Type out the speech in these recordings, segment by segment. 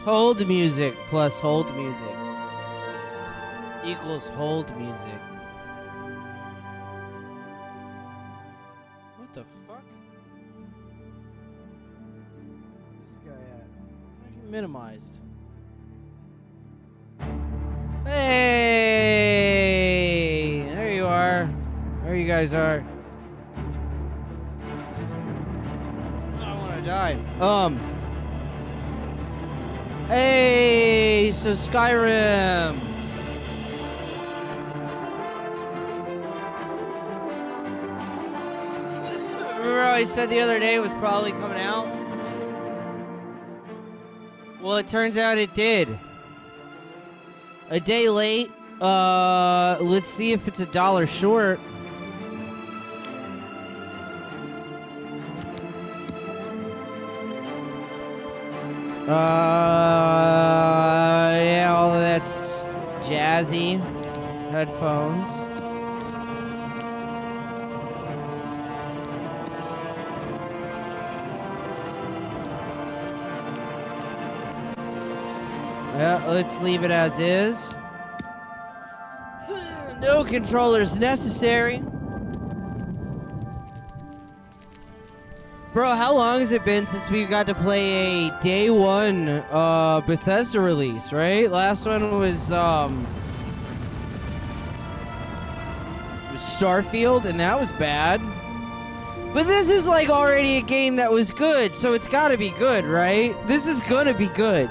Hold music plus hold music equals hold music. What the fuck? This guy at? Minimized. Hey! There you are. There you guys are. I want to die. Hey! So Skyrim. Remember how I said the other day it was probably coming out? Well, it turns out it did. A day late. Let's see if it's $1 short. Yeah, all of that's jazzy. Headphones. Yeah, let's leave it as is. No controllers necessary. Bro, how long has it been since we got to play a day one Bethesda release, right? Last one was Starfield, and that was bad. But this is like already a game that was good, so it's gotta be good, right? This is gonna be good.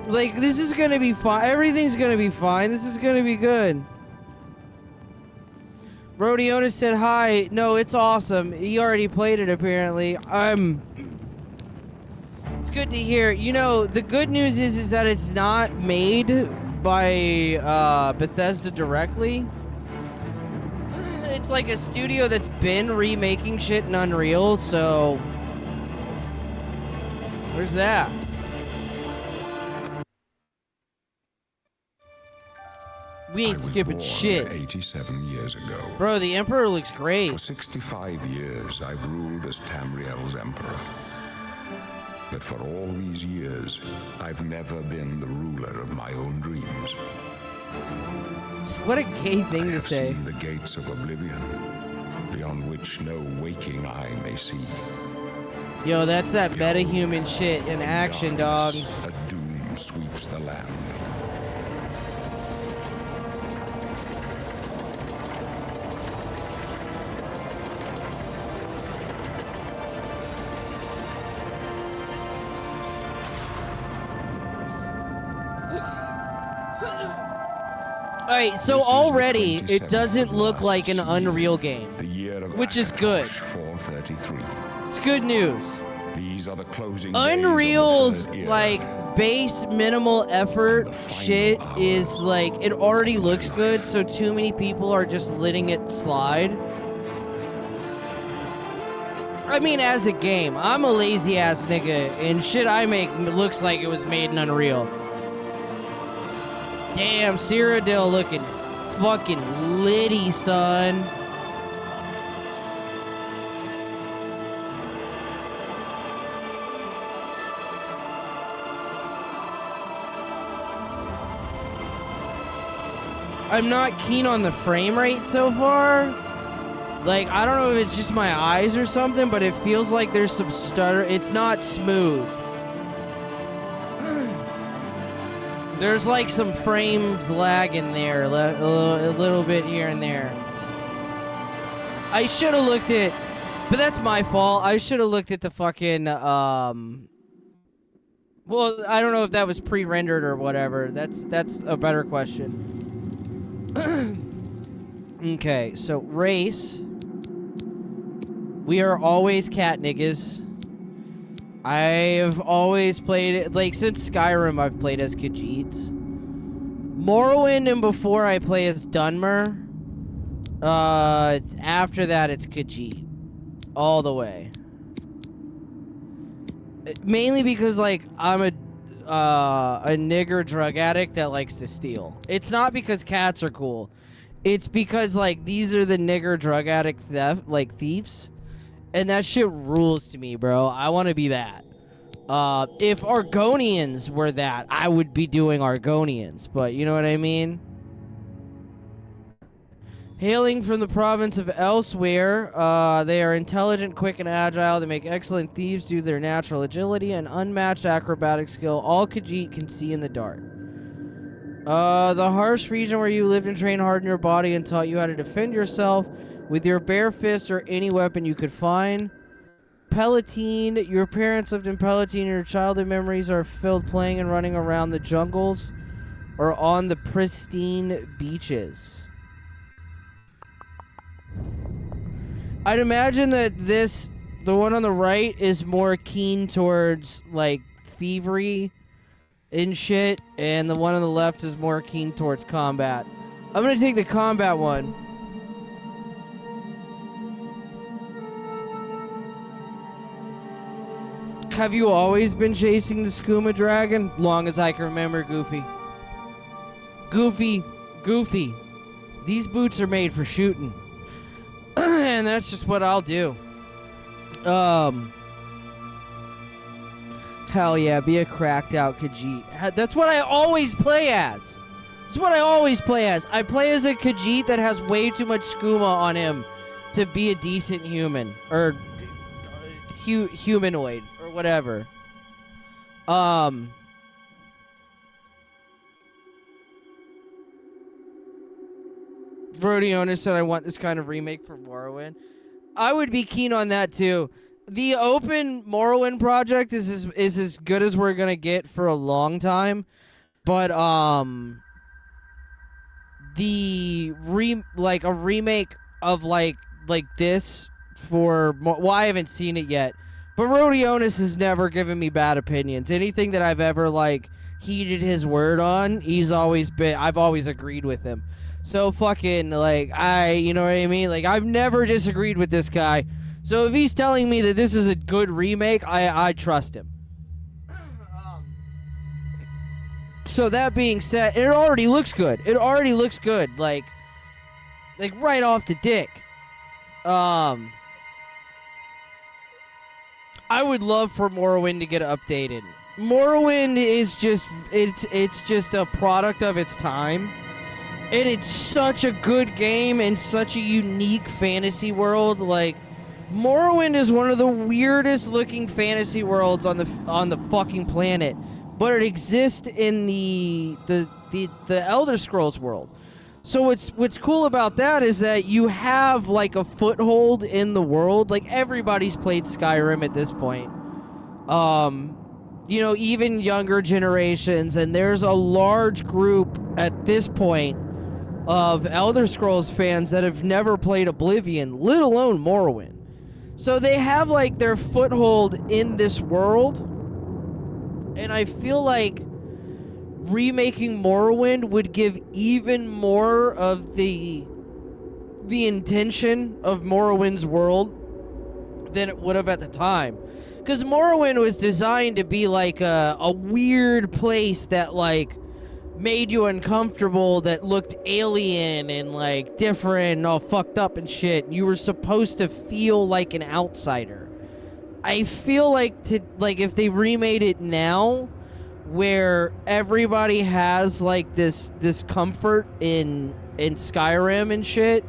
Like, this is gonna be fine. Everything's gonna be fine. This is gonna be good. Rodiona said hi. No, it's awesome. He already played it, apparently. It's good to hear. You know, the good news is that it's not made by Bethesda directly. It's like a studio that's been remaking shit in Unreal, so... Where's that? We ain't skipping shit. 87 years ago. Bro, the Emperor looks great. For 65 years, I've ruled as Tamriel's Emperor. But for all these years, I've never been the ruler of my own dreams. What a gay thing to say. I have seen the gates of Oblivion, beyond which no waking eye may see. Yo, that's that meta-human shit in action, dog. A doom sweeps the land. Alright, so already it doesn't look like an Unreal game, which is good. 433. It's good news. These are the closing Unreal's like base minimal effort shit is like it already looks good, so too many people are just letting it slide. I mean, as a game, I'm a lazy ass nigga, and shit I make looks like it was made in Unreal. Damn, Cyrodiil looking fucking litty, son. I'm not keen on the frame rate so far. Like, I don't know if it's just my eyes or something, but it feels like there's some stutter. It's not smooth. There's like some frames lag in there, a little bit here and there. I should have looked at, but that's my fault. I should have looked at the fucking, well, I don't know if that was pre-rendered or whatever. That's a better question. Okay, so race. We are always cat niggas. I've always played it, like, since Skyrim I've played as Khajiits. Morrowind and before I play as Dunmer. After that it's Khajiit. All the way. Mainly because, like, I'm a nigger drug addict that likes to steal. It's not because cats are cool. It's because, like, these are the nigger drug addict thieves. And that shit rules to me, bro. I want to be that. If Argonians were that, I would be doing Argonians, but you know what I mean? Hailing from the province of Elsewhere, they are intelligent, quick, and agile. They make excellent thieves due to their natural agility and unmatched acrobatic skill. All Khajiit can see in the dark. The harsh region where you lived and trained hard in your body and taught you how to defend yourself with your bare fists or any weapon you could find. Palatine, your parents lived in Palatine, and your childhood memories are filled playing and running around the jungles or on the pristine beaches. I'd imagine that the one on the right is more keen towards, like, thievery and shit, and the one on the left is more keen towards combat. I'm gonna take the combat one. Have you always been chasing the skooma dragon? Long as I can remember, Goofy. Goofy. These boots are made for shooting. And that's just what I'll do. Hell yeah, be a cracked out Khajiit. That's what I always play as. I play as a Khajiit that has way too much skooma on him to be a decent human. Or humanoid. Or whatever. Rodiona said I want this kind of remake for Morrowind. I would be keen on that too. The open Morrowind project is as good as we're gonna get for a long time, but a remake of like this for well, I haven't seen it yet, but Rodionis has never given me bad opinions. Anything that I've ever like heeded his word on, I've always agreed with him. So fucking, like, you know what I mean? Like, I've never disagreed with this guy. So if he's telling me that this is a good remake, I trust him. So that being said, it already looks good. Like right off the dick. I would love for Morrowind to get updated. Morrowind is just, it's just a product of its time. And it's such a good game and such a unique fantasy world. Like, Morrowind is one of the weirdest looking fantasy worlds on the fucking planet, but it exists in the Elder Scrolls world. So what's cool about that is that you have like a foothold in the world. Like, everybody's played Skyrim at this point. You know, even younger generations, and there's a large group at this point of Elder Scrolls fans that have never played Oblivion, let alone Morrowind. So they have like their foothold in this world, and I feel like remaking Morrowind would give even more of the intention of Morrowind's world than it would have at the time. Because Morrowind was designed to be like a weird place that like made you uncomfortable, that looked alien and like different and all fucked up and shit. You were supposed to feel like an outsider. I feel like if they remade it now, where everybody has like this comfort in Skyrim and shit,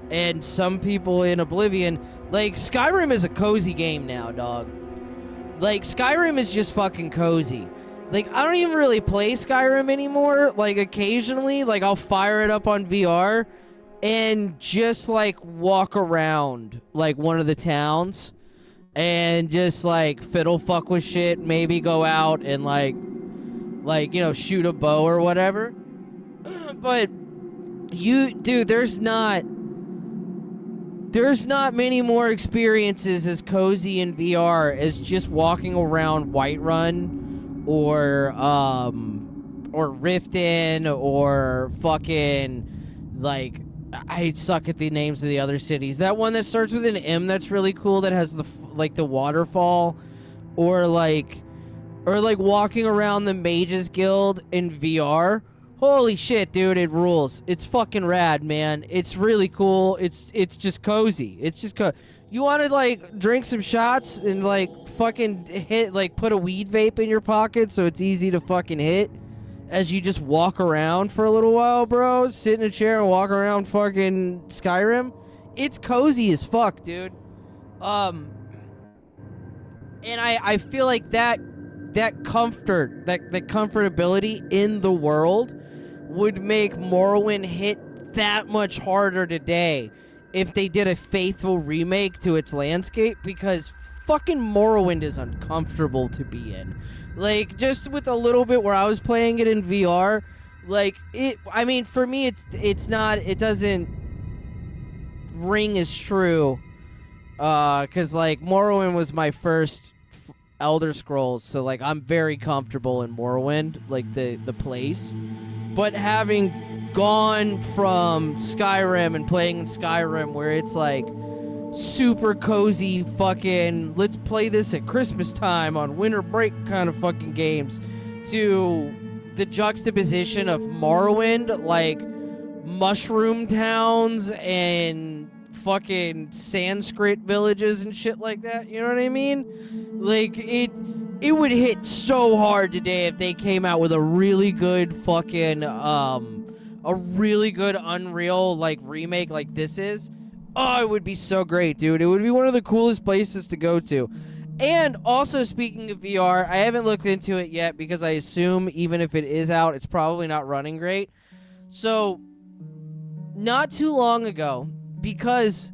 and some people in Oblivion, like Skyrim is a cozy game now, dog. Like Skyrim is just fucking cozy. Like, I don't even really play Skyrim anymore. Like, occasionally, like, I'll fire it up on VR and just, like, walk around, like, one of the towns and just, like, fiddle fuck with shit. Maybe go out and, like, you know, shoot a bow or whatever. But, dude, there's not many more experiences as cozy in VR as just walking around Whiterun or Riften or fucking, like, I suck at the names of the other cities. That one that starts with an M that's really cool, that has the the waterfall, or walking around the Mages Guild in VR. Holy shit, dude, it rules. It's fucking rad, man. It's really cool. It's just cozy. It's just You want to like drink some shots and like fucking hit, like put a weed vape in your pocket so it's easy to fucking hit as you just walk around for a little while, bro. Sit in a chair and walk around fucking Skyrim. It's cozy as fuck, dude. And I feel like that comfort, that comfortability in the world would make Morrowind hit that much harder today if they did a faithful remake to its landscape, because fucking Morrowind is uncomfortable to be in. Like, just with a little bit where I was playing it in VR, like, I mean, for me, it doesn't ring as true, because, like, Morrowind was my first Elder Scrolls, so, like, I'm very comfortable in Morrowind, like, the place. But having gone from Skyrim and playing in Skyrim, where it's, like, super cozy fucking let's play this at Christmas time on winter break kind of fucking games, to the juxtaposition of Morrowind, like mushroom towns and fucking Sanskrit villages and shit like that, you know what I mean? Like, it would hit so hard today if they came out with a really good fucking a really good Unreal like remake like this is. Oh, it would be so great, dude. It would be one of the coolest places to go to. And also, speaking of VR, I haven't looked into it yet because I assume even if it is out, it's probably not running great. So, not too long ago, because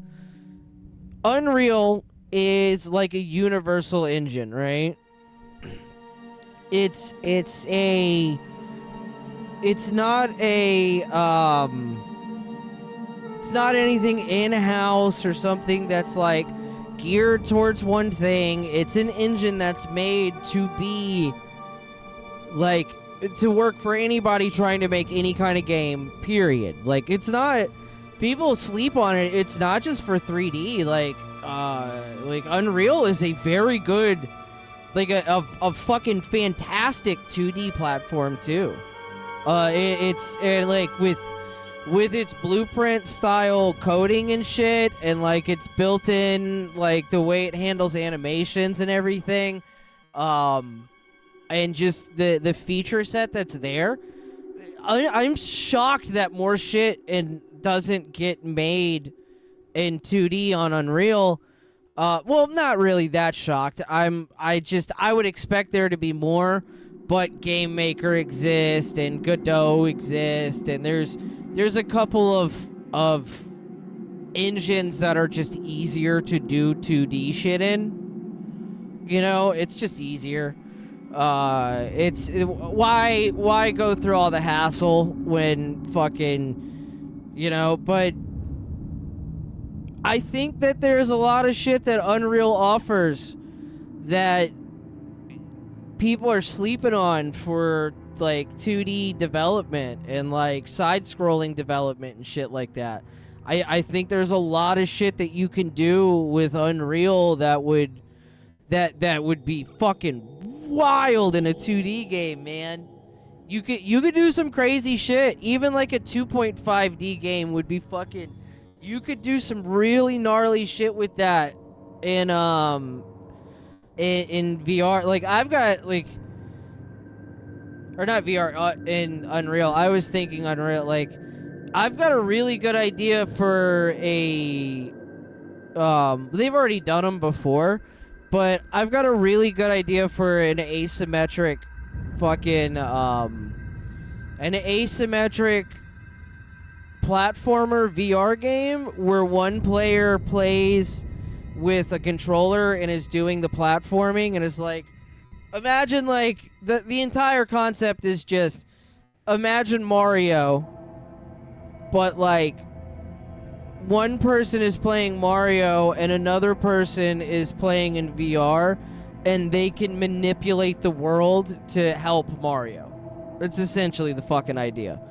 Unreal is like a universal engine, right? It's not anything in-house or something that's like geared towards one thing. It's an engine that's made to be like to work for anybody trying to make any kind of game, period. Like, it's not, people sleep on it. It's not just for 3D. Like Unreal is a very good, like a fucking fantastic 2D platform too. It's like with its blueprint style coding and shit, and like it's built in, like the way it handles animations and everything, and just the feature set that's there. I'm shocked that more shit and doesn't get made in 2D on Unreal. Well, not really that shocked. I would expect there to be more, but Game Maker exists and Godot exists, and there's a couple of engines that are just easier to do 2D shit in. You know, it's just easier. Why go through all the hassle when fucking, you know, but I think that there's a lot of shit that Unreal offers that people are sleeping on for like 2D development and like side-scrolling development and shit like that. I think there's a lot of shit that you can do with Unreal that would be fucking wild in a 2D game, man. You could do some crazy shit. Even like a 2.5D game would be fucking, you could do some really gnarly shit with that in VR. Like, I've got like, or not VR, in Unreal. I was thinking Unreal, like, I've got a really good idea for a, they've already done them before, but I've got a really good idea for an asymmetric fucking, platformer VR game where one player plays with a controller and is doing the platforming and is like, imagine like the entire concept is just imagine Mario, but like one person is playing Mario and another person is playing in VR, and they can manipulate the world to help Mario. It's essentially the fucking idea.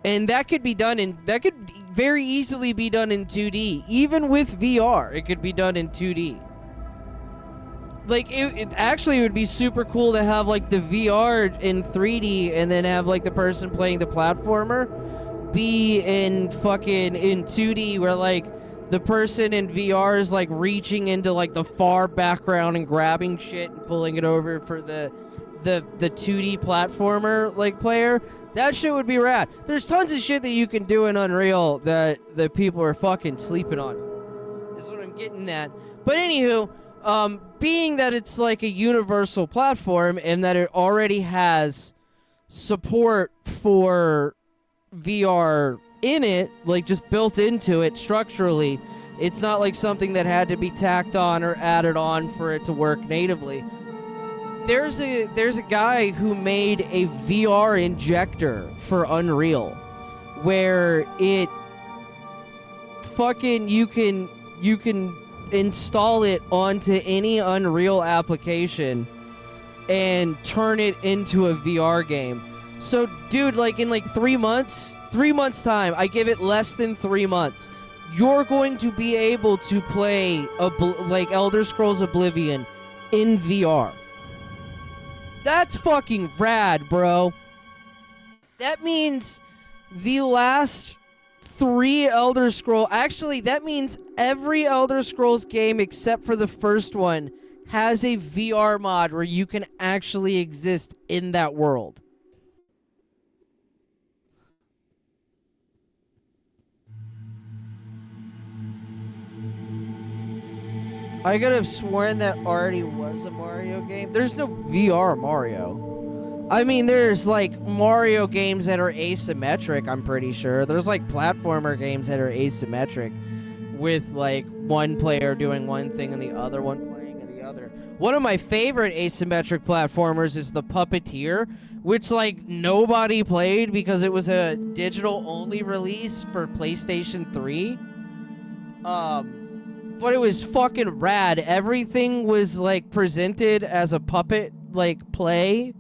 And that could be done that could very easily be done in 2D. Even with VR, it could be done in 2D. Like, it actually would be super cool to have, like, the VR in 3D and then have, like, the person playing the platformer be in 2D where, like, the person in VR is like reaching into like the far background and grabbing shit and pulling it over for the 2D platformer like player. That shit would be rad. There's tons of shit that you can do in Unreal that people are fucking sleeping on. Is what I'm getting at. But anywho, being that it's like a universal platform and that it already has support for VR in it, like just built into it structurally, it's not like something that had to be tacked on or added on for it to work natively. There's a guy who made a VR injector for Unreal where it fucking you can install it onto any Unreal application and turn it into a VR game. So dude, like in like 3 months time, I give it less than 3 months, you're going to be able to play like Elder Scrolls Oblivion in VR. That's fucking rad, bro. That means the last 3 Elder Scrolls... Actually, that means every Elder Scrolls game except for the first one has a VR mod where you can actually exist in that world. I could have sworn that already was a Mario game. There's no VR Mario. I mean, there's like Mario games that are asymmetric, I'm pretty sure. There's like platformer games that are asymmetric with like one player doing one thing and the other one playing in the other. One of my favorite asymmetric platformers is the Puppeteer, which like nobody played because it was a digital only release for PlayStation 3. But it was fucking rad. Everything was like presented as a puppet like play,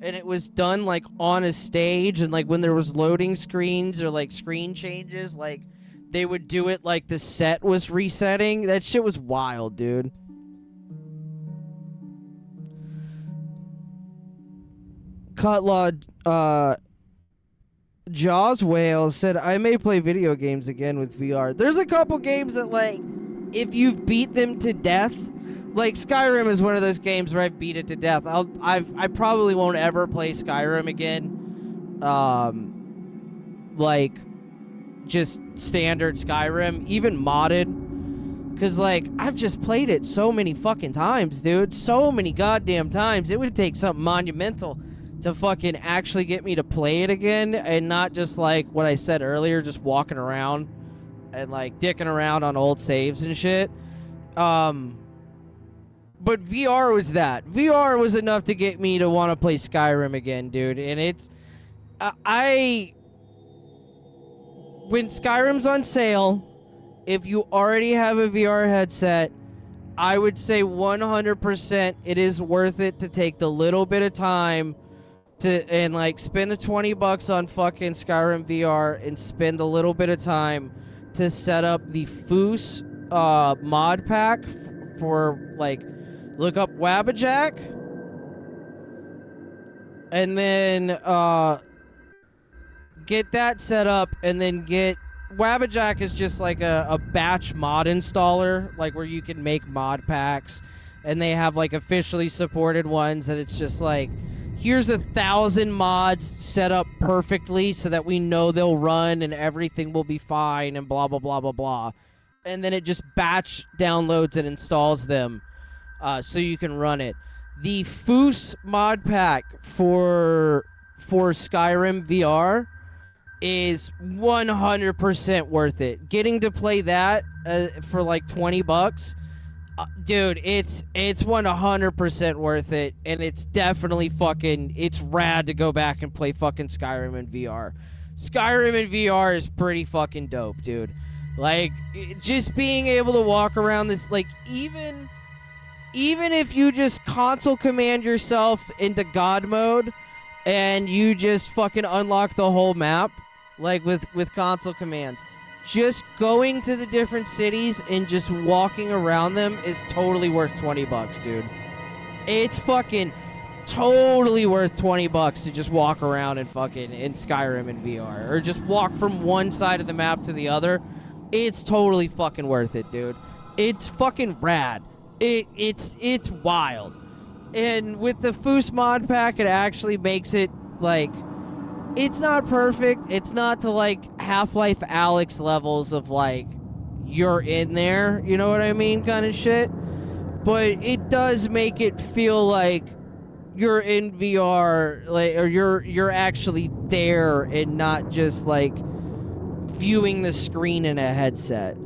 and it was done like on a stage, and like when there was loading screens or like screen changes, like they would do it like the set was resetting. That shit was wild, dude. Cutlaw Jaws Whale said, I may play video games again with VR. There's a couple games that like, if you've beat them to death, like Skyrim is one of those games where I've beat it to death. I probably won't ever play Skyrim again. Like just standard Skyrim, even modded, because like I've just played it so many fucking times, dude. So many goddamn times. It would take something monumental to fucking actually get me to play it again, and not just like what I said earlier, just walking around and like dicking around on old saves and shit. But VR was that. VR was enough to get me to want to play Skyrim again, dude. And it's when Skyrim's on sale, if you already have a VR headset, I would say 100% it is worth it to take the little bit of time and like spend the $20 on fucking Skyrim VR and spend a little bit of time to set up the Foos mod pack for like, look up Wabbajack and then get that set up, and then get Wabbajack is just like a batch mod installer, like where you can make mod packs, and they have like officially supported ones that it's just like, here's 1,000 mods set up perfectly so that we know they'll run and everything will be fine and blah, blah, blah, blah, blah. And then it just batch downloads and installs them so you can run it. The Foos mod pack for Skyrim VR is 100% worth it. Getting to play that for like $20, dude, it's 100% worth it, and it's definitely fucking, it's rad to go back and play fucking Skyrim in VR. Skyrim in VR is pretty fucking dope, dude. Like, just being able to walk around this, like, even if you just console command yourself into God mode and you just fucking unlock the whole map, like with console commands, just going to the different cities and just walking around them is totally worth $20, dude. It's fucking totally worth $20 to just walk around and fucking in Skyrim in VR, or just walk from one side of the map to the other. it's totally fucking worth it, dude. It's fucking rad. It's wild. And with the Foos mod pack, it actually makes it, like, it's not perfect. It's not to, like, Half-Life Alyx levels of, like, you're in there, you know what I mean, kind of shit. But it does make it feel like you're in VR, like, or you're actually there and not just, like, viewing the screen in a headset.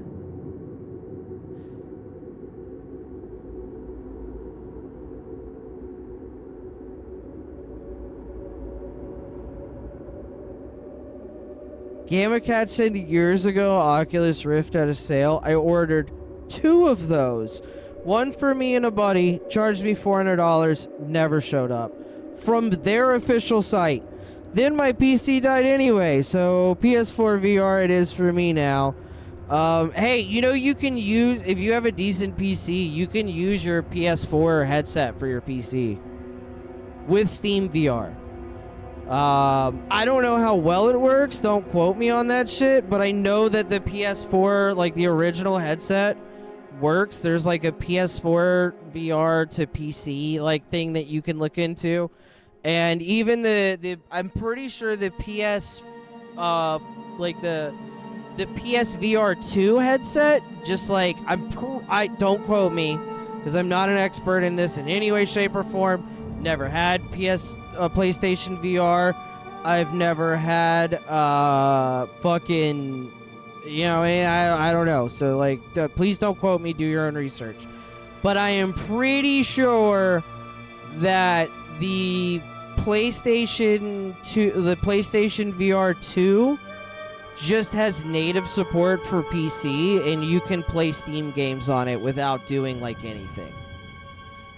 Gamma Cat said years ago Oculus Rift had a sale. I ordered 2 of those. One for me and a buddy, charged me $400, never showed up. From their official site. Then my PC died anyway, so PS4 VR it is for me now. Hey, you know, you can use, if you have a decent PC, you can use your PS4 headset for your PC with Steam VR. I don't know how well it works, don't quote me on that shit, but I know that the PS4, like the original headset, works. There's like a PS4 VR to PC like thing that you can look into. And even the I'm pretty sure the PS like the PSVR 2 headset, just like I don't quote me because I'm not an expert in this in any way, shape, or form. Never had PlayStation VR. I've never had fucking, you know, I don't know. So like, please don't quote me. Do your own research. But I am pretty sure that the PlayStation VR 2 just has native support for PC, and you can play Steam games on it without doing like anything.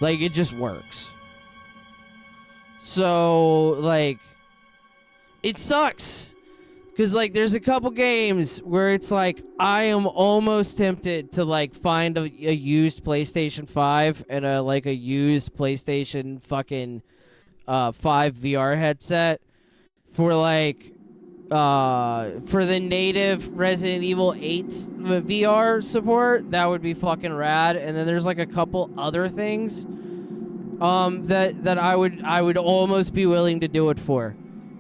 Like, it just works. So, like, it sucks. Because, like, there's a couple games where it's like, I am almost tempted to, like, find a used PlayStation 5 and a used PlayStation fucking 5 VR headset for, like, for the native Resident Evil 8 VR support. That would be fucking rad. And then there's, like, a couple other things that I would almost be willing to do it for,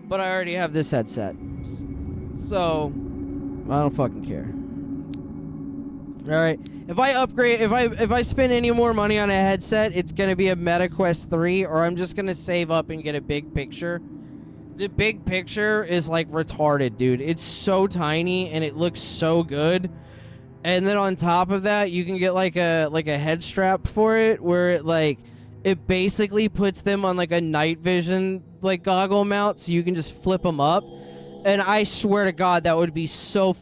but I already have this headset, so I don't fucking care. All right, if I upgrade, if I spend any more money on a headset, it's gonna be a MetaQuest 3, or I'm just gonna save up and get a big picture. The big picture is like retarded, dude. It's so tiny and it looks so good. And then on top of that, you can get like a head strap for it, where it basically puts them on like a night vision like goggle mount, so you can just flip them up. And I swear to God, that would be so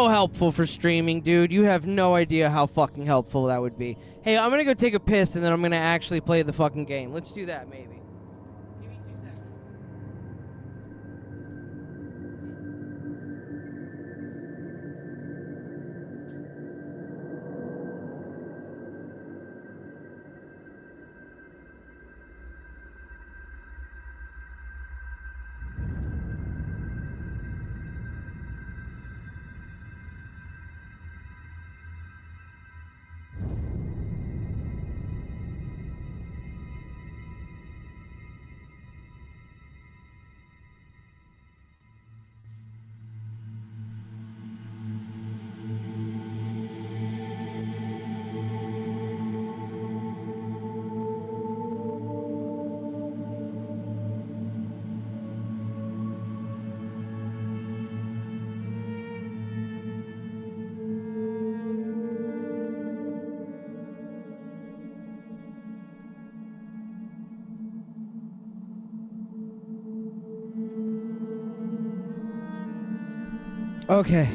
helpful for streaming, dude. You have no idea how fucking helpful that would be. Hey, I'm gonna go take a piss and then I'm gonna actually play the fucking game. Let's do that, maybe. Give me 2 seconds. Okay.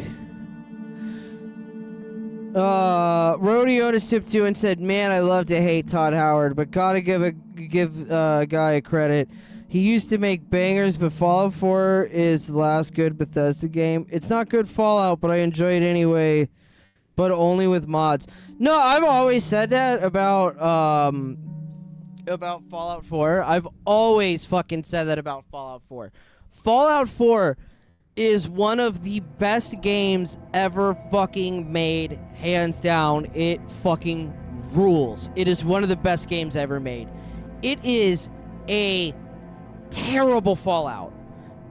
Rodeo tip 2 and said, "Man, I love to hate Todd Howard, but gotta give a guy a credit. He used to make bangers, but Fallout 4 is the last good Bethesda game. It's not good Fallout, but I enjoy it anyway, but only with mods." No, I've always said that about Fallout 4. I've always fucking said that about Fallout 4. Fallout 4 is one of the best games ever fucking made, hands down. It fucking rules. It is one of the best games ever made. It is a terrible Fallout.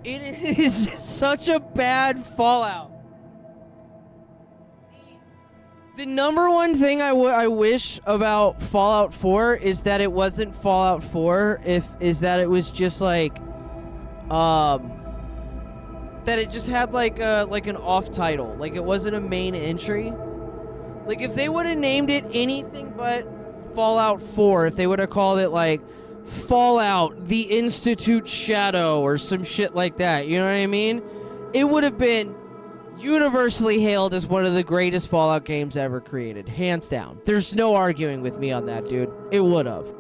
It is such a bad Fallout. The number one thing I wish about Fallout 4 is that it wasn't Fallout 4. Is that it was just like, that it just had like an off title, like it wasn't a main entry. Like if they would have named it anything but Fallout 4, if they would have called it like Fallout: The Institute Shadow or some shit like that, you know what I mean? It would have been universally hailed as one of the greatest Fallout games ever created, hands down. There's no arguing with me on that, dude. It would have.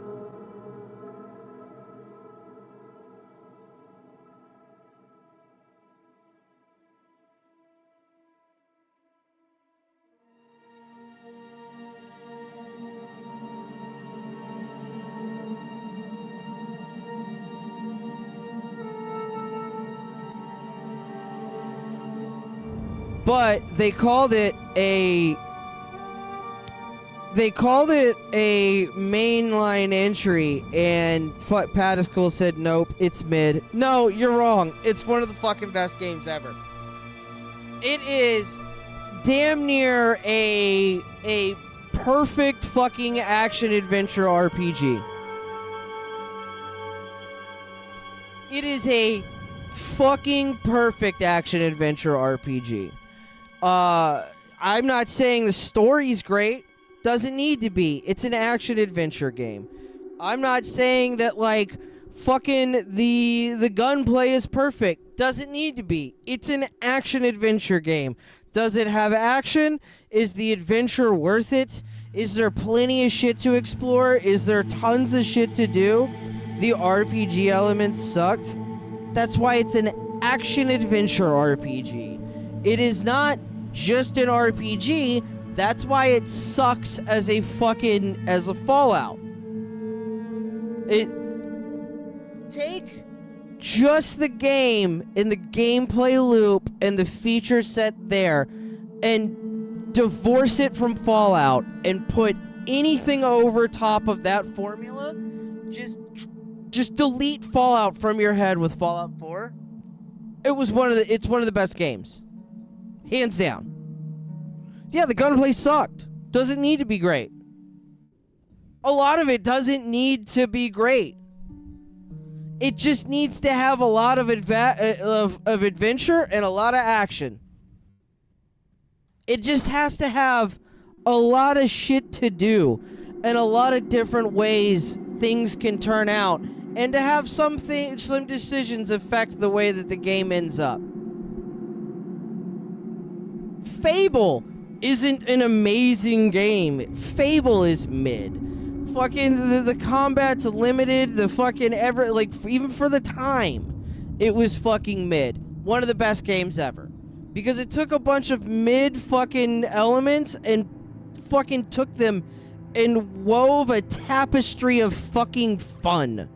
But they called it a mainline entry, and Patical said, nope, it's mid. No, you're wrong. It's one of the fucking best games ever. It is damn near a perfect fucking action-adventure RPG. It is a fucking perfect action-adventure RPG. I'm not saying the story's great. Doesn't need to be. It's an action-adventure game. I'm not saying that, like, fucking the gunplay is perfect. Doesn't need to be. It's an action-adventure game. Does it have action? Is the adventure worth it? Is there plenty of shit to explore? Is there tons of shit to do? The RPG elements sucked. That's why it's an action-adventure RPG. It is not just an RPG. That's why it sucks as a Fallout. Take just the game and the gameplay loop and the feature set there and divorce it from Fallout and put anything over top of that formula. Just delete Fallout from your head with Fallout 4. It's one of the best games. Hands down. Yeah, the gunplay sucked. Doesn't need to be great. A lot of it doesn't need to be great. It just needs to have a lot of adventure and a lot of action. It just has to have a lot of shit to do and a lot of different ways things can turn out, and to have some decisions affect the way that the game ends up. Fable isn't an amazing game. Fable is mid. Fucking the combat's limited. The fucking even for the time, it was fucking mid. One of the best games ever, because it took a bunch of mid fucking elements and fucking took them and wove a tapestry of fucking fun.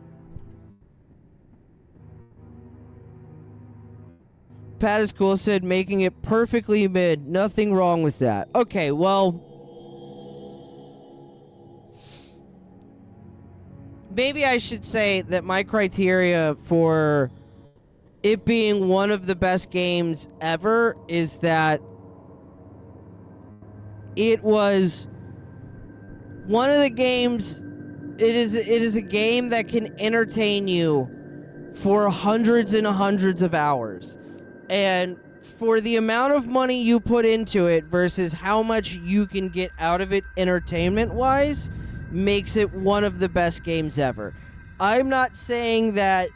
Pat is cool said making it perfectly mid. Nothing wrong with that. Okay, well, maybe I should say that my criteria for it being one of the best games ever is that it was one of the games. It is a game that can entertain you for hundreds and hundreds of hours. And for the amount of money you put into it versus how much you can get out of it entertainment-wise makes it one of the best games ever. I'm not saying that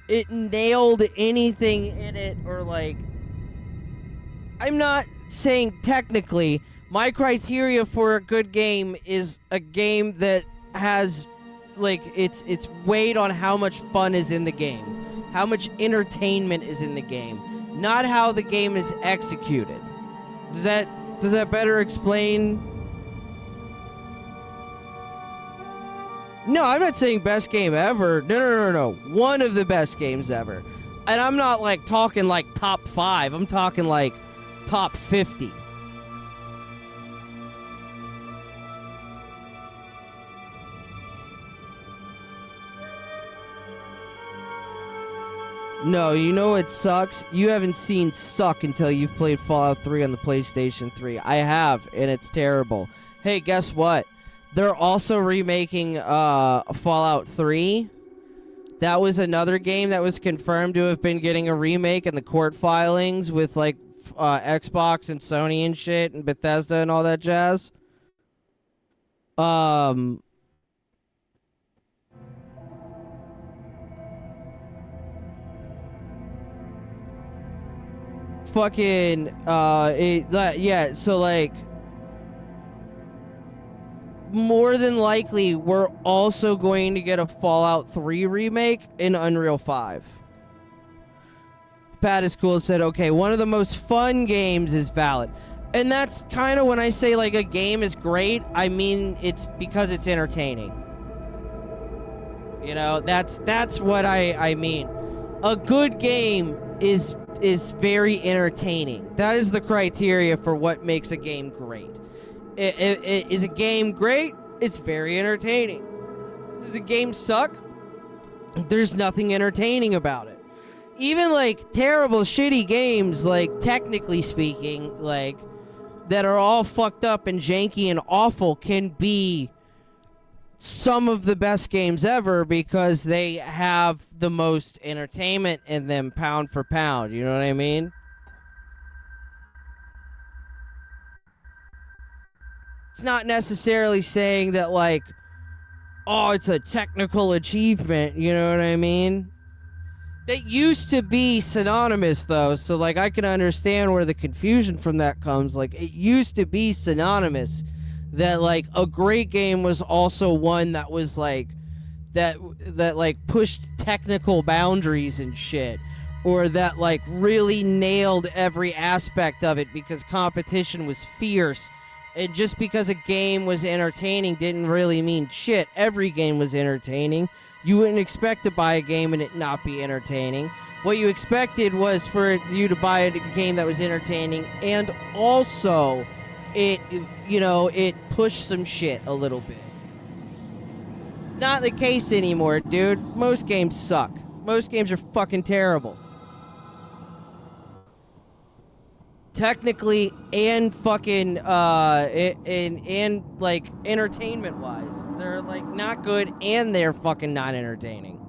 it nailed anything in it, or like, I'm not saying technically my criteria for a good game is a game that has, like, it's weighed on how much fun is in the game, how much entertainment is in the game, not how the game is executed. Does that better explain? No, I'm not saying best game ever. No. One of the best games ever. And I'm not like talking like top 5. I'm talking like top 50. No, you know what sucks? You haven't seen suck until you've played Fallout 3 on the PlayStation 3. I have, and it's terrible. Hey, guess what? They're also remaking Fallout 3. That was another game that was confirmed to have been getting a remake in the court filings with like Xbox and Sony and shit and Bethesda and all that jazz. Fucking yeah, so like more than likely we're also going to get a Fallout 3 remake in Unreal 5. Pat is cool said, okay, one of the most fun games is valid. And that's kind of when I say like a game is great, I mean it's because it's entertaining. You know, that's what I mean. A good game is very entertaining. That is the criteria for what makes a game great. Is a game great? It's very entertaining. Does a game suck? There's nothing entertaining about it. Even like terrible, shitty games, like technically speaking, like that are all fucked up and janky and awful can be some of the best games ever because they have the most entertainment in them pound for pound. You know what I mean? It's not necessarily saying that like, oh, it's a technical achievement. You know what I mean? That used to be synonymous though, so like I can understand where the confusion from that comes. Like it used to be synonymous that like a great game was also one that was like that like pushed technical boundaries and shit, or that like really nailed every aspect of it because competition was fierce. And just because a game was entertaining didn't really mean shit. Every game was entertaining. You wouldn't expect to buy a game and it not be entertaining. What you expected was for you to buy a game that was entertaining and also it pushed some shit a little bit. Not the case anymore, dude. Most games suck. Most games are fucking terrible. Technically and fucking and like entertainment wise, they're like not good and they're fucking not entertaining.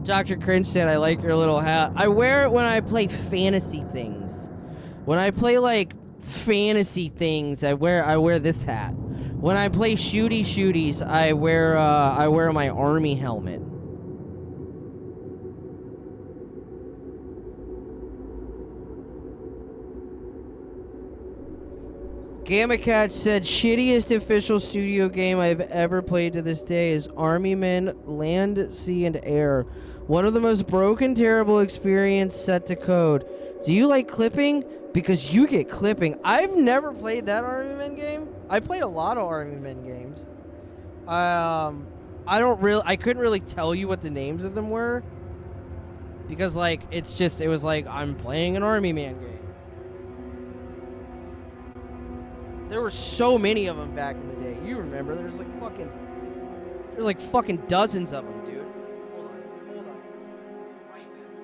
Dr. Cringe said, I like your little hat. I wear it when I play fantasy things. When I play like fantasy things, I wear this hat. When I play shooties, I wear my army helmet. Gamma Cat said, shittiest official studio game I've ever played to this day is Army Men Land, Sea, and Air. One of the most broken, terrible experience set to code. Do you like clipping? Because you get clipping. I've never played that Army Men game. I played a lot of Army Men games. I couldn't really tell you what the names of them were. Because, like, it was like, I'm playing an Army Man game. There were so many of them back in the day. You remember? There's like fucking dozens of them, dude. Hold on. Right back.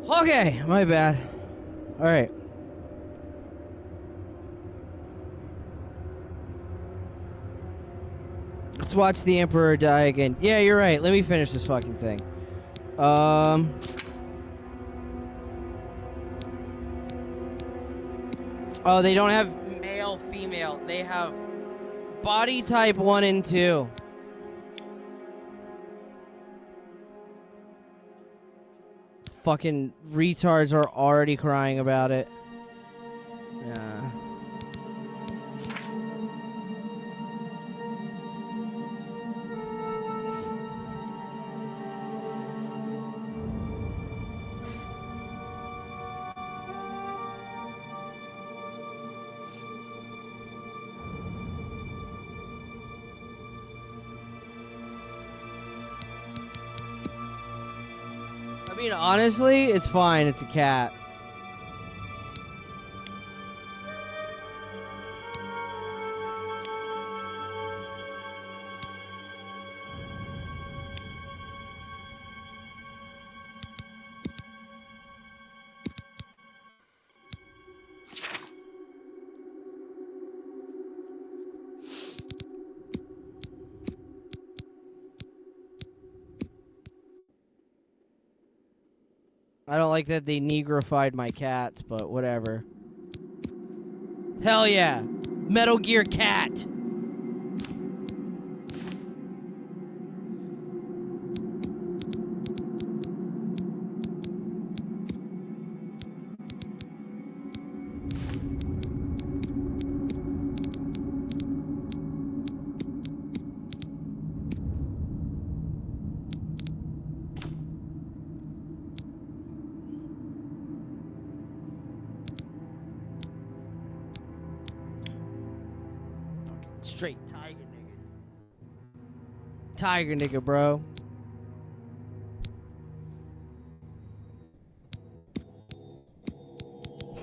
Okay, my bad. All right. Let's watch the Emperor die again. Yeah, you're right. Let me finish this fucking thing. Oh, they don't have male, female. They have body type 1 and 2. Fucking retards are already crying about it. Yeah. I mean, honestly, it's fine. It's a cat. I don't like that they negrified my cats, but whatever. Hell yeah. Metal Gear Cat. Straight tiger nigga. Tiger nigga, bro.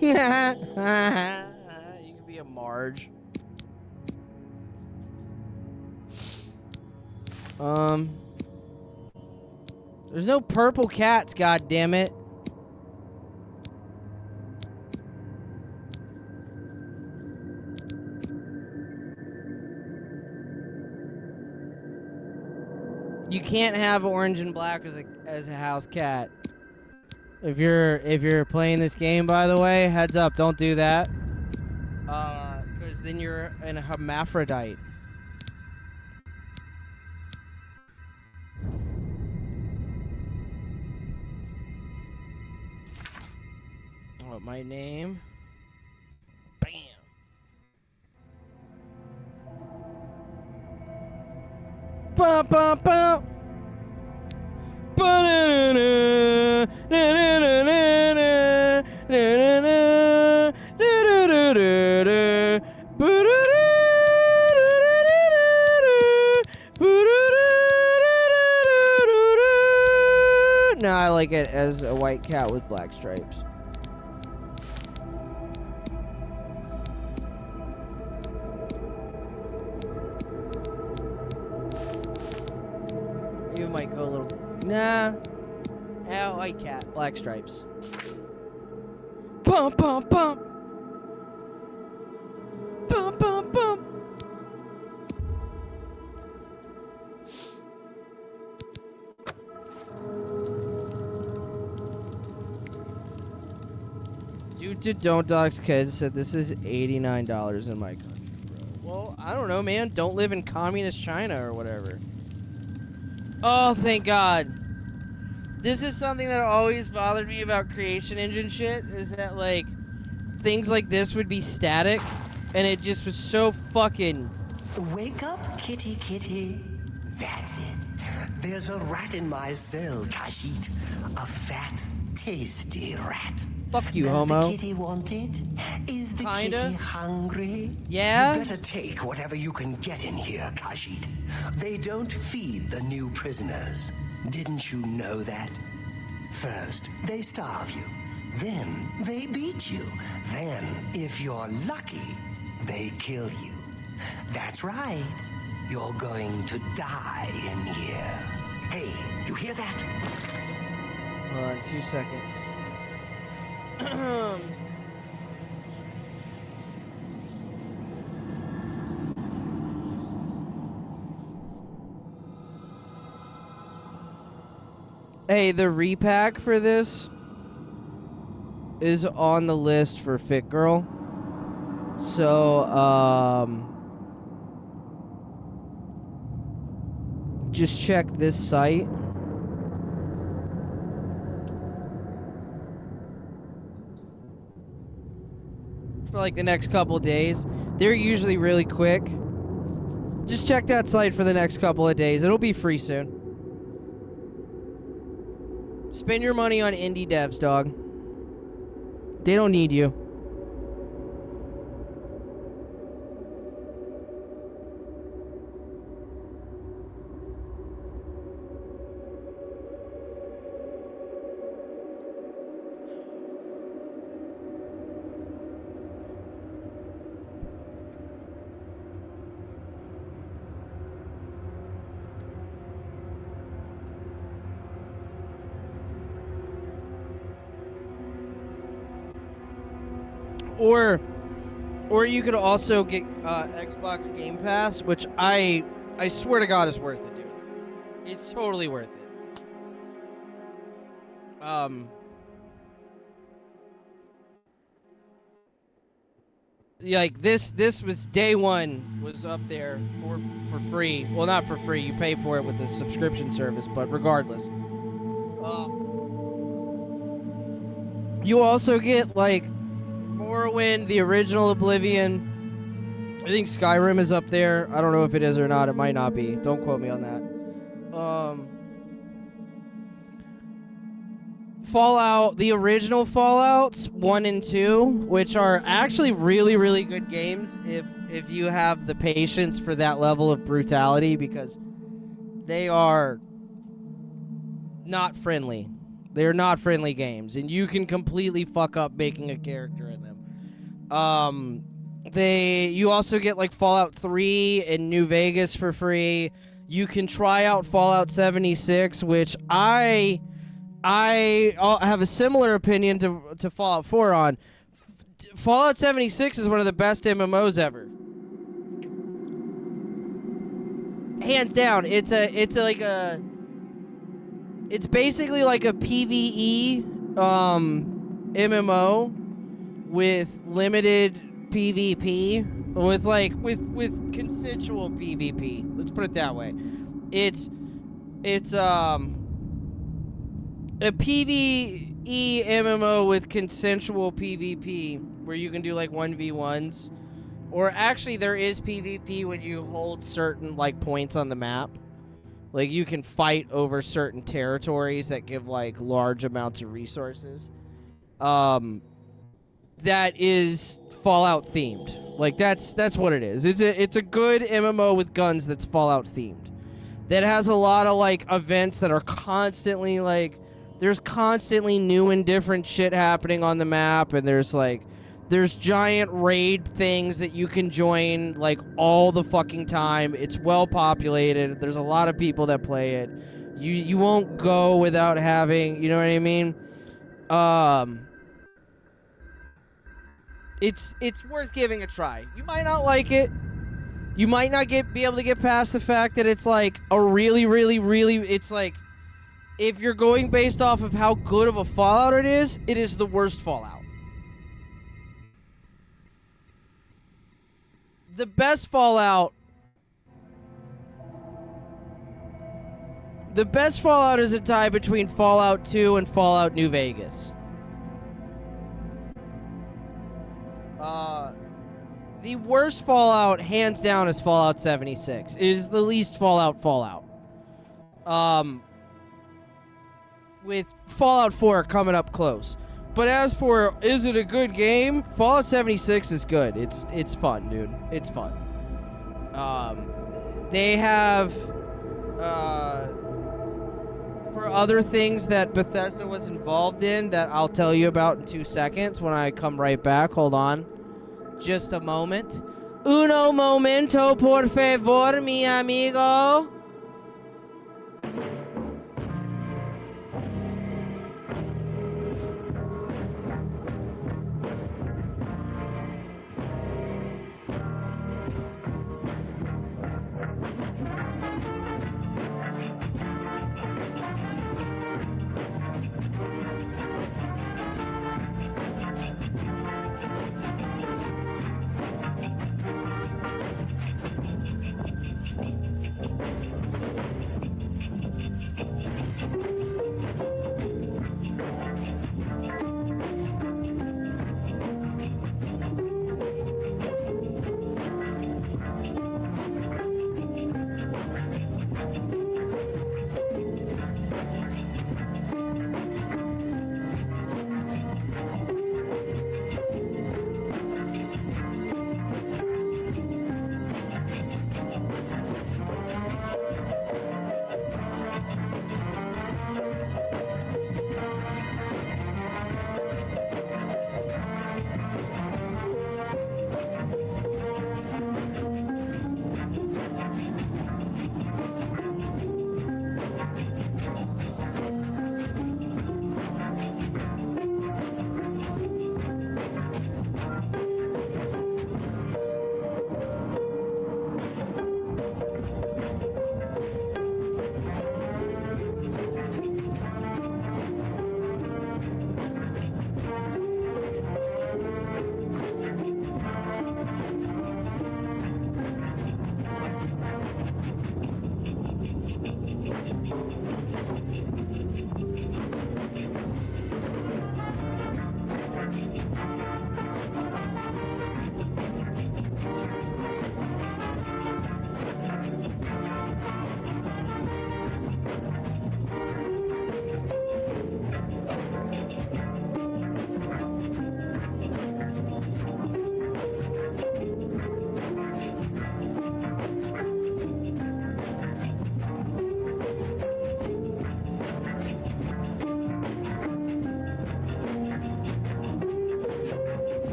You can be a Marge. There's no purple cats, god damn it. You can't have orange and black as a house cat. If you're playing this game, by the way, heads up, don't do that. Because then you're a hermaphrodite. What my name? Bam. Bum bum bum. Ba-na-na-na, na-na-na-na-na, na-na-na, da-da-da-da-da, ba-da-da-da-da-da-da, ba-da-da-da-da-da-da. No, I like it as a white cat with black stripes. You might go a little... Nah. Yeah, white cat. Black stripes. Bum, bum, bum. Bum, bum, bum. Dude to Don't Dogs Kids said this is $89 in my country, bro. Well, I don't know, man. Don't live in communist China or whatever. Oh, thank God. This is something that always bothered me about creation engine shit, is that, like, things like this would be static, and it just was so fucking... Wake up, kitty kitty. That's it. There's a rat in my cell, Kashit. A fat, tasty rat. Fuck you, Does homo. the kitty want it? Is the kitty hungry? Yeah? You better take whatever you can get in here, Kashit. They don't feed the new prisoners. Didn't you know that? First, they starve you. Then, they beat you. Then, if you're lucky, they kill you. That's right. You're going to die in here. Hey, you hear that? Hold on, 2 seconds. Hey, the repack for this is on the list for Fit Girl. So, just check this site. For like the next couple days. They're usually really quick. Just check that site for the next couple of days. It'll be free soon. Spend your money on indie devs, dog. They don't need you. Or you could also get Xbox Game Pass, which I swear to God is worth it, dude. It's totally worth it. Like this was day one, was up there for free. Well, not for free. You pay for it with the subscription service, but regardless. You also get like Morrowind, the original Oblivion. I think Skyrim is up there. I don't know if it is or not. It might not be. Don't quote me on that. Fallout, the original Fallouts 1 and 2, which are actually really, really good games if you have the patience for that level of brutality, because they are not friendly. They're not friendly games, and you can completely fuck up making a character in them. You also get like Fallout 3 and New Vegas for free. You can try out Fallout 76, which I have a similar opinion to Fallout 4 on. Fallout 76 is one of the best MMOs ever. Hands down. It's basically like a PvE MMO with limited PvP, with consensual PvP. Let's put it that way. It's a PvE MMO with consensual PvP where you can do like 1v1s, or actually there is PvP when you hold certain like points on the map. Like, you can fight over certain territories that give, like, large amounts of resources. That is Fallout-themed. Like, that's what it is. It's a good MMO with guns that's Fallout-themed. That has a lot of, like, events that are constantly, like... There's constantly new and different shit happening on the map, and there's giant raid things that you can join, like, all the fucking time. It's well populated. There's a lot of people that play it. You won't go without having, you know what I mean? It's worth giving a try. You might not like it. You might not be able to get past the fact that it's, like, a really, really, really... It's, like, if you're going based off of how good of a Fallout it is the worst Fallout. The best Fallout is a tie between Fallout 2 and Fallout New Vegas. The worst Fallout, hands down, is Fallout 76. It is the least Fallout. With Fallout 4 coming up close. But as for, is it a good game? Fallout 76 is good. It's fun, dude. It's fun. They have, for other things that Bethesda was involved in that I'll tell you about in 2 seconds when I come right back. Hold on. Just a moment. Uno momento, por favor, mi amigo.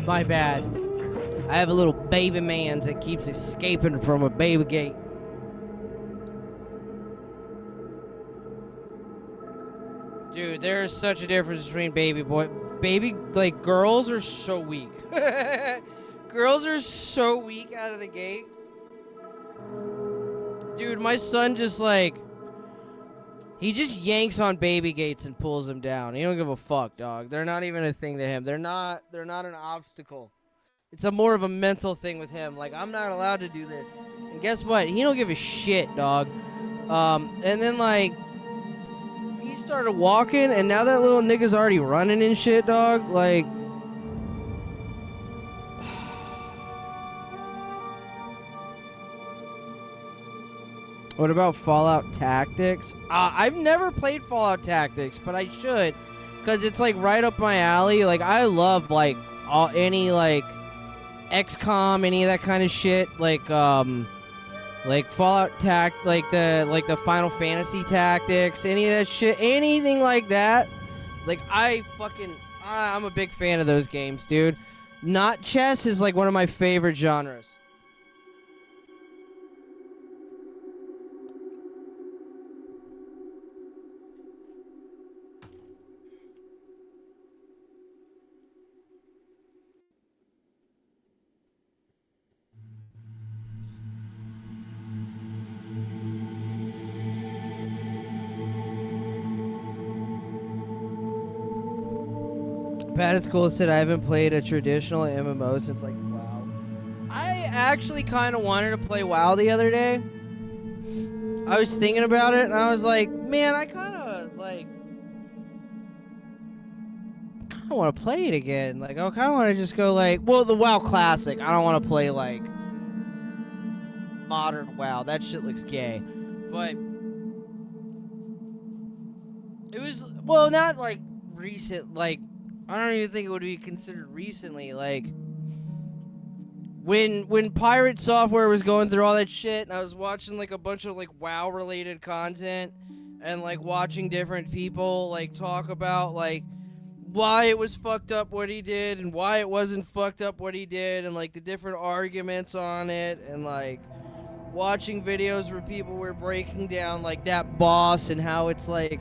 My bad. I have a little baby man that keeps escaping from a baby gate. Dude, there's such a difference between like, girls are so weak. Girls are so weak out of the gate. Dude, my son just, like, he just yanks on baby gates and pulls them down. He don't give a fuck, dog. They're not even a thing to him. They're not an obstacle. It's more of a mental thing with him. Like, I'm not allowed to do this. And guess what? He don't give a shit, dog. And then, like, he started walking, and now that little nigga's already running and shit, dog. Like, what about Fallout Tactics? I've never played Fallout Tactics, but I should, because it's, like, right up my alley. Like, I love, like, any, like, XCOM, any of that kind of shit. Like Fallout like the Final Fantasy Tactics, any of that shit, anything like that. Like, I'm a big fan of those games, dude. Not chess is, like, one of my favorite genres. Pat is cool said I haven't played a traditional MMO since, like, WoW. I actually kind of wanted to play WoW the other day. I was thinking about it, and I was like, man, I kind of want to play it again. Like, I kind of want to just go, like, well, the WoW Classic. I don't want to play, like, modern WoW. That shit looks gay. But it was, well, not, like, recent, like, I don't even think it would be considered recently. Like, when Pirate Software was going through all that shit, and I was watching, like, a bunch of, like, WoW-related content, and, like, watching different people, like, talk about, like, why it was fucked up what he did, and why it wasn't fucked up what he did, and, like, the different arguments on it, and, like, watching videos where people were breaking down, like, that boss, and how it's, like,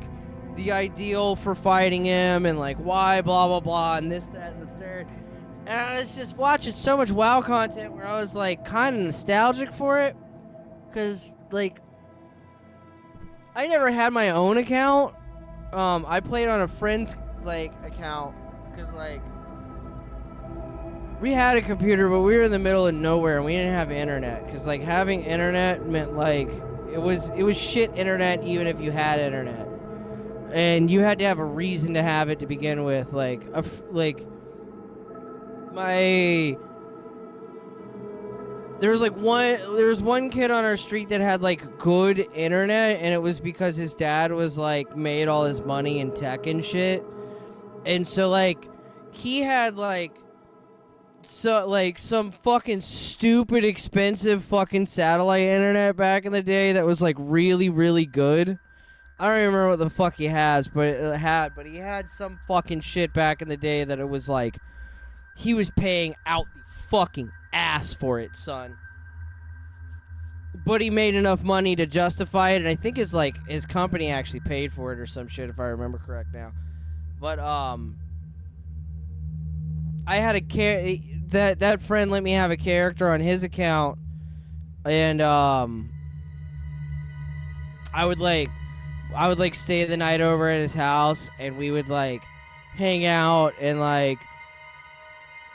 the ideal for fighting him, and, like, why, blah, blah, blah, and this, that, and the third. And I was just watching so much WoW content where I was, like, kind of nostalgic for it. Because, like, I never had my own account. I played on a friend's, like, account. Because, like, we had a computer, but we were in the middle of nowhere, and we didn't have internet. Because, like, having internet meant, like, it was shit internet even if you had internet. And you had to have a reason to have it to begin with. Like, there was one kid on our street that had, like, good internet, and it was because his dad was, like, made all his money in tech and shit. And so, like, he had, like, some fucking stupid expensive fucking satellite internet back in the day that was, like, really, really good. I don't even remember what the fuck he has, but he had some fucking shit back in the day that it was like, he was paying out the fucking ass for it, son. But he made enough money to justify it, and I think his company actually paid for it or some shit, if I remember correct now. But, I had that friend let me have a character on his account, and, I would stay the night over at his house, and we would, like, hang out and, like,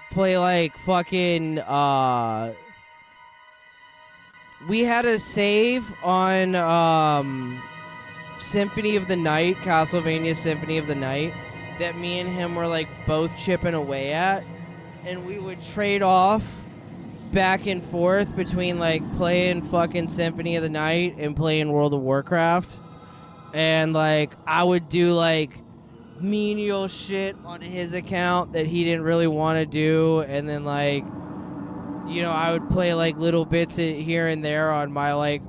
play, like, fucking, we had a save on, Symphony of the Night, Castlevania Symphony of the Night, that me and him were, like, both chipping away at, and we would trade off back and forth between, like, playing fucking Symphony of the Night and playing World of Warcraft. And, like, I would do, like, menial shit on his account that he didn't really want to do. And then, like, you know, I would play, like, little bits here and there on my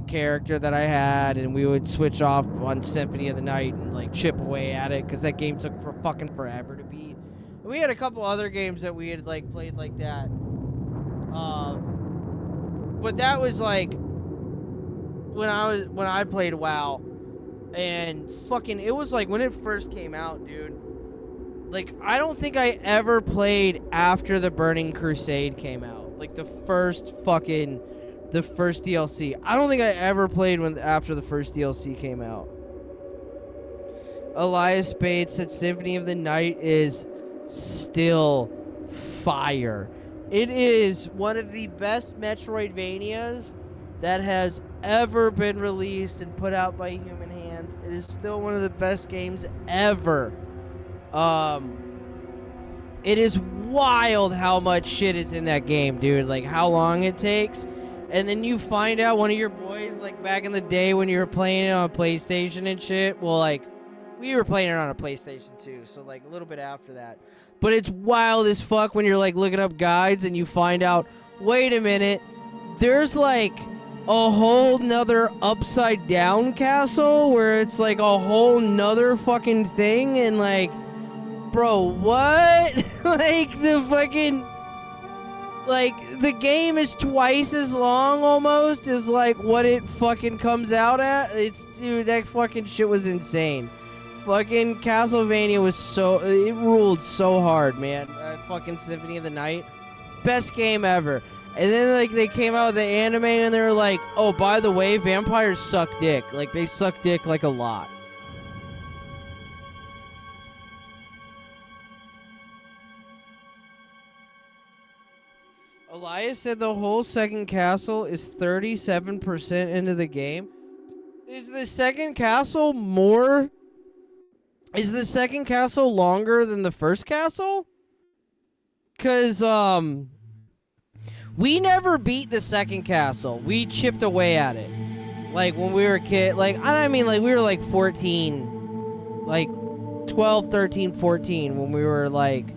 character that I had. And we would switch off on Symphony of the Night and, like, chip away at it. Because that game took fucking forever to beat. We had a couple other games that we had like played like that. But that was like when I played WoW, and fucking it was like when it first came out, dude. Like I don't think I ever played after the Burning Crusade came out. Like the first DLC. I don't think I ever played after the first DLC came out. Elias Spade said Symphony of the Night is still fire. It is one of the best Metroidvanias that has ever been released and put out by human hands. It is still one of the best games ever. It is wild how much shit is in that game, dude. Like how long it takes. And then you find out one of your boys, like back in the day when you were playing it on PlayStation and shit. Well, like, we were playing it on a PlayStation too, so like a little bit after that. But it's wild as fuck when you're like looking up guides and you find out, wait a minute, there's like a whole nother upside down castle where it's like a whole nother fucking thing, and like, bro, what? Like the fucking, like the game is twice as long almost as like what it fucking comes out at. It's, dude, that fucking shit was insane. Fucking Castlevania was it ruled so hard, man. Fucking Symphony of the Night, best game ever. And then like they came out with the anime and they were like, oh, by the way, vampires suck dick. Like they suck dick like a lot. Elias said the whole second castle is 37% into the game. Is the second castle more... Is the second castle longer than the first castle? Because, we never beat the second castle. We chipped away at it. Like, when we were a kid. Like, I mean, like, we were, like, 14. Like, 12, 13, 14. When we were, like...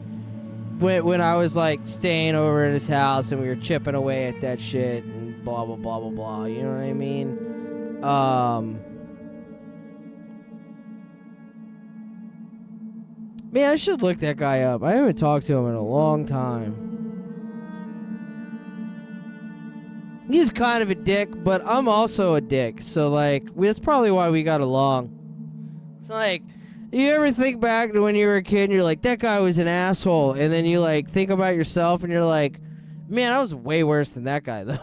When I was, like, staying over at his house and we were chipping away at that shit and blah, blah, blah, blah, blah. You know what I mean? Man, I should look that guy up. I haven't talked to him in a long time. He's kind of a dick, but I'm also a dick. So, like, that's probably why we got along. Like, you ever think back to when you were a kid and you're like, that guy was an asshole. And then you, like, think about yourself and you're like, man, I was way worse than that guy, though.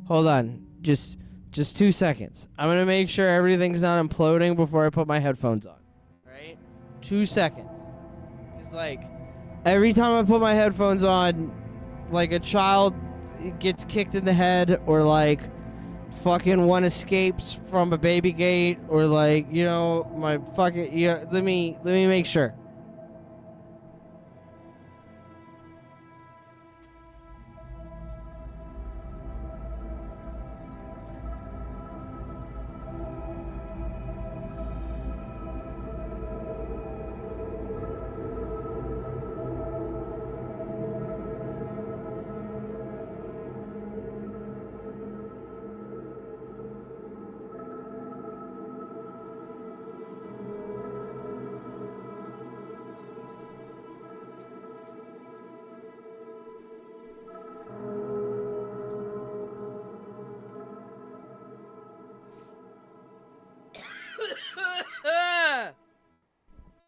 Hold on. Just 2 seconds. I'm going to make sure everything's not imploding before I put my headphones on. Right? 2 seconds. Because, like, every time I put my headphones on, like, a child gets kicked in the head, or, like, fucking one escapes from a baby gate, or, like, you know, my fucking... Yeah, let me make sure.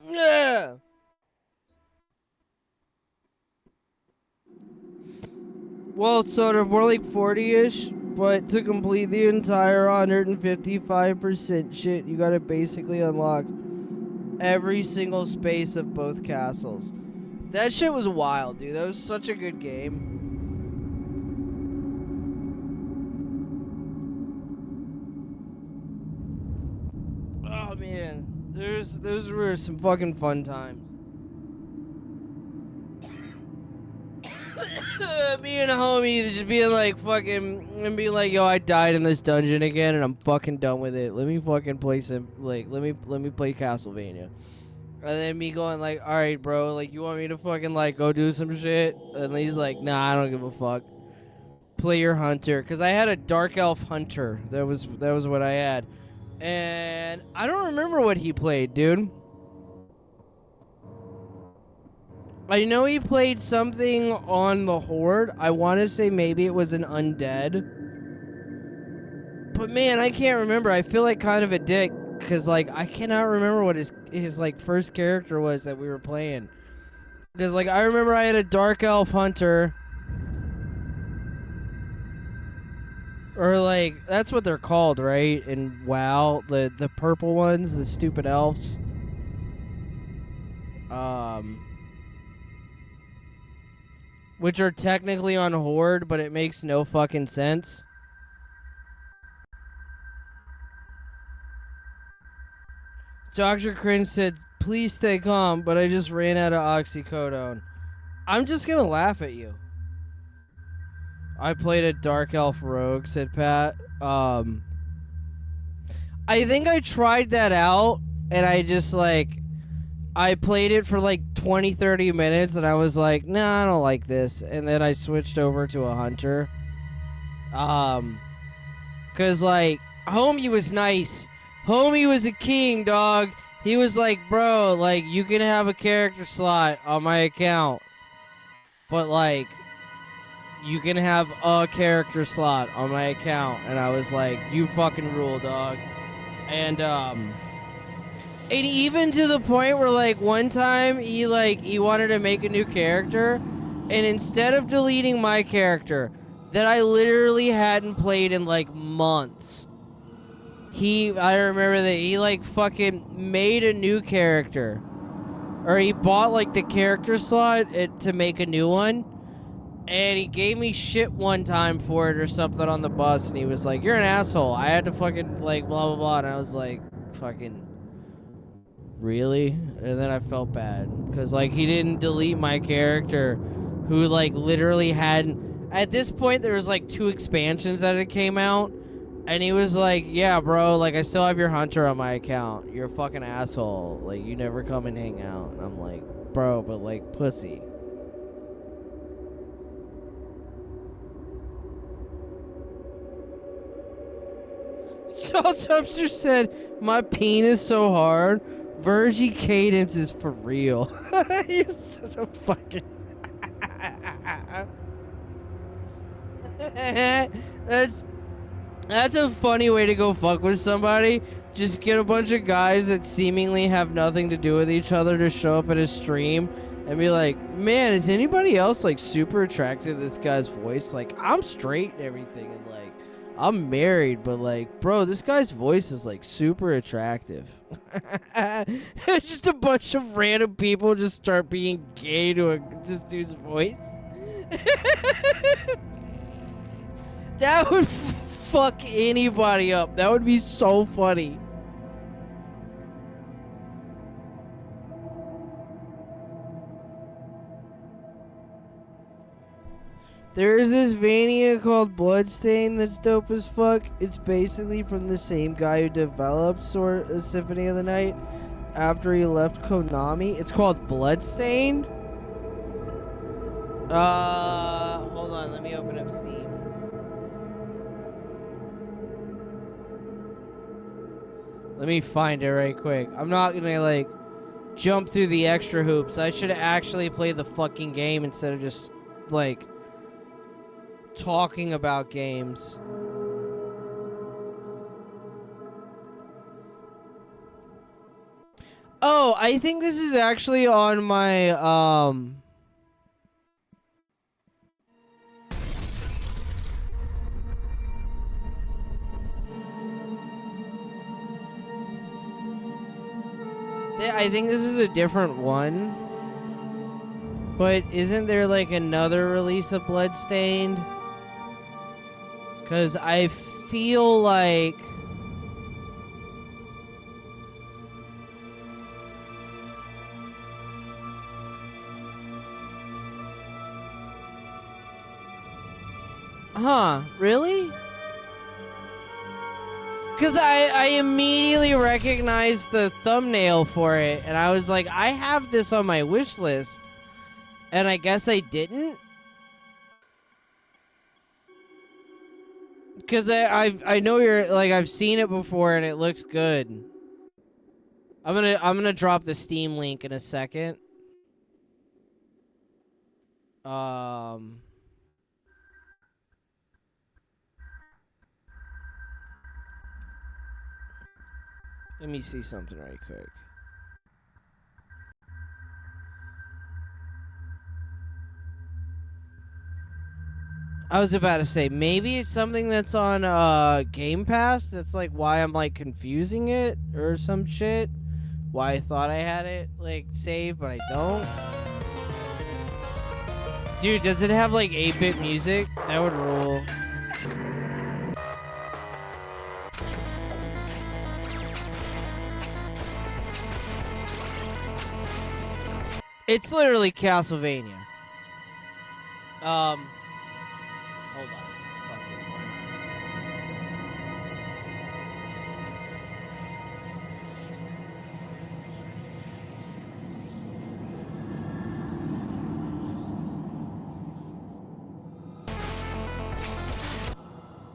Yeah. Well, it's sort of more like 40-ish, but to complete the entire 155% shit, you gotta basically unlock every single space of both castles. That shit was wild, dude. That was such a good game. Oh, man. Those were some fucking fun times. Me and a homie just being like fucking, and being like, yo, I died in this dungeon again and I'm fucking done with it. Let me fucking play some, like, let me play Castlevania. And then me going like, alright, bro, like, you want me to fucking, like, go do some shit? And he's like, nah, I don't give a fuck. Play your hunter. Because I had a Dark Elf Hunter. That was what I had. And I don't remember what he played, dude. I know he played something on the Horde. I want to say maybe it was an undead. But man, I can't remember. I feel like kind of a dick because like I cannot remember what his like first character was that we were playing. Because like I remember I had a Dark Elf Hunter. Or like that's what they're called, right? In WoW, the purple ones, the stupid elves. Which are technically on Horde, but it makes no fucking sense. Dr. Cringe said, please stay calm, but I just ran out of oxycodone. I'm just gonna laugh at you. I played a Dark Elf Rogue, said Pat. I think I tried that out, and I just, like, I played it for, like, 20, 30 minutes, and I was like, nah, I don't like this. And then I switched over to a Hunter. Because, like, Homie was nice. Homie was a king, dog. He was like, bro, like, you can have a character slot on my account. But, like, you can have a character slot on my account. And I was like, you fucking rule, dog. And even to the point where, like, one time he wanted to make a new character. And instead of deleting my character that I literally hadn't played in, like, months, I remember that he, like, fucking made a new character. Or he bought, like, the character slot to make a new one. And he gave me shit one time for it or something on the bus. And he was like, you're an asshole. I had to fucking, like, blah, blah, blah. And I was like, fucking, really? And then I felt bad. Because, like, he didn't delete my character who, like, literally had... At this point, there was, like, 2 expansions that had came out. And he was like, yeah, bro, like, I still have your Hunter on my account. You're a fucking asshole. Like, you never come and hang out. And I'm like, bro, but, like, pussy. Salt Dumpster said, my penis so hard, Virgie Cadence is for real. You're such a fucking... That's a funny way to go fuck with somebody. Just get a bunch of guys that seemingly have nothing to do with each other to show up at a stream and be like, man, is anybody else, like, super attracted to this guy's voice? Like, I'm straight and everything, and, like, I'm married, but, like, bro, this guy's voice is, like, super attractive. Just a bunch of random people just start being gay to this dude's voice. That would fuck anybody up. That would be so funny. There's this Vania called Bloodstain that's dope as fuck. It's basically from the same guy who developed Symphony of the Night after he left Konami. It's called Bloodstained. Hold on, let me open up Steam. Let me find it right quick. I'm not gonna, like, jump through the extra hoops. I should actually play the fucking game instead of just, like, talking about games. Oh, I think this is actually on my, I think this is a different one. But isn't there, like, another release of Bloodstained? Because I feel like... Huh, really? Because I immediately recognized the thumbnail for it, and I was like, I have this on my wish list. And I guess I didn't? Because I know you're like I've seen it before and it looks good. I'm gonna drop the Steam link in a second. Let me see something right quick. I was about to say, maybe it's something that's on Game Pass. That's like why I'm like confusing it or some shit. Why I thought I had it like saved, but I don't. Dude, does it have like 8-bit music? That would rule. It's literally Castlevania. Hold on.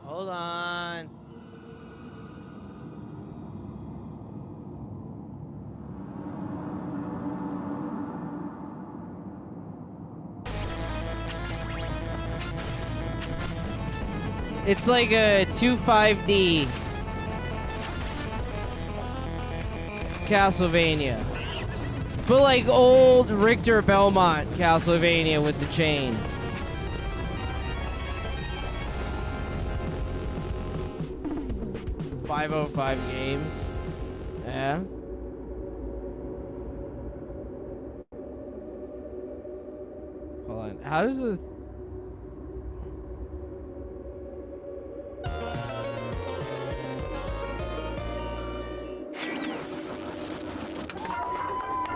Hold on. It's like a 2.5D Castlevania. But like old Richter Belmont Castlevania with the chain. .505 games. Yeah. Hold on. How does the...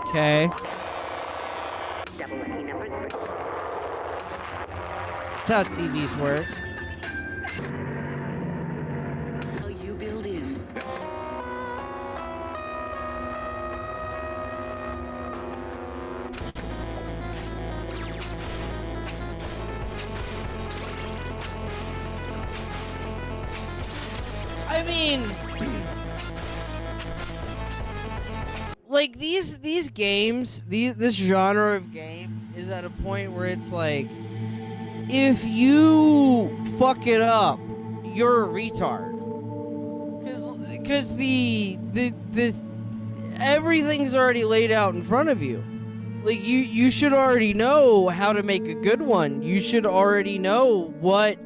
Okay. That's how TVs work. You build in. I mean, like these games, this genre of game is at a point where it's like, if you fuck it up, you're a retard. Because the everything's already laid out in front of you. Like you should already know how to make a good one. You should already know what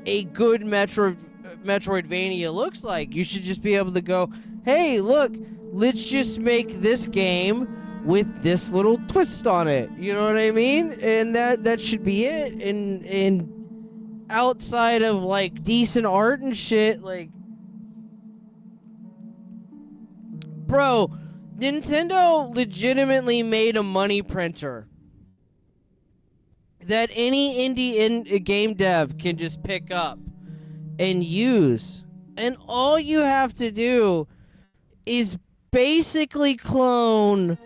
a good Metroidvania looks like. You should just be able to go, hey, look, let's just make this game with this little twist on it. You know what I mean? And that should be it. And outside of like decent art and shit, like, bro, Nintendo legitimately made a money printer that any indie game dev can just pick up and use. And all you have to do is basically clone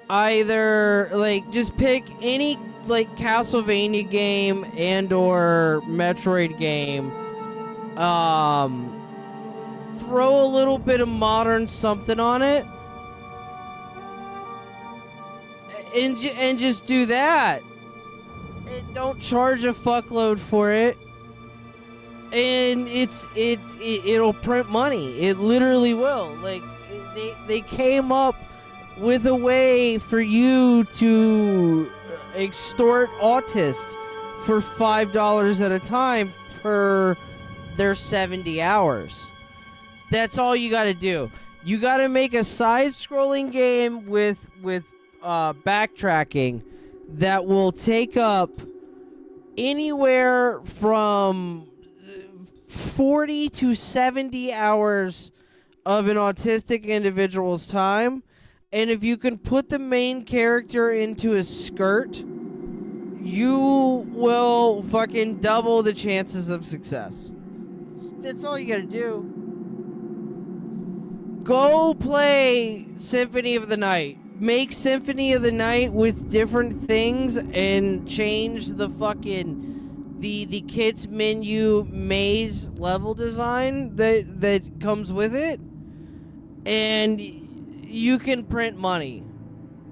either, like, just pick any, like, Castlevania game and or Metroid game. Throw a little bit of modern something on it. And just do that. And don't charge a fuckload for it. And it'll print money. It literally will. Like, they came up with a way for you to extort autists for $5 at a time per their 70 hours. That's all you gotta do. You gotta make a side-scrolling game with backtracking that will take up anywhere from 40 to 70 hours of an autistic individual's time. And if you can put the main character into a skirt, you will fucking double the chances of success. That's all you gotta do. Go play Symphony of the Night. Make Symphony of the Night with different things and change the fucking the kids menu maze level design that comes with it, and you can print money.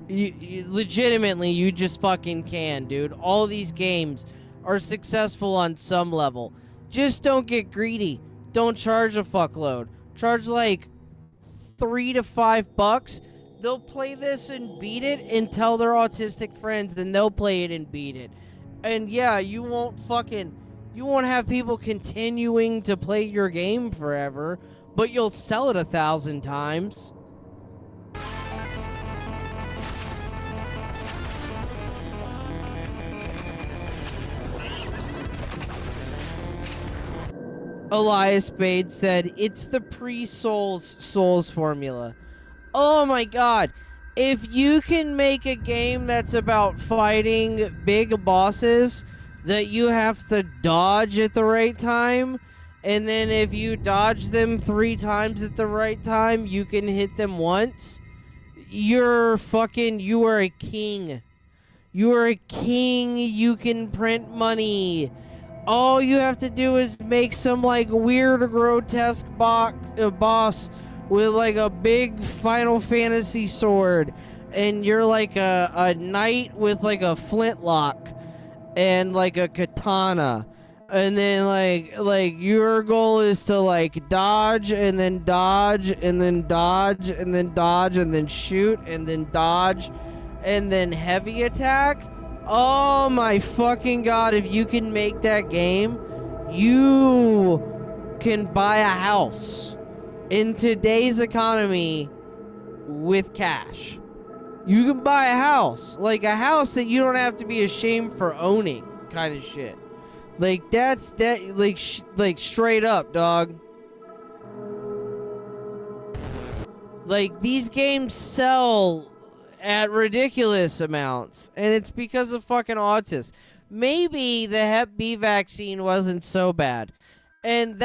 You legitimately, you just fucking can, dude. All these games are successful on some level. Just don't get greedy. Don't charge a fuckload. Charge like $3 to $5. They'll play this and beat it and tell their autistic friends, and they'll play it and beat it. And yeah, you won't have people continuing to play your game forever, but you'll sell it 1,000 times. Elias Bade said, it's the pre-Souls formula. Oh my god. If you can make a game that's about fighting big bosses that you have to dodge at the right time, and then if you dodge them 3 times at the right time, you can hit them once, you are a king. You are a king. You can print money. All you have to do is make some like weird grotesque boss with like a big Final Fantasy sword, and you're like a knight with like a flintlock and like a katana, and then like your goal is to like dodge and then dodge and then dodge and then dodge and then shoot and then dodge and then heavy attack. Oh my fucking god, if you can make that game, you can buy a house in today's economy with cash. You can buy a house, like a house that you don't have to be ashamed for owning, kind of shit. Like like straight up, dog. Like these games sell at ridiculous amounts, and it's because of fucking autists. Maybe the Hep B vaccine wasn't so bad, and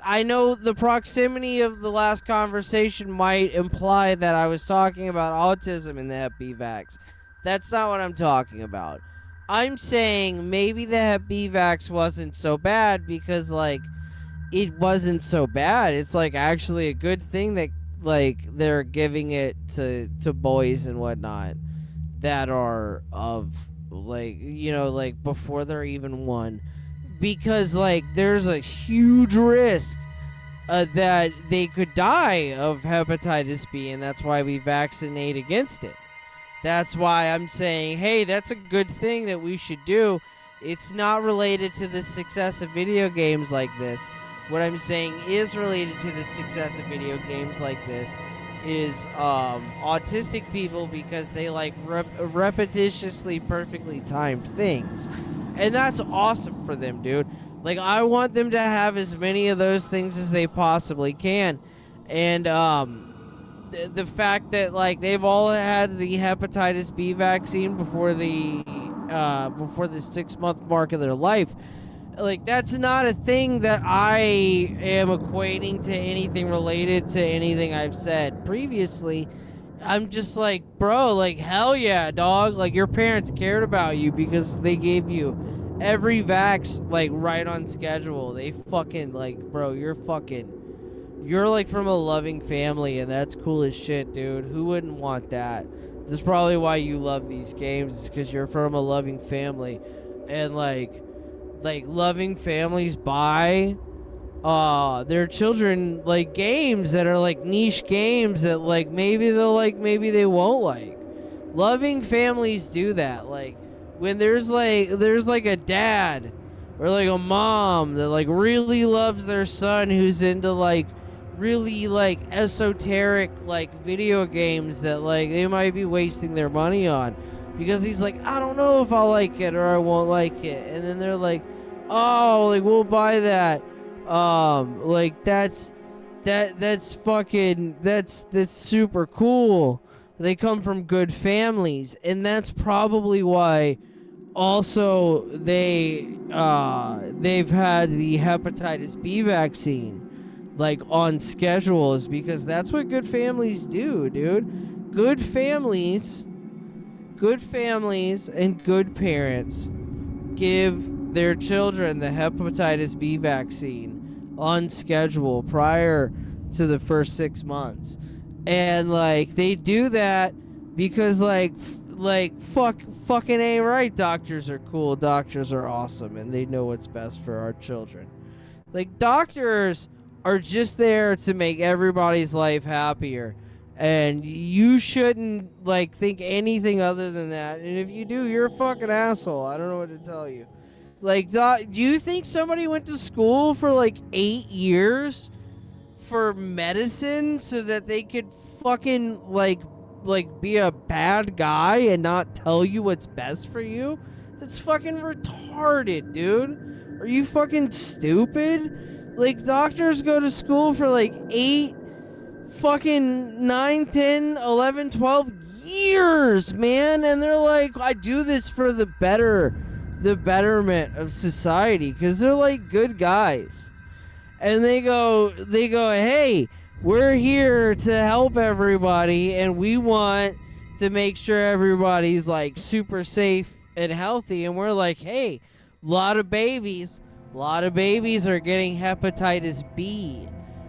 I know the proximity of the last conversation might imply that I was talking about autism in the Hep B vax. That's not what I'm talking about. I'm saying maybe the Hep B vax wasn't so bad because like it wasn't so bad. It's like actually a good thing that like they're giving it to boys and whatnot that are of like, you know, like before they're even 1, because like there's a huge risk that they could die of hepatitis B, and that's why we vaccinate against it. That's why I'm saying, hey, that's a good thing that we should do. It's not related to the success of video games like this. What I'm saying is related to the success of video games like this is autistic people, because they like repetitiously perfectly timed things. And that's awesome for them, dude. Like, I want them to have as many of those things as they possibly can. And the fact that like they've all had the hepatitis B vaccine before the 6-month mark of their life, like that's not a thing that I am equating to anything related to anything I've said previously. I'm just like, bro, like hell yeah, dog. Like your parents cared about you because they gave you every vax like right on schedule. They fucking like, bro, you're like from a loving family, and that's cool as shit, dude. Who wouldn't want that? This is probably why you love these games, is because you're from a loving family. And like loving families buy their children like games that are like niche games that like maybe they'll like, maybe they won't like. Loving families do that. Like when there's like a dad or like a mom that like really loves their son who's into like really like esoteric like video games that like they might be wasting their money on, because he's like, I don't know if I'll like it or I won't like it, and then they're like, oh, like we'll buy that. Like that's fucking that's super cool. They come from good families, and that's probably why also they've had the hepatitis B vaccine like on schedule, is because that's what good families do, dude. Good families and good parents give their children the hepatitis B vaccine on schedule prior to the first 6 months. And like they do that because fucking ain't right. Doctors are cool, doctors are awesome, and they know what's best for our children. Like, doctors are just there to make everybody's life happier, and you shouldn't like think anything other than that. And if you do, you're a fucking asshole. I don't know what to tell you. Like, do you think somebody went to school for like 8 years for medicine so that they could fucking like be a bad guy and not tell you what's best for you? That's fucking retarded, dude. Are you fucking stupid? Like, doctors go to school for like 8 fucking 9, 10, 11, 12 years, man, and they're like, I do this for the betterment of society, because they're like good guys. And they go, hey, we're here to help everybody, and we want to make sure everybody's like super safe and healthy. And we're like, hey, a lot of babies are getting hepatitis B.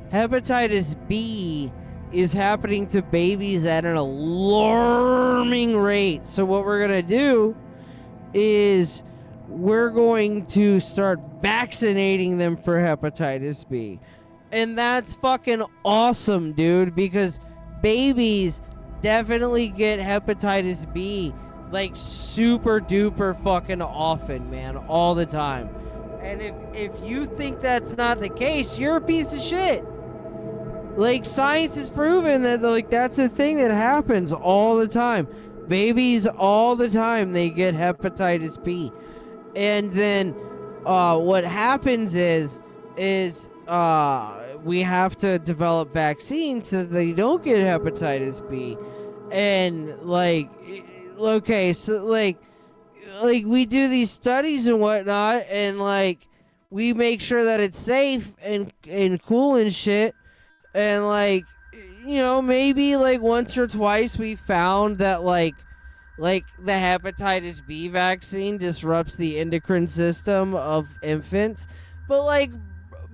Hepatitis B is happening to babies at an alarming rate. So what we're going to do is we're going to start vaccinating them for hepatitis B. And that's fucking awesome, dude, because babies definitely get hepatitis B like super duper fucking often, man, all the time. And if you think that's not the case, you're a piece of shit. Like, science has proven that like that's a thing that happens all the time. Babies all the time, they get hepatitis B. And then what happens is we have to develop vaccines so they don't get hepatitis B. And like, okay, so like we do these studies and whatnot, and like we make sure that it's safe and cool and shit. And like, you know, maybe like once or twice we found that like the hepatitis B vaccine disrupts the endocrine system of infants. But like,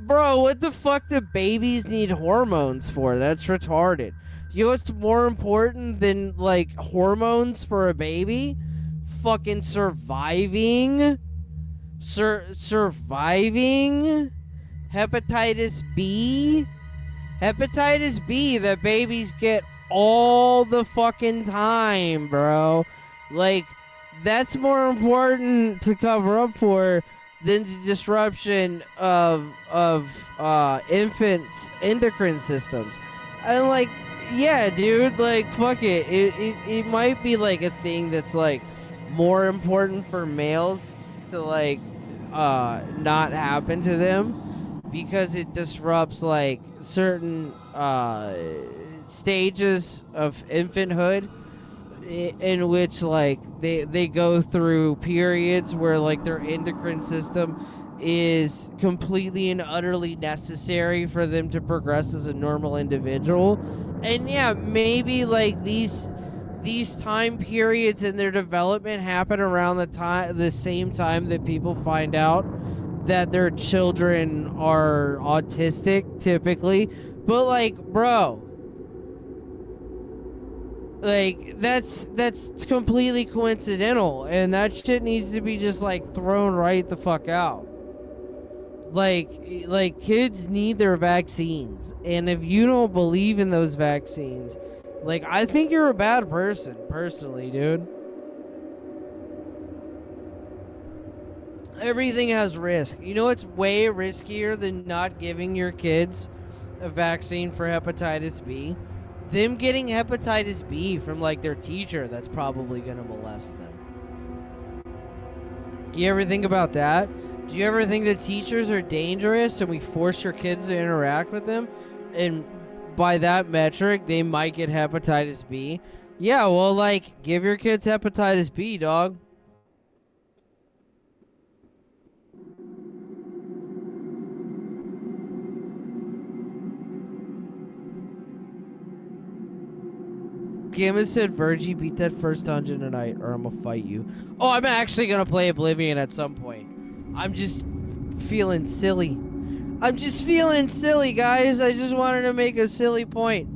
bro, what the fuck do babies need hormones for? That's retarded. You know what's more important than like hormones for a baby? Fucking surviving hepatitis B. Hepatitis B that babies get all the fucking time, bro. Like, that's more important to cover up for than the disruption of infants' endocrine systems. And like, yeah, dude, like, fuck it. It might be like a thing that's like more important for males to like not happen to them, because it disrupts like certain stages of infanthood in which like they go through periods where like their endocrine system is completely and utterly necessary for them to progress as a normal individual. And yeah, maybe like these time periods in their development happen around the same time that people find out that their children are autistic, typically. But like, bro, like that's completely coincidental, and that shit needs to be just like thrown right the fuck out. Like kids need their vaccines, and if you don't believe in those vaccines, like, I think you're a bad person, personally, dude. Everything has risk. You know what's way riskier than not giving your kids a vaccine for hepatitis B? Them getting hepatitis B from like their teacher that's probably gonna molest them. You ever think about that? Do you ever think that teachers are dangerous and we force your kids to interact with them, and by that metric they might get hepatitis B? Yeah, well, like, give your kids hepatitis B, dog. Gamma said, Virgie, beat that first dungeon tonight or I'm gonna fight you. Oh, I'm actually gonna play Oblivion at some point. I'm just feeling silly. I'm just feeling silly, guys. I just wanted to make a silly point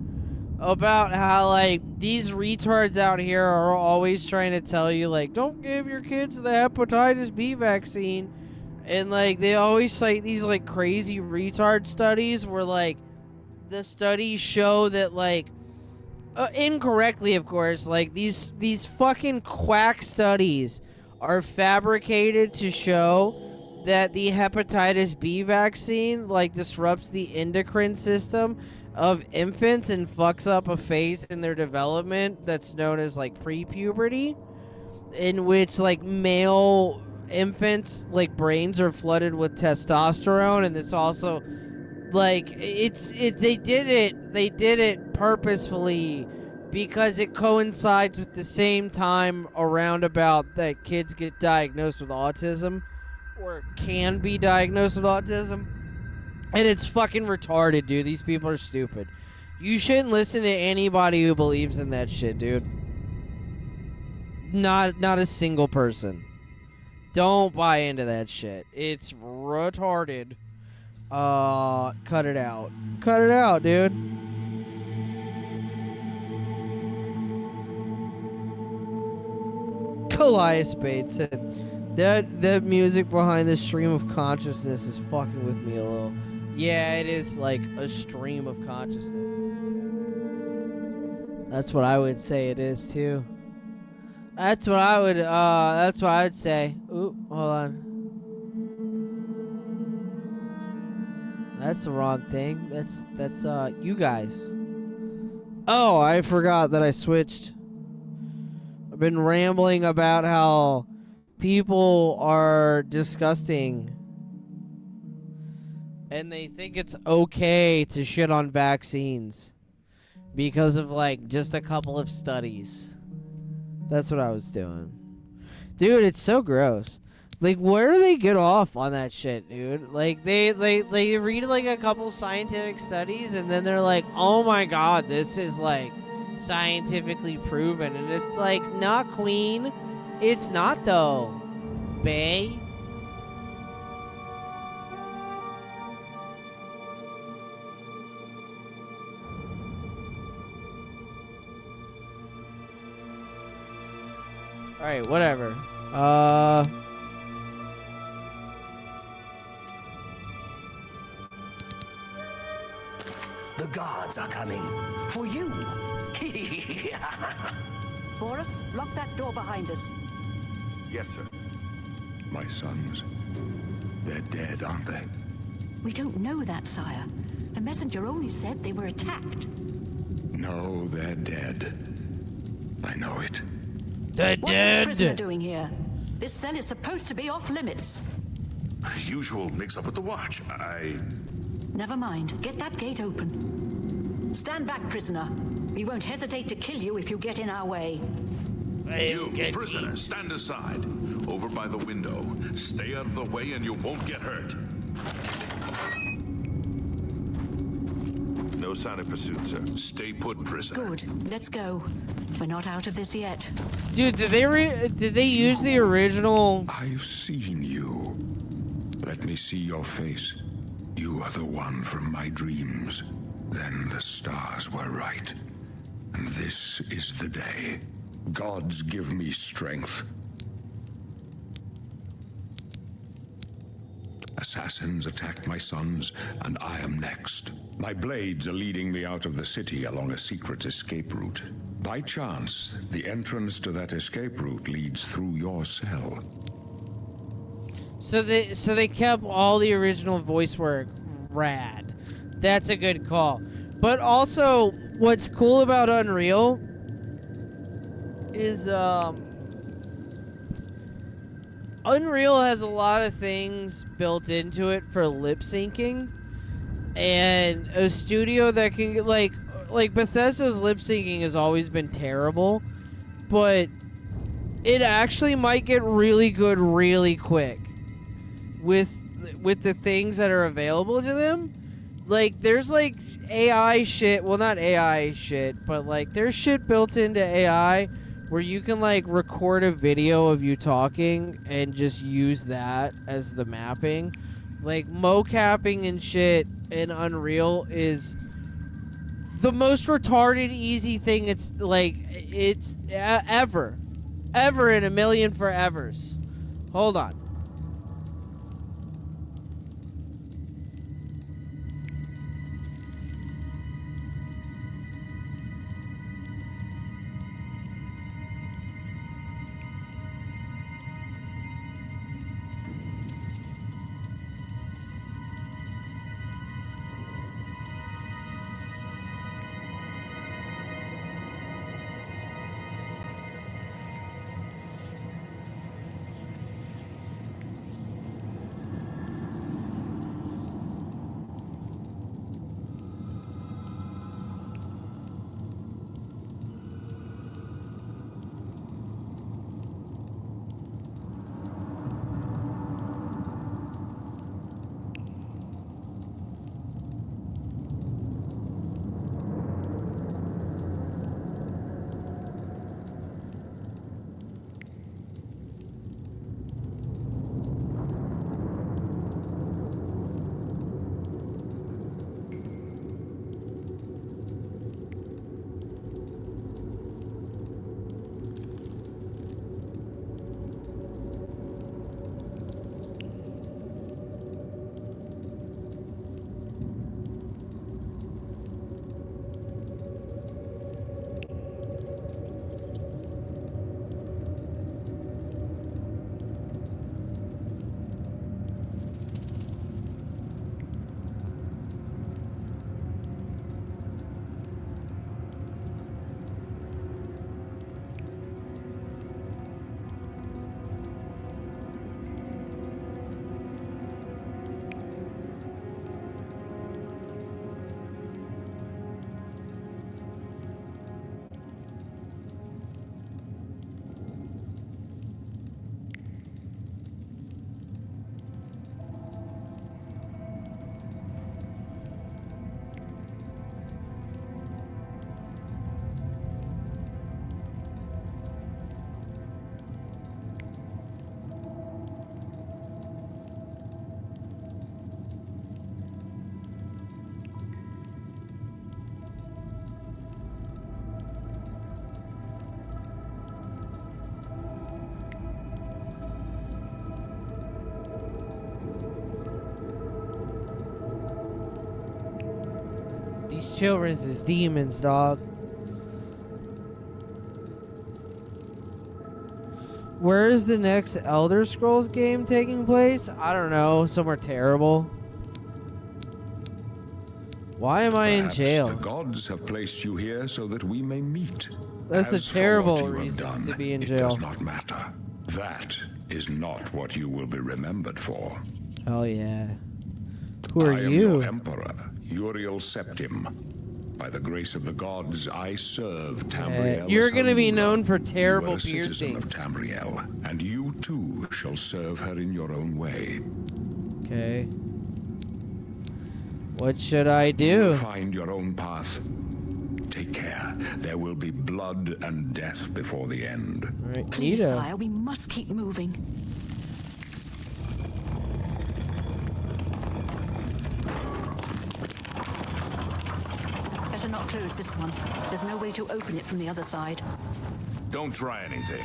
about how, like, these retards out here are always trying to tell you, like, don't give your kids the hepatitis B vaccine. And, like, they always cite these, like, crazy retard studies where, like, the studies show that, like, incorrectly, of course, like, these fucking quack studies are fabricated to show that the hepatitis B vaccine, like, disrupts the endocrine system of infants and fucks up a phase in their development that's known as, like, pre-puberty, in which, like, male infants, like, brains are flooded with testosterone, and this also, like, they did it purposefully because it coincides with the same time around about that kids get diagnosed with autism, or can be diagnosed with autism. And it's fucking retarded, dude. These people are stupid. You shouldn't listen to anybody who believes in that shit, dude. Not a single person. Don't buy into that shit. It's retarded. Cut it out. Cut it out, dude. Elias Bates said, that music behind the stream of consciousness is fucking with me a little. Yeah, it is like a stream of consciousness. That's what I would say it is too. That's what I would say. Ooh, hold on. That's the wrong thing. That's you guys. Oh, I forgot that I switched. I've been rambling about how people are disgusting and they think it's okay to shit on vaccines because of, like, just a couple of studies. That's what I was doing. Dude, it's so gross. Like, where do they get off on that shit, dude? Like, they read, like, a couple scientific studies and then they're like, oh my god, this is, like, scientifically proven. And it's like, nah, queen. It's not, though. Bay. Alright, whatever. The guards are coming. For you. Boris, lock that door behind us. Yes, sir. My sons, they're dead, aren't they? We don't know that, sire. The messenger only said they were attacked. No, they're dead. I know it. They're What's this prisoner doing here? This cell is supposed to be off limits. Usual mix-up at the watch. Never mind. Get that gate open. Stand back, prisoner. We won't hesitate to kill you if you get in our way. You, prisoner, stand aside. Over by the window. Stay out of the way and you won't get hurt. No sign of pursuit, sir. Stay put, prisoner. Good. Let's go. We're not out of this yet. Dude, did they use the original? I've seen you. Let me see your face. You are the one from my dreams. Then the stars were right. And this is the day. Gods give me strength. Assassins attacked my sons, and I am next. My blades are leading me out of the city along a secret escape route. By chance, the entrance to that escape route leads through your cell. So they kept all the original voice work. Rad. That's a good call. But also, what's cool about Unreal is Unreal has a lot of things built into it for lip syncing, and a studio that can like Bethesda's lip syncing has always been terrible, but it actually might get really good really quick with the things that are available to them. Like, there's like AI shit, well, not AI shit, but like there's shit built into AI where you can like record a video of you talking and just use that as the mapping. Like mocapping and shit in Unreal is the most retarded easy thing it's ever in a million forevers. Hold on. These children's is demons, dog. Where is the next Elder Scrolls game taking place? I don't know. Somewhere terrible. Why am I in Perhaps jail? The gods have placed you here so that we may meet. That's As a for terrible what you have reason done, to be in it jail. does not matter. That is not what you will be remembered for. Oh yeah. Who are I am you? your emperor, Uriel Septim. By the grace of the gods, I serve Tamriel. You're as her gonna be ruler. known for You terrible are a citizen of piercings. Tamriel, and you too shall serve her in your own way. Okay. What should I You do? will find your own path. Take care. There will be blood and death before the end. All right, Please, Nita. sire, we must keep moving. Better not close this one. There's no way to open it from the other side. Don't try anything.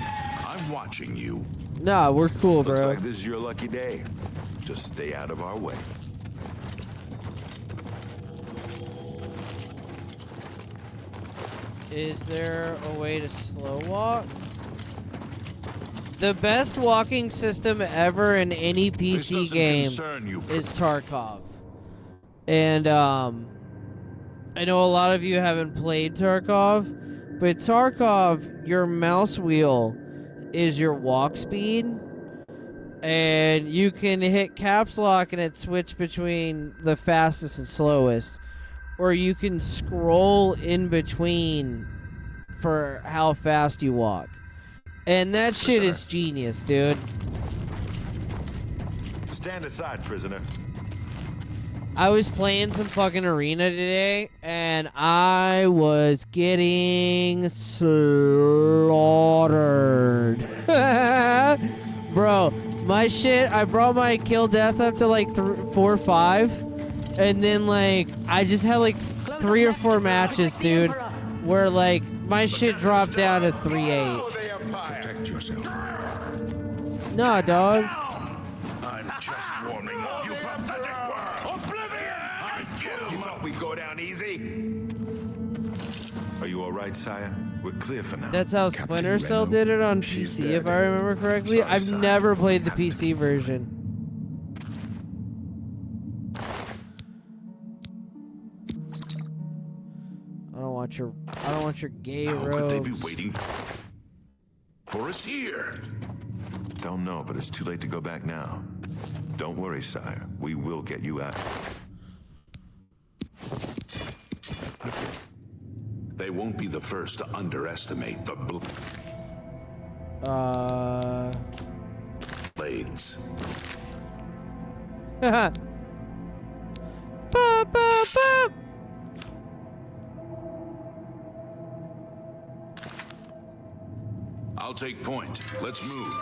I'm watching you. Nah, we're cool, bro. Looks like this is your lucky day. Just stay out of our way. Is there a way to slow walk? The best walking system ever in any This PC doesn't game concern you, is Tarkov. And I know a lot of you haven't played Tarkov, but Tarkov, your mouse wheel is your walk speed. And you can hit caps lock and it switch between the fastest and slowest. Or you can scroll in between for how fast you walk. And that shit is genius, dude. Stand aside, prisoner. I was playing some fucking arena today, and I was getting slaughtered. Bro, my shit, I brought my kill death up to like 4 or 5, and then like, I just had like 3 or 4 matches, dude, where like, my shit dropped down to 3-8. Protect yourself. Nah, dog. I'm just warning you, pathetic world. Oblivion! You thought we'd go down easy? Are you all right, sire? We're clear for now. That's how Captain Splinter Cell Leno, did it on she's PC, dead. if I remember correctly. Sorry, I've son. never played the Happened. PC version. I don't want your gay How could they be robes. waiting for us here? Don't know, but it's too late to go back now. Don't worry, sire. We will get you out. They won't be the first to underestimate the blades. Boop, boop, boop. I'll take point. Let's move.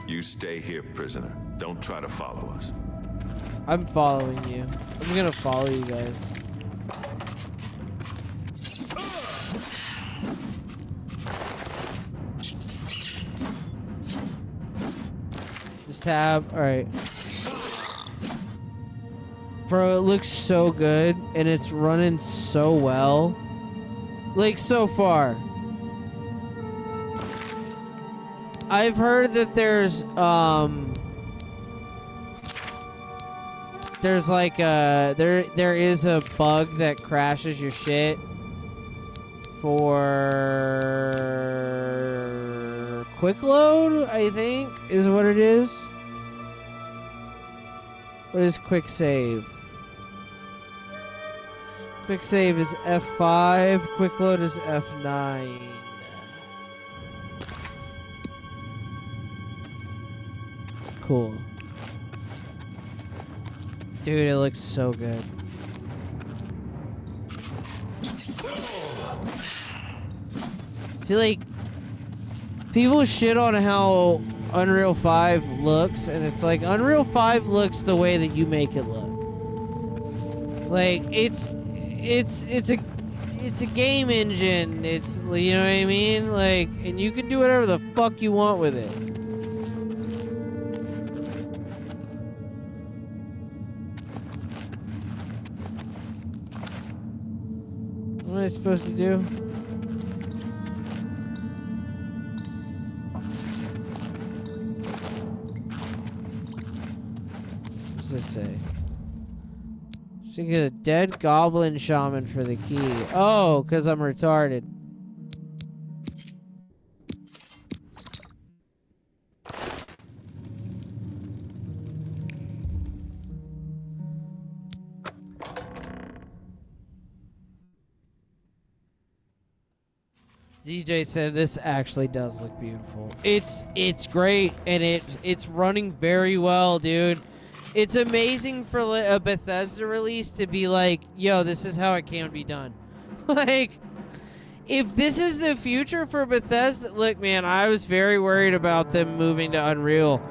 You stay here, prisoner. Don't try to follow us. I'm following you. I'm gonna follow you guys. Just tab. Alright. Bro, it looks so good, and it's running so well. Like, so far. I've heard that there's like there is a bug that crashes your shit for quick load, I think, is what it is. What is quick save? Quick save is F5, quick load is F9. Cool. Dude, it looks so good. See, like, people shit on how Unreal 5 looks, and it's like, Unreal 5 looks the way that you make it look. Like, it's a game engine. It's, you know what I mean? Like, and you can do whatever the fuck you want with it. What am I supposed to do? What's this say? Should get a dead goblin shaman for the key. Oh, because I'm retarded. DJ said this actually does look beautiful. It's great, and it's running very well, dude. It's amazing for a Bethesda release to be like, yo, this is how it can be done. Like, if this is the future for Bethesda, look, man, I was very worried about them moving to Unreal.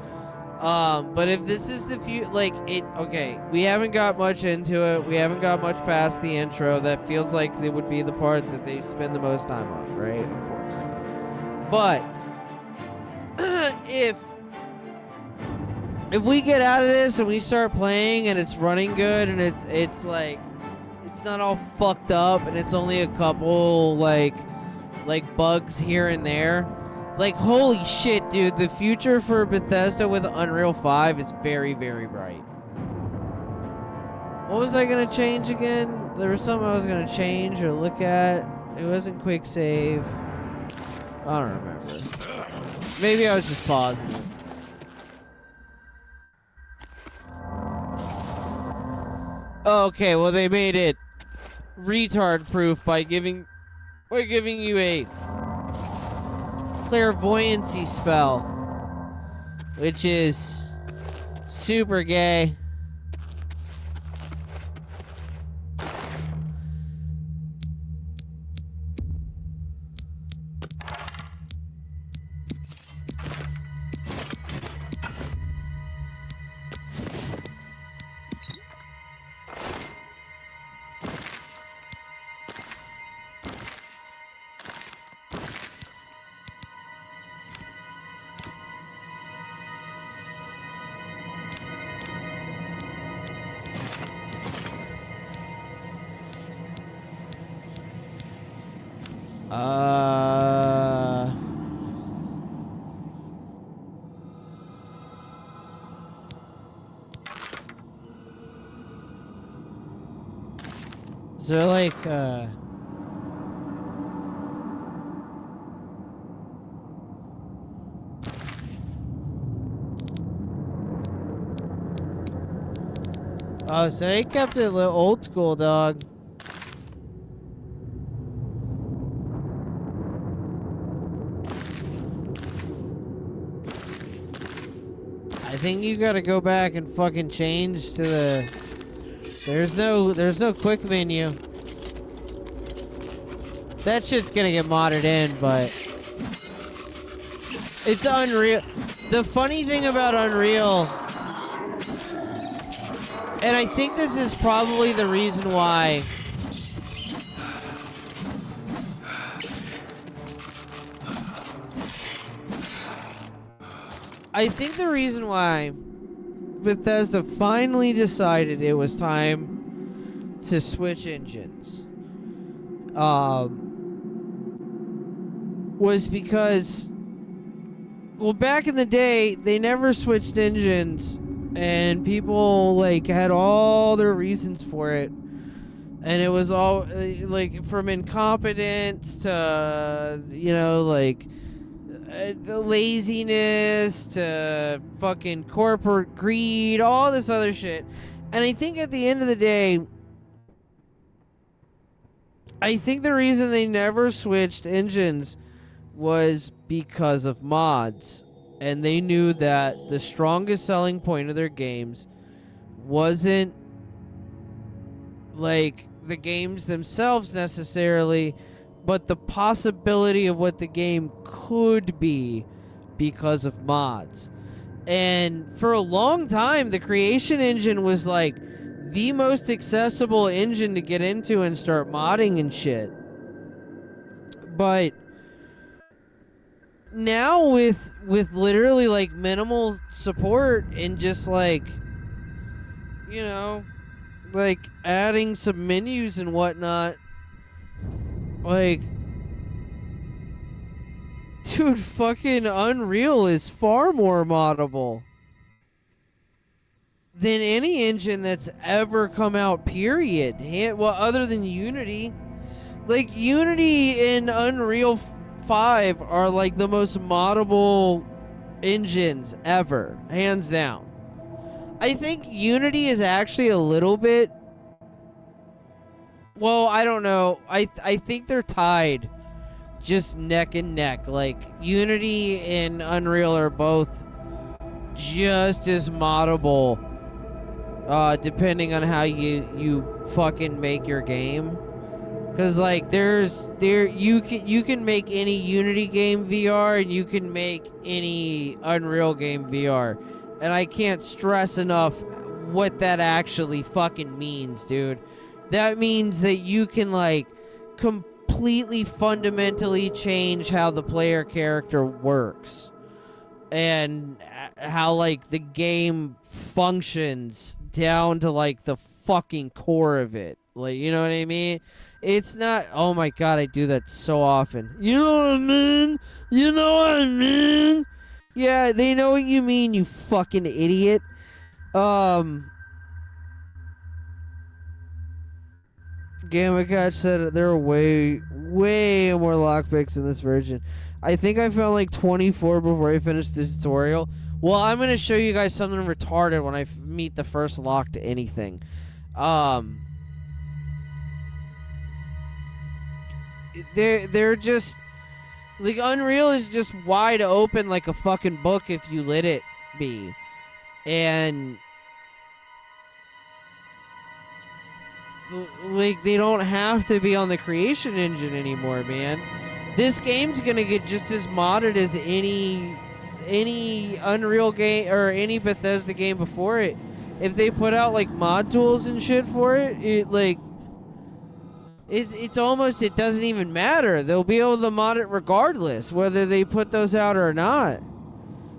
But if this is the future, like, okay, we haven't got much into it. We haven't got much past the intro. That feels like it would be the part that they spend the most time on, right? Of course. But if we get out of this and we start playing and it's running good and it's like, it's not all fucked up and it's only a couple like bugs here and there. Like, holy shit, dude, the future for Bethesda with Unreal 5 is very, very bright. What was I gonna change again? There was something I was gonna change or look at. It wasn't quick save. I don't remember. Maybe I was just pausing it. Okay, well, they made it retard proof by giving you a clairvoyancy spell, which is super gay. Is there like oh, so they kept it a little old school, dog. I think you gotta go back and fucking change to the... There's no quick menu. That shit's gonna get modded in, but... It's Unreal. The funny thing about Unreal... And I think this is probably the reason why... I think the reason why Bethesda finally decided it was time to switch engines was because, well, back in the day, they never switched engines, and people, like, had all their reasons for it. And it was all, like, from incompetence to, you know, like... the laziness to fucking corporate greed, all this other shit. And I think at the end of the day, I think the reason they never switched engines was because of mods. And they knew that the strongest selling point of their games wasn't like the games themselves necessarily, but the possibility of what the game could be because of mods. And for a long time, the Creation Engine was like the most accessible engine to get into and start modding and shit. But now with literally like minimal support and just like, you know, like adding some menus and whatnot, like, dude, fucking Unreal is far more moddable than any engine that's ever come out, period. Well, other than Unity. Like, Unity and Unreal 5 are, like, the most moddable engines ever, hands down. I think Unity is actually a little bit... Well, I don't know. I think they're tied, just neck and neck. Like, Unity and Unreal are both just as moddable, depending on how you fucking make your game. Cause like you can make any Unity game VR and you can make any Unreal game VR, and I can't stress enough what that actually fucking means, dude. That means that you can, like, completely fundamentally change how the player character works. And how, like, the game functions down to, like, the fucking core of it. Like, you know what I mean? It's not... Oh, my God, I do that so often. You know what I mean? You know what I mean? Yeah, they know what you mean, you fucking idiot. Gamma Catch said there are way more lockpicks in this version. I think I found like 24 before I finished the tutorial. Well, I'm going to show you guys something retarded when I meet the first lock to anything. They're just... Like, Unreal is just wide open like a fucking book if you let it be. And... like, they don't have to be on the Creation Engine anymore, man. This game's gonna get just as modded as any Unreal game or any Bethesda game before it. If they put out like mod tools and shit for it, it's almost, it doesn't even matter. They'll be able to mod it regardless whether they put those out or not.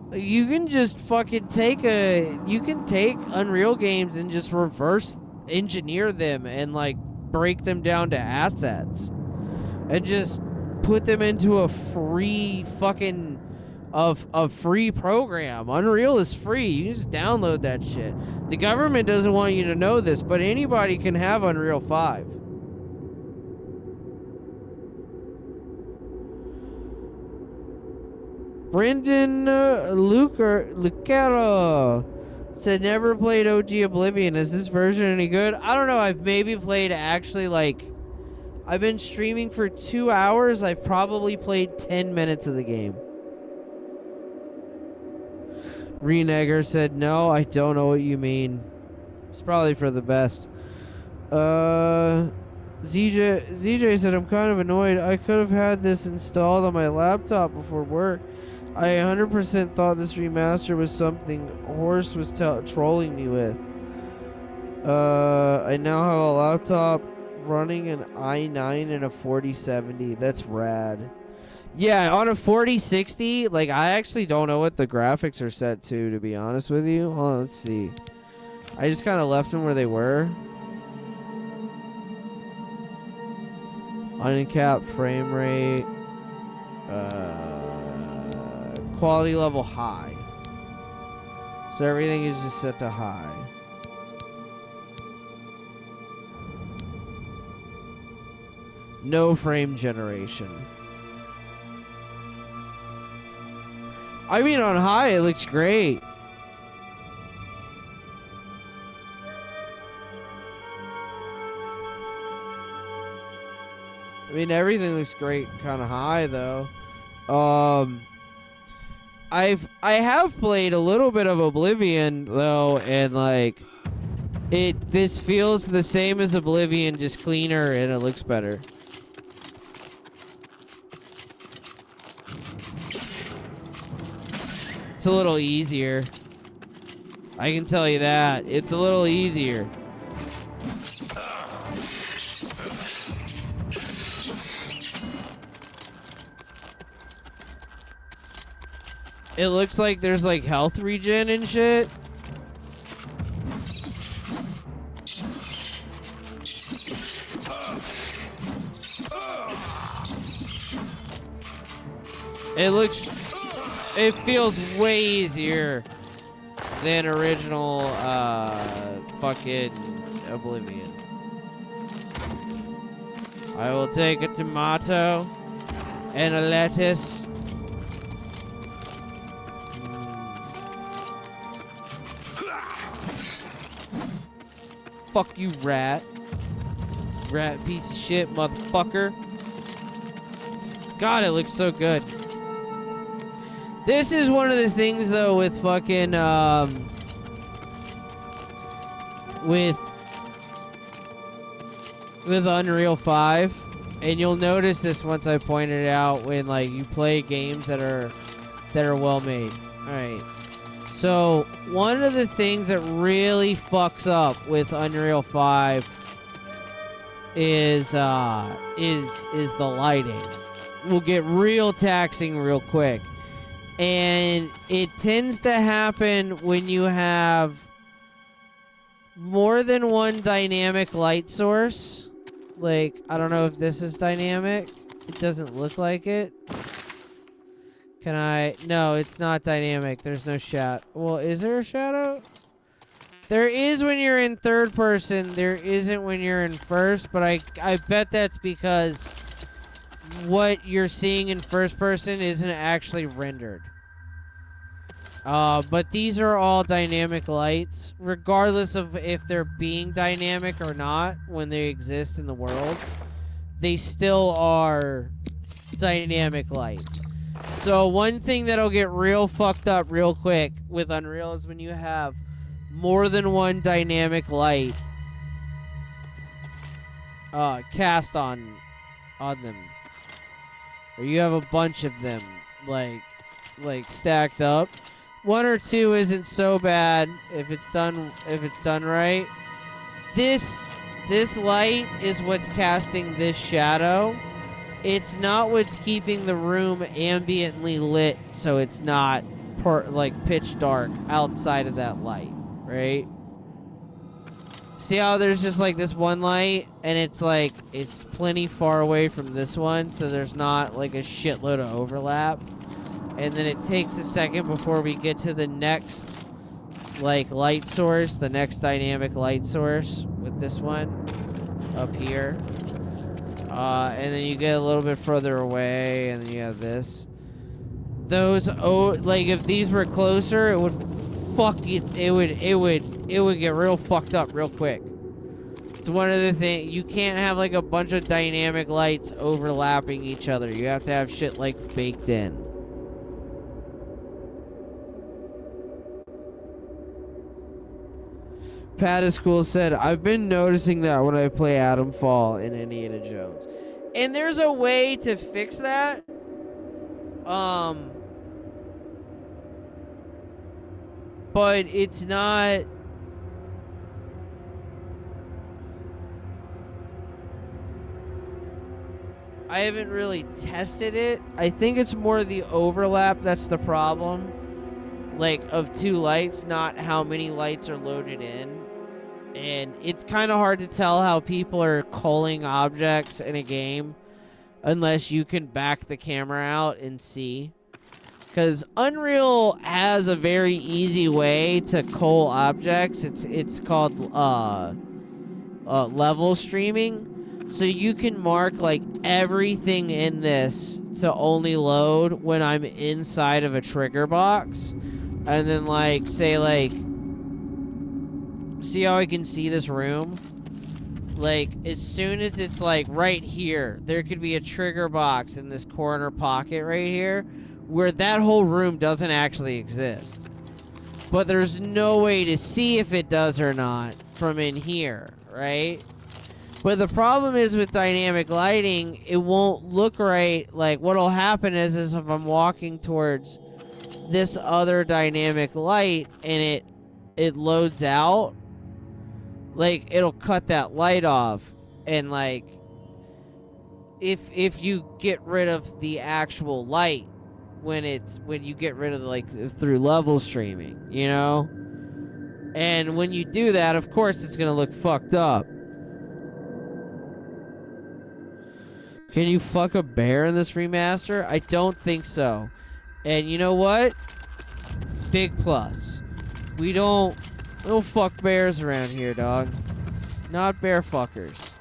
Like, you can just fucking take Unreal games and just reverse engineer them and like break them down to assets and just put them into a free fucking a free program. Unreal is free. You can just download that shit. The government doesn't want you to know this, but anybody can have Unreal 5. Brendan Lucero said never played OG Oblivion. Is this version any good? I don't know. I've maybe played actually like I've been streaming for 2 hours. I've probably played 10 minutes of the game. Renegger said no, I don't know what you mean. It's probably for the best. ZJ said I'm kind of annoyed. I could have had this installed on my laptop before work. I 100% thought this remaster was something Horse was trolling me with. I now have a laptop running an i9 and a 4070. That's rad. Yeah, on a 4060, like, I actually don't know what the graphics are set to be honest with you. Hold on, let's see. I just kind of left them where they were. Uncapped frame rate. Quality level high. So everything is just set to high. No frame generation. I mean, on high, it looks great. I mean, everything looks great kind of high, though. I have played a little bit of Oblivion, though, and, like, this feels the same as Oblivion, just cleaner, and it looks better. It's a little easier. I can tell you that. It's a little easier. It looks like there's like health regen and shit. It feels way easier than original fucking Oblivion. I will take a tomato and a lettuce. Fuck you, rat. Rat piece of shit, motherfucker. God, it looks so good. This is one of the things, though, with fucking, with Unreal 5, and you'll notice this once I point it out when, like, you play games that are well made. All right. So, one of the things that really fucks up with Unreal 5 is the lighting. Will get real taxing real quick. And it tends to happen when you have more than one dynamic light source. Like, I don't know if this is dynamic. It doesn't look like it. Can I? No, it's not dynamic. There's no shadow. Well, is there a shadow? There is when you're in third person. There isn't when you're in first, but I bet that's because what you're seeing in first person isn't actually rendered. But these are all dynamic lights, regardless of if they're being dynamic or not when they exist in the world. They still are dynamic lights. So one thing that'll get real fucked up real quick with Unreal is when you have more than one dynamic light cast on them. Or you have a bunch of them like stacked up. One or two isn't so bad if it's done right. This light is what's casting this shadow. It's not what's keeping the room ambiently lit, so it's not pitch dark outside of that light, right? See how there's just like this one light, and it's like, it's plenty far away from this one, so there's not like a shitload of overlap. And then it takes a second before we get to the next like light source, the next dynamic light source with this one up here. And then you get a little bit further away, and then you have this. Those, like if these were closer, it would it would get real fucked up real quick. It's one of the things, you can't have like a bunch of dynamic lights overlapping each other. You have to have shit like baked in. Pat is Cool said, I've been noticing that when I play Adam Fall in Indiana Jones. And there's a way to fix that. But it's not... I haven't really tested it. I think it's more the overlap that's the problem. Like, of two lights, not how many lights are loaded in. And it's kind of hard to tell how people are culling objects in a game unless you can back the camera out and see. Because Unreal has a very easy way to cull objects. It's called level streaming. So you can mark like everything in this to only load when I'm inside of a trigger box. And then like, say like, see how I can see this room? Like, as soon as it's like right here, there could be a trigger box in this corner pocket right here where that whole room doesn't actually exist. But there's no way to see if it does or not from in here, right? But the problem is with dynamic lighting, it won't look right. Like, what'll happen is if I'm walking towards this other dynamic light and it loads out, like, it'll cut that light off. And, like, if you get rid of the actual light when you get rid of, like, through level streaming, you know? And when you do that, of course, it's gonna look fucked up. Can you fuck a bear in this remaster? I don't think so. And you know what? Big plus. We don't fuck bears around here, dog. Not bear fuckers.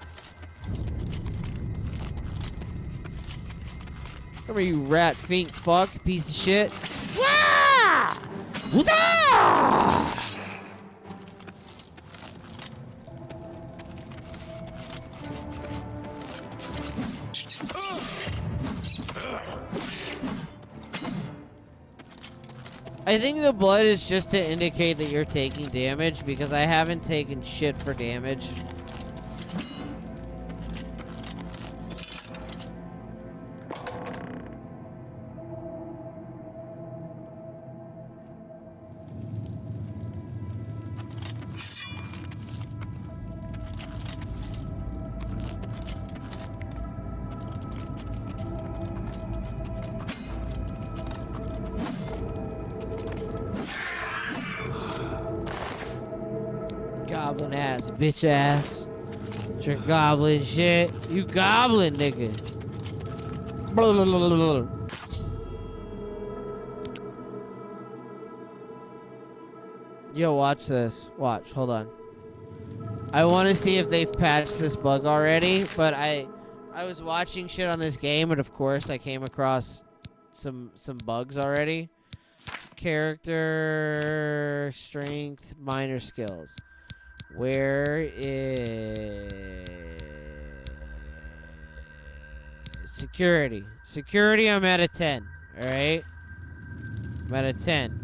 Come here, you rat fink fuck, piece of shit. Wah! Wah! I think the blood is just to indicate that you're taking damage, because I haven't taken shit for damage. Goblin ass, bitch ass. Your goblin shit. You goblin, nigga. Blah, blah, blah, blah, blah. Yo, watch this. Watch, hold on. I want to see if they've patched this bug already, but I was watching shit on this game, and of course I came across some bugs already. Character, strength, minor skills. Where is security? Security, I'm at a 10. All right, I'm at a 10.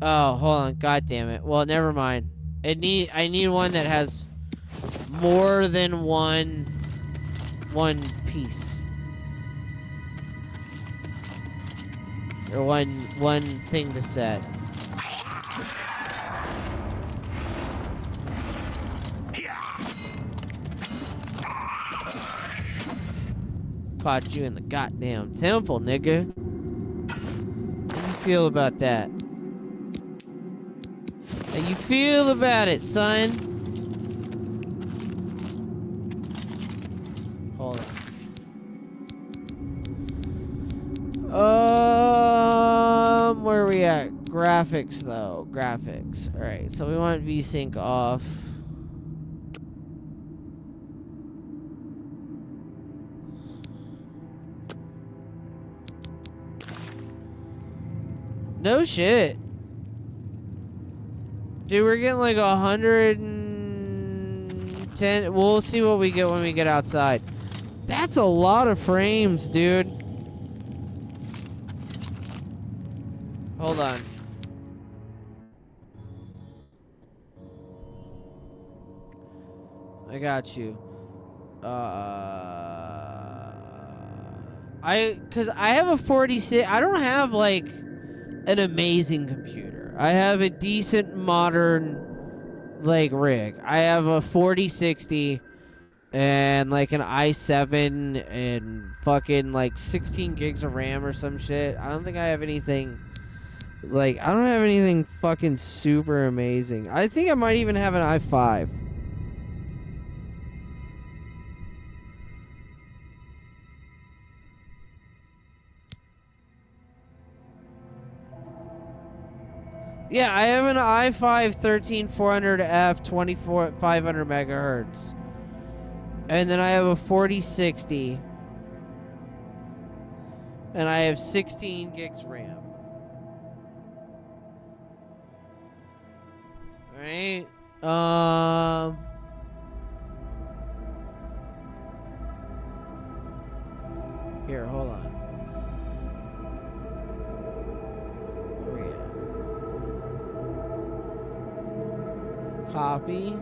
Oh, hold on. God damn it. Well, never mind. I need one that has more than one piece. Or one thing to set. caught you in the goddamn temple, nigga. How you feel about that? How you feel about it, son? Hold on. Where are we at? Graphics, though. Graphics. Alright, so we want VSync off. No shit. Dude, we're getting like 110. We'll see what we get when we get outside. That's a lot of frames, dude. Hold on. I got you. Cause I have a 46. I don't have like an amazing computer. I have a decent modern like rig. I have a 4060 and like an i7 and fucking like 16 gigs of RAM or some shit. I don't think I have anything like I don't have anything fucking super amazing. I think I might even have an i5. Yeah, I have an i5 13400F 500 megahertz. And then I have a 4060. And I have 16 gigs RAM. Alright. Here, hold on. Where we at? Copy.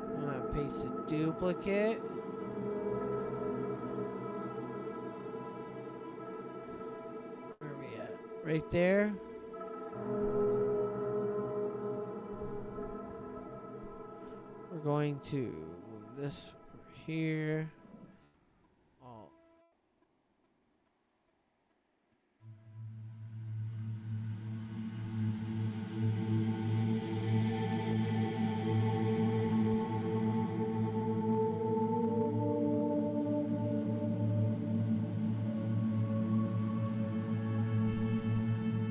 I'm gonna paste a duplicate. Where are we at? Right there. We're going to move this here. Oh.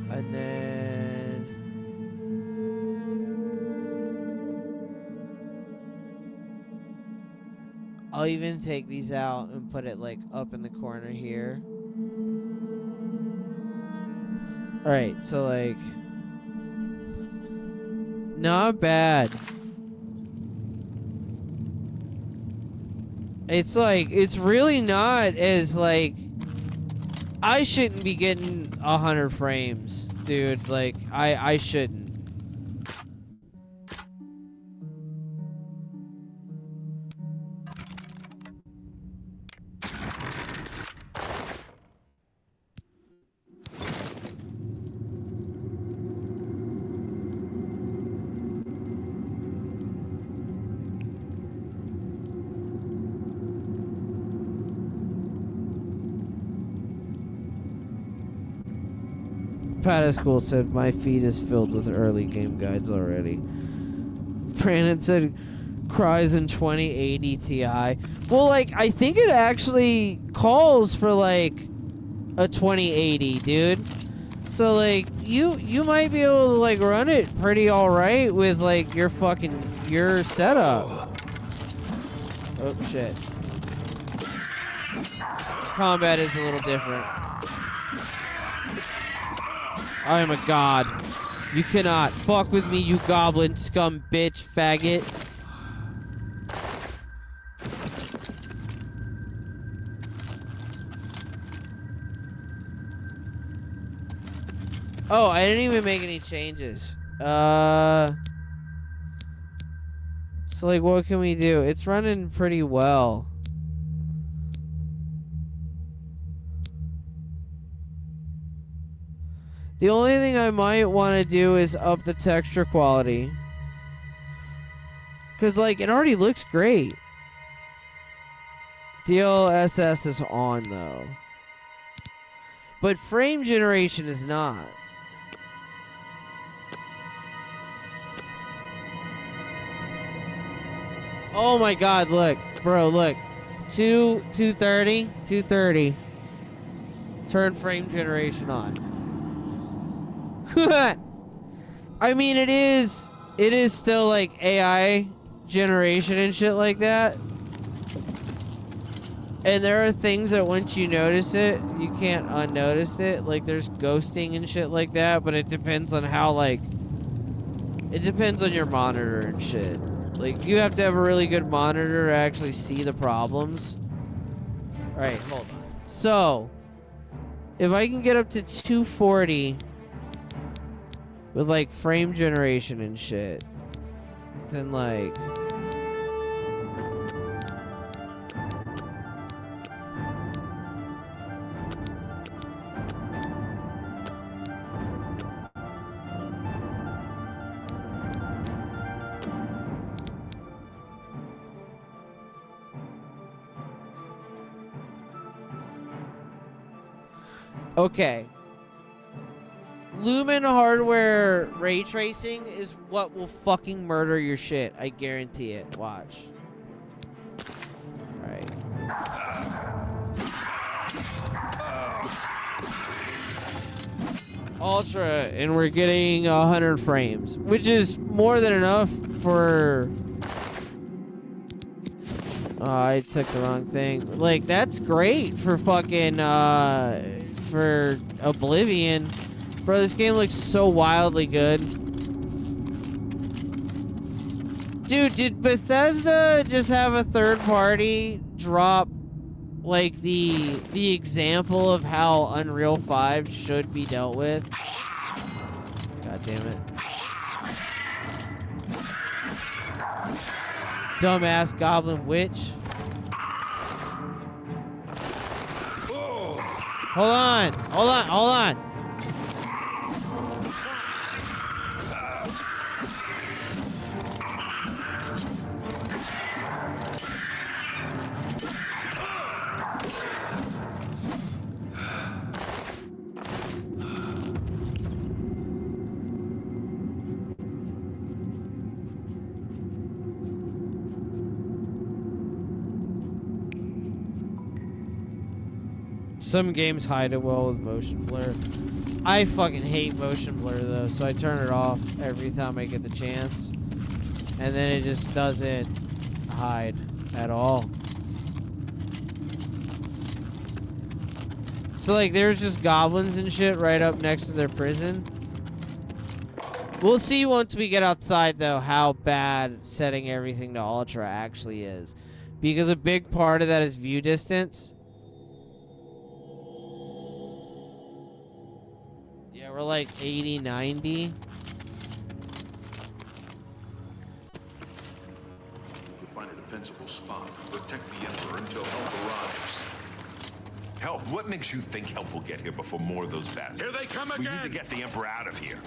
And then I'll even take these out and put it like up in the corner here. Alright, so like not bad. It's like it's really not as like I shouldn't be getting 100 frames, dude. Like, I shouldn't. Pat at school said my feed is filled with early game guides already. Brandon said cries in 2080 Ti. Well, like I think it actually calls for like a 2080, dude. So like you might be able to like run it pretty all right with like your setup. Oh shit. Combat is a little different. I am a god. You cannot fuck with me, you goblin scum bitch faggot. Oh, I didn't even make any changes. So like what can we do? It's running pretty well. The only thing I might want to do is up the texture quality. Because, like, it already looks great. DLSS is on, though. But frame generation is not. Oh my god, look. Bro, look. 230. 230. Turn frame generation on. I mean, it is still like AI generation and shit like that. And there are things that once you notice it, you can't unnotice it. Like there's ghosting and shit like that, but it depends on how like it depends on your monitor and shit. Like you have to have a really good monitor to actually see the problems. All right, hold on. So, if I can get up to 240 with like frame generation and shit, then like okay. Lumen hardware ray tracing is what will fucking murder your shit. I guarantee it. Watch. Alright. Ultra, and we're getting 100 frames, which is more than enough for... I took the wrong thing. Like, that's great for fucking, for Oblivion. Bro, this game looks so wildly good. Dude, did Bethesda just have a third party drop, like, the example of how Unreal 5 should be dealt with? God damn it. Dumbass goblin witch. Hold on, hold on, hold on. Some games hide it well with motion blur. I fucking hate motion blur though, so I turn it off every time I get the chance. And then it just doesn't hide at all. So like there's just goblins and shit right up next to their prison. We'll see once we get outside though how bad setting everything to ultra actually is. Because a big part of that is view distance. We're like 80, 90. We'll find a defensible spot. Protect the Emperor until help arrives. Help? What makes you think help will get here before more of those bastards? Here they come We again! need to get the Emperor out of here.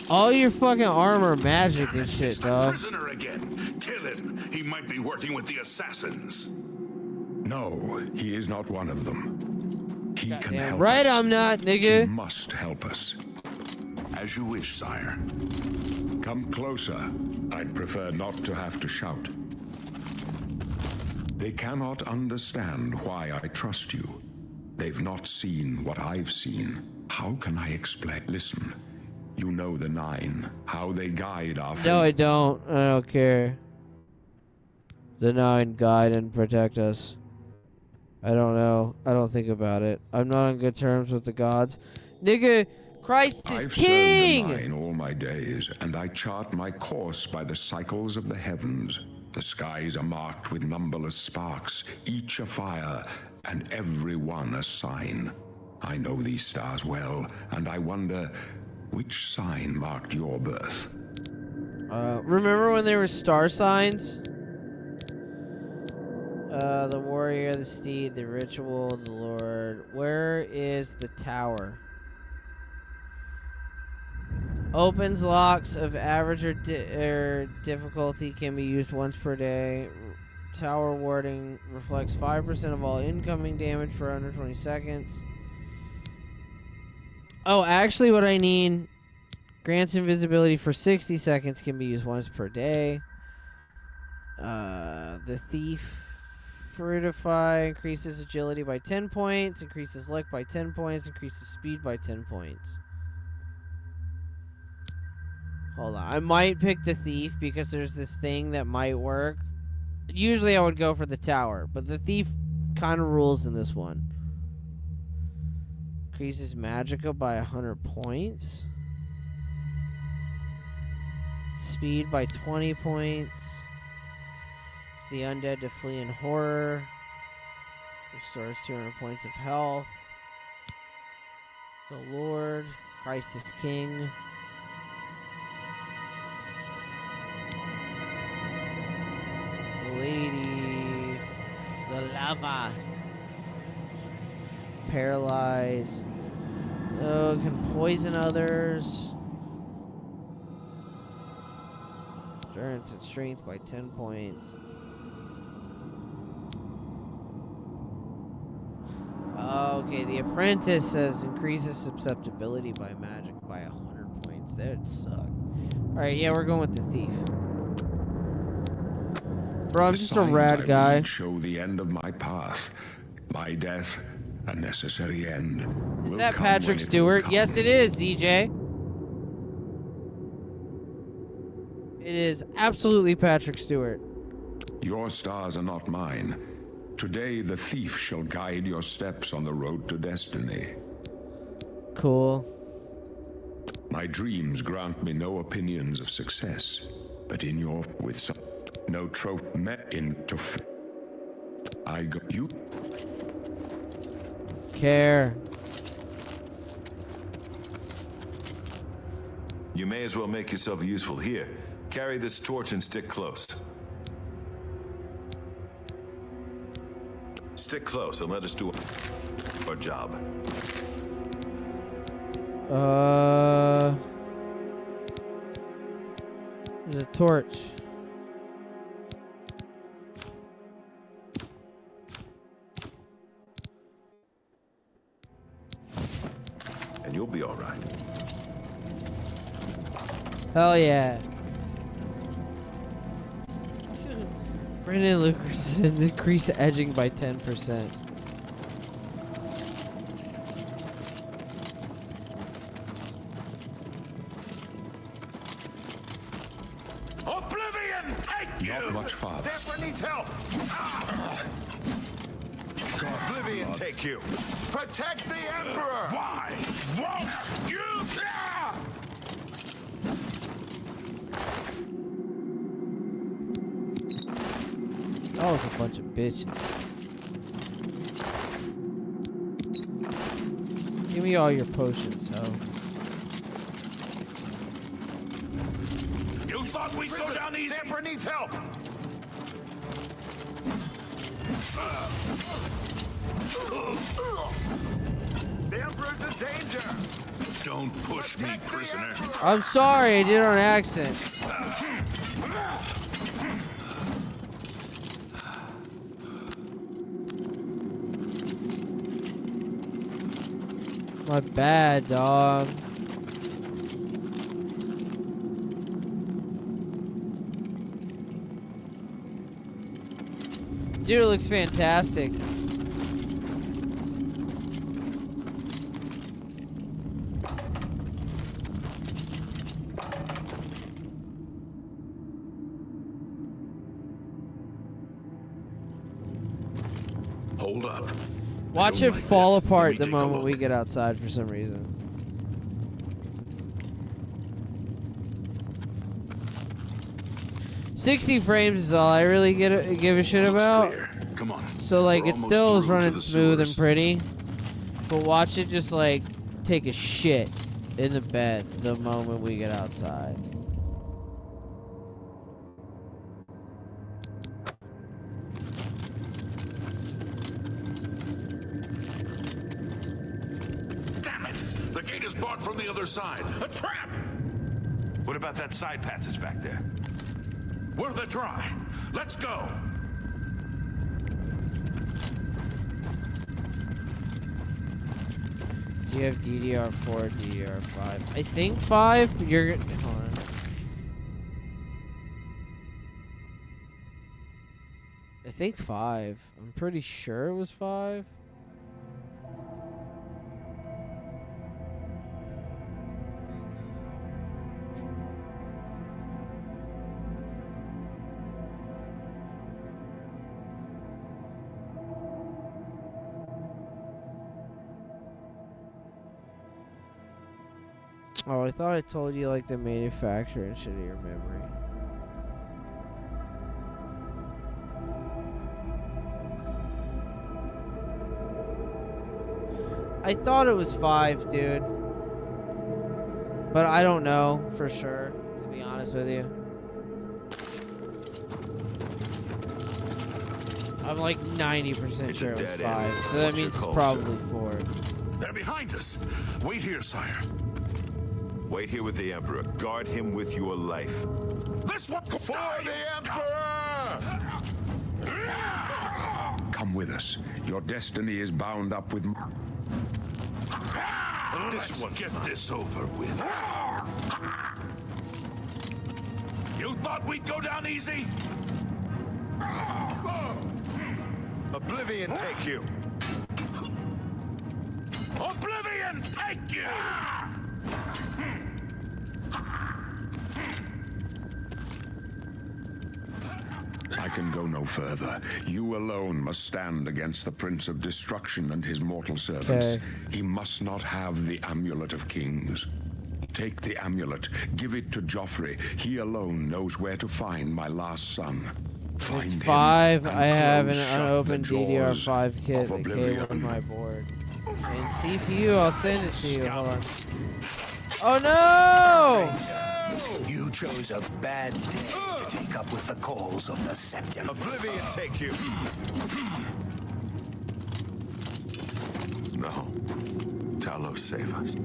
All your fucking armor magic and shit, dog. Prisoner again. Kill him. He might be working with the assassins. No, he is not one of them. He can Damn help right us. I'm not, He nigga. must help us. As you wish, sire. Come closer. I'd prefer not to have to shout. They cannot understand why I trust you. They've not seen what I've seen. How can I explain? Listen, you know the Nine, how they guide our fate. No, I don't. I don't care. The Nine guide and protect us. I don't know. I don't think about it. I'm not on good terms with the gods. Nigga, Christ is I've king! served the Nine all my days, and I chart my course by the cycles of the heavens. The skies are marked with numberless sparks, each a fire, and every one a sign. I know these stars well, and I wonder which sign marked your birth. Remember when there were star signs? The warrior, the steed, the ritual, the lord. Where is the tower? Opens locks of average or difficulty can be used once per day. Tower warding reflects 5% of all incoming damage for under 20 seconds. Oh, actually what I need, grants invisibility for 60 seconds, can be used once per day. The thief, fruitify, increases agility by 10 points, increases luck by 10 points, increases speed by 10 points. Hold on, I might pick the thief because there's this thing that might work. Usually I would go for the tower, but the thief kind of rules in this one. Increases magicka by 100 points. Speed by 20 points. It's the undead to flee in horror. Restores 200 points of health. The Lord. Christ is King. The Lady. The Lava. Paralyze. Oh, can poison others. Endurance and strength by 10 points. Okay, the apprentice says increases susceptibility by magic by 100 points. That would suck. Alright, yeah, we're going with the thief. Bro, I'm just a rad guy. Show the end of my path. My death, a necessary end. Is that Patrick Stewart? Yes, it is, ZJ. It is absolutely Patrick Stewart. Your stars are not mine. Today the thief shall guide your steps on the road to destiny. Cool. My dreams grant me no opinions of success, but in your with some no trope met into I go you care. You may as well make yourself useful here. Carry this torch and stick close. Stick close and let us do our job. There's a torch. And you'll be all right. Hell yeah. Brandon Lucas increased edging by 10%. Oblivion, take you! not much farther. Emperor needs help! Oblivion take you! Protect the Emperor! Why won't you? That was a bunch of bitches. Give me all your potions, ho. You thought we'd go down easy? The Emperor needs help! The Emperor's in danger! Don't push me, prisoner. I'm sorry, I did it on accident. My bad, dog. Dude, it looks fantastic. Hold up. Watch it fall apart the moment we get outside for some reason. "60 frames is all I really give a shit about." Come on. So like We're it almost still is through to running the smooth and sewers. pretty, but watch it just like take a shit in the bed the moment we get outside. The gate is barred from the other side. A trap! What about that side passage back there? Worth a try. Let's go. Do you have DDR4, DDR5? I think 5, but you're... Hold on. I think 5. I'm pretty sure it was 5. Oh, I thought I told you like the manufacturer and shit of your memory. I thought it was 5, dude. But I don't know for sure, to be honest with you. I'm like 90% sure it was 5, so that means it's probably 4. They're behind us. Wait here, sire. Wait here with the Emperor. Guard him with your life. This one for the Emperor! Come with us. Your destiny is bound up with... Let's get this over with. You thought we'd go down easy? Oblivion take you! Oblivion take you! I can go no further. You alone must stand against the Prince of Destruction and his mortal servants. Okay. He must not have the Amulet of Kings. Take the amulet, give it to Joffrey. He alone knows where to find my last son. Find It's him 5. and I have an close shut the unopened jaws DDR5 kit of that came Oblivion. on my board. And CPU, I'll send it to you. Hold on. Oh no! You chose a bad day to take up with the calls of the Septim. Oblivion take you! No. Talos, save us.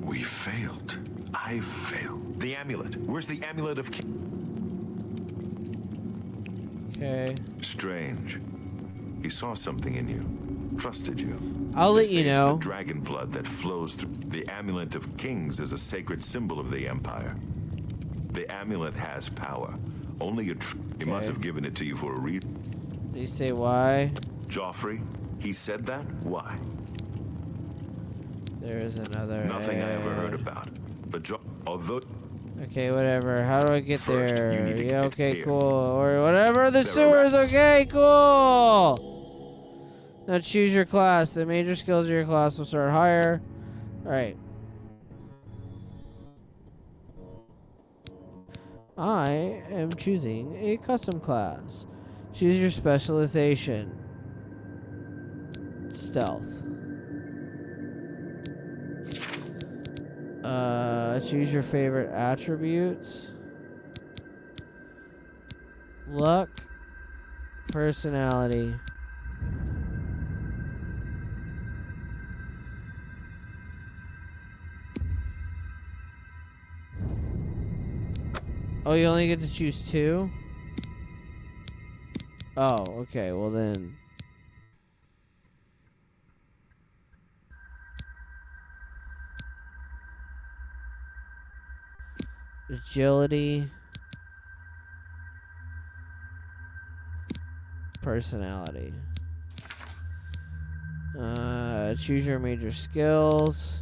We failed. I failed. The amulet. Where's the amulet of King? Okay. Strange. He saw something in you. Trusted you. I'll They let you say it's know. the dragon blood that flows through. The amulet of kings is a sacred symbol of the Empire. The amulet has power. Only a he must have given it to you for a reason. Did you say why? Joffrey, he said that? Why? There is another. Nothing I ever heard about. But although... Okay, whatever. How do I get First, you there? need to Yeah, get okay, here. cool. Or whatever. The They're sewers. around. Okay, cool. Now choose your class. The major skills of your class will start higher. All right. I am choosing a custom class. Choose your specialization. Stealth. Choose your favorite attributes. Luck. Personality. Oh, you only get to choose 2? Oh, okay. Well then. Agility. Personality. Choose your major skills.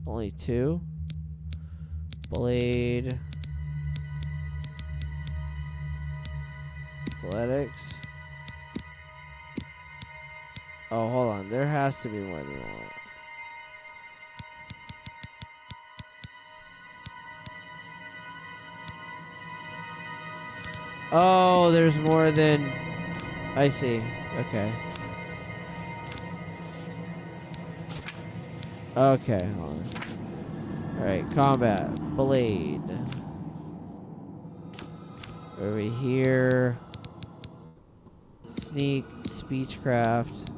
Only 2. Blade. Athletics. Oh, hold on. There has to be more than that. Oh, there's more than... I see. Okay. Okay, hold on. Alright, combat. Blade. Over here. Sneak, speechcraft.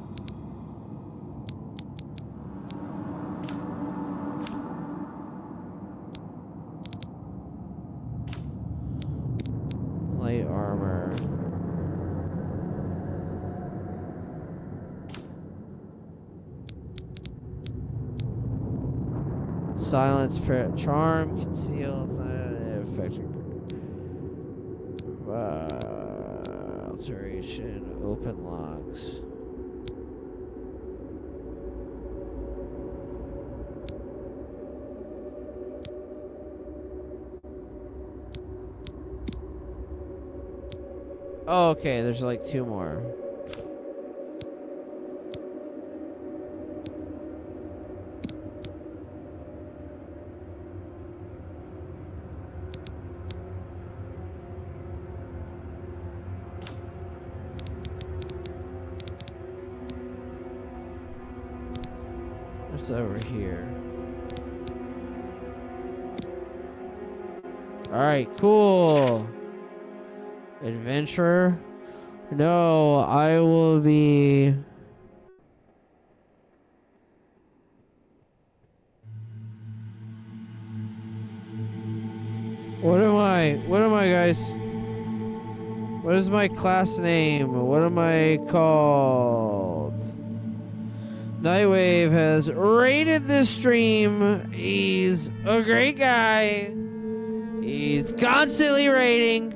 Light armor. Silence, charm, conceal, effective. Alteration, open locks. Oh, okay, there's like 2 more. What's over here? Alright, cool. Adventurer? No, I will be... What am I, guys? What is my class name? What am I called? Nightwave has rated this stream. He's a great guy. He's constantly rating.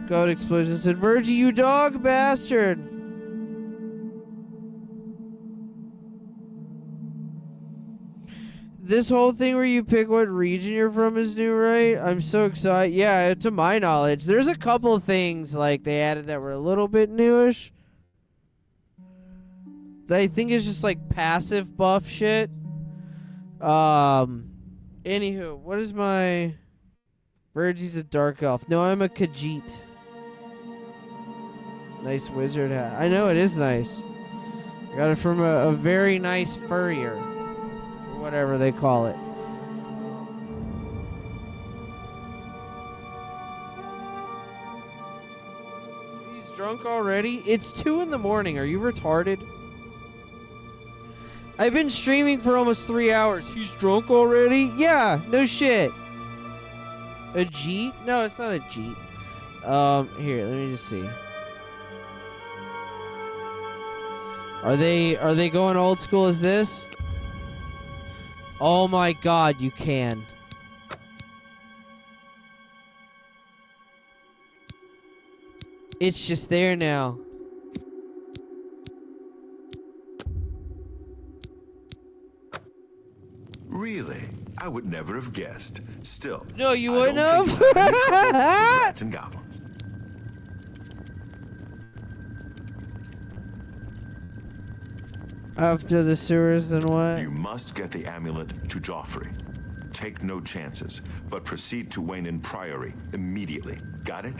God Explosion said, Virgie, you dog bastard. This whole thing where you pick what region you're from is new, right? I'm so excited. Yeah, to my knowledge. There's a couple things like they added that were a little bit newish. That I think is just like passive buff shit. Anywho, what is my... Virgie's a dark elf. No, I'm a Khajiit. Nice wizard hat. I know, it is nice. I got it from a very nice furrier. Or whatever they call it. He's drunk already? It's 2 in the morning. Are you retarded? I've been streaming for almost 3 hours. He's drunk already? Yeah, no shit. A Jeet? No, it's not a Jeet. Here, let me just see. Are they going old school as this? Oh my god, you can. It's just there now. Really? I would never have guessed. Still. No, you I wouldn't don't have. think you have any trouble with rats and goblins. After the sewers, then what? You must get the amulet to Joffrey. Take no chances, but proceed to Wayne Priory immediately. Got it?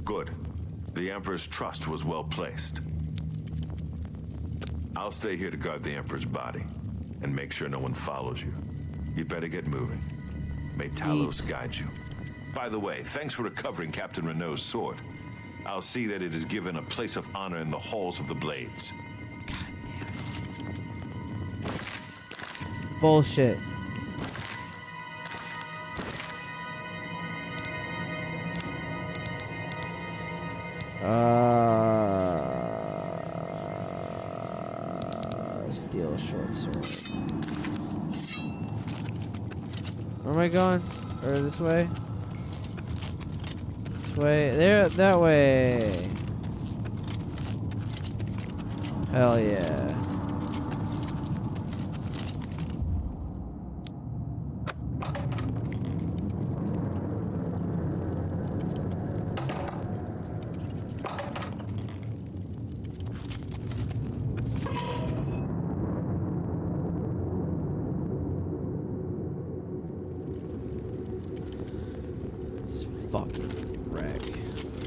Good. The Emperor's trust was well placed. I'll stay here to guard the Emperor's body and make sure no one follows you. You better get moving. May Talos guide you. By the way, thanks for recovering Captain Renault's sword. I'll see that it is given a place of honor in the halls of the Blades. God damn it. Bullshit. Steel short sword. Where am I going? Or this way? This way. There, that way. Hell yeah.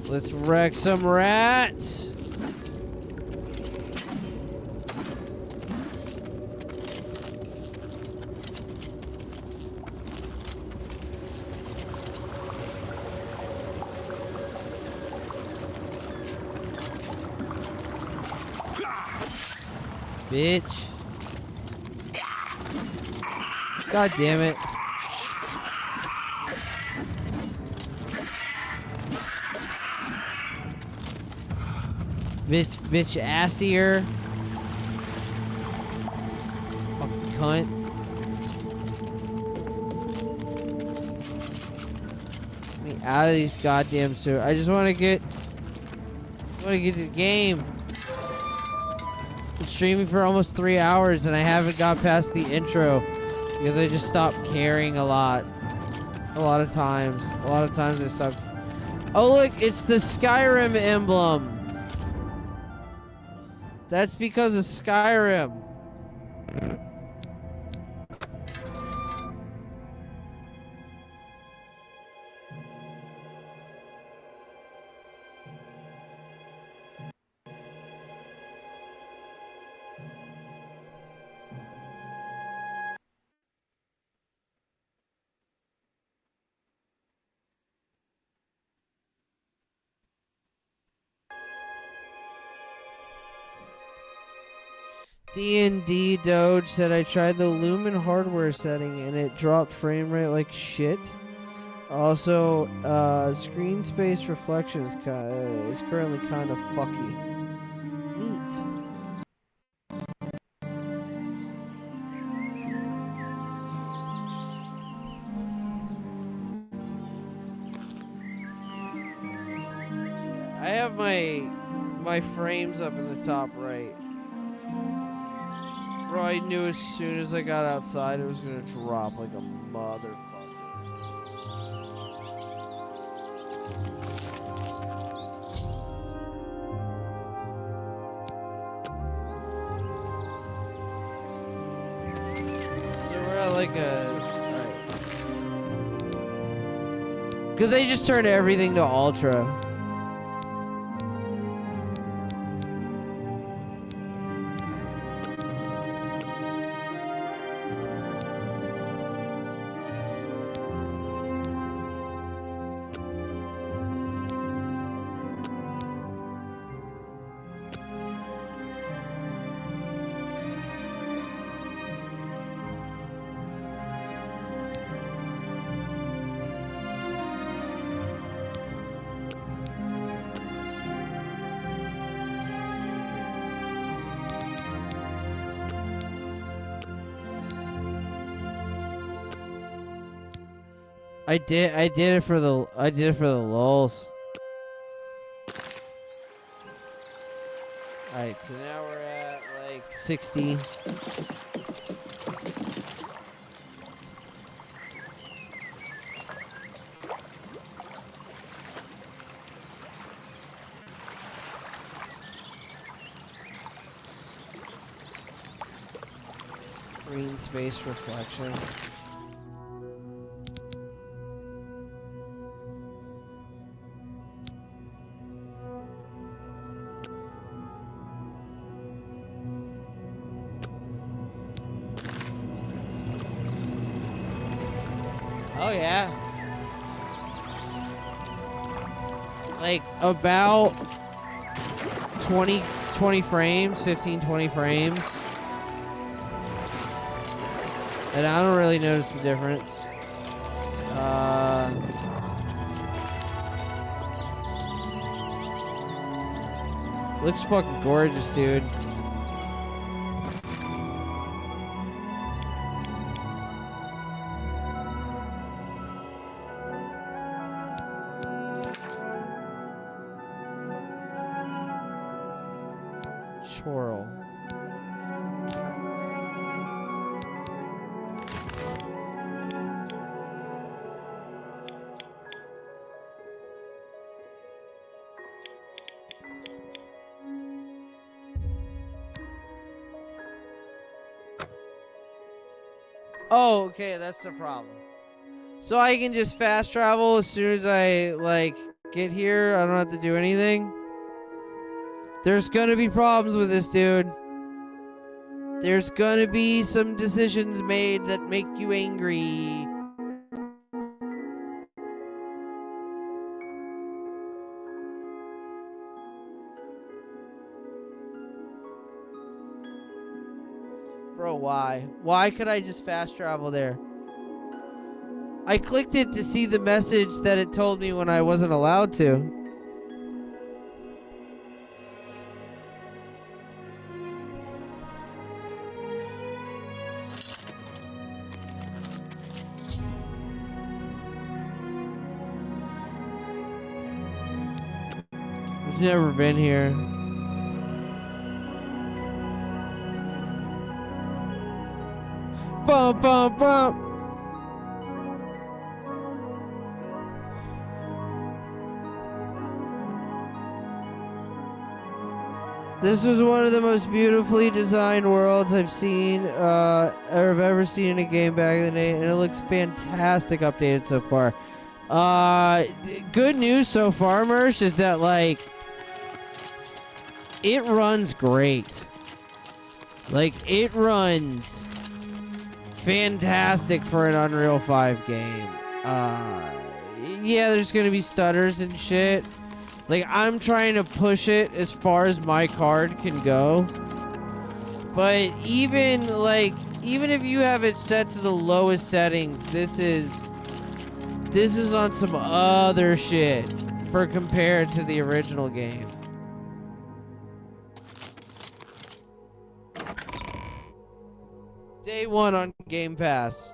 Let's wreck some rats. Bitch. God damn it. Bitch assier. Fucking cunt. Get me out of these goddamn sewers. I just want to get to the game. Been streaming for almost 3 hours and I haven't got past the intro because I just stopped caring a lot. A lot of times I stopped. Oh look, it's the Skyrim emblem. That's because of Skyrim. D&D Doge said I tried the Lumen hardware setting and it dropped frame rate like shit. Also, screen space reflection is currently kind of fucky. Neat. I have my frames up in the top right. Bro, I knew as soon as I got outside it was gonna drop like a motherfucker. So we're at like alright. Cause I just turned everything to ultra. I did it for the lulz. Alright, so now we're at like 60. Green space reflection. Oh yeah. Like about 20 frames, 15, 20 frames. And I don't really notice the difference. Looks fucking gorgeous, dude. Swirl. Oh, okay, that's the problem. So I can just fast travel as soon as I, like, get here. I don't have to do anything. There's gonna be problems with this, dude. There's gonna be some decisions made that make you angry. Bro, why? Why could I just fast travel there? I clicked it to see the message that it told me when I wasn't allowed to. I've never been here. Bum, bum, bum. This was one of the most beautifully designed worlds I've seen, or I've ever seen in a game back in the day, and it looks fantastic updated so far. Good news so far, Mersh, is that, like, it runs great. Like, it runs fantastic for an Unreal 5 game. Yeah, there's gonna be stutters and shit. Like, I'm trying to push it as far as my card can go. But even if you have it set to the lowest settings, this is on some other shit for compared to the original game. Day one on Game Pass.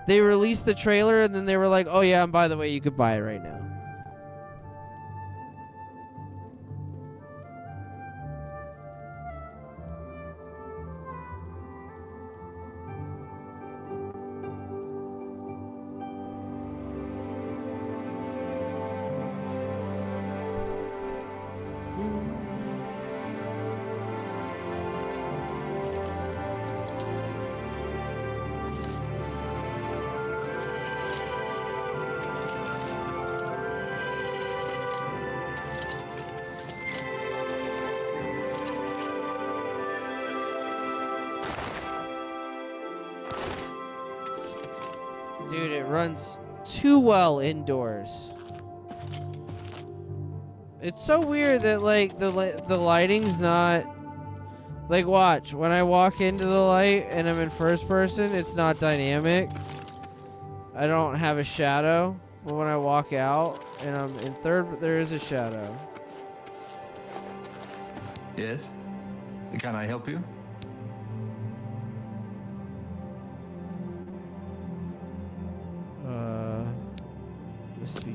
They released the trailer and then they were like, oh yeah, and by the way, you could buy it right now. Dude, it runs too well indoors. It's so weird that, like, the lighting's not... Like, watch. When I walk into the light and I'm in first person, it's not dynamic. I don't have a shadow. But when I walk out and I'm in third, there is a shadow. Yes? Can I help you?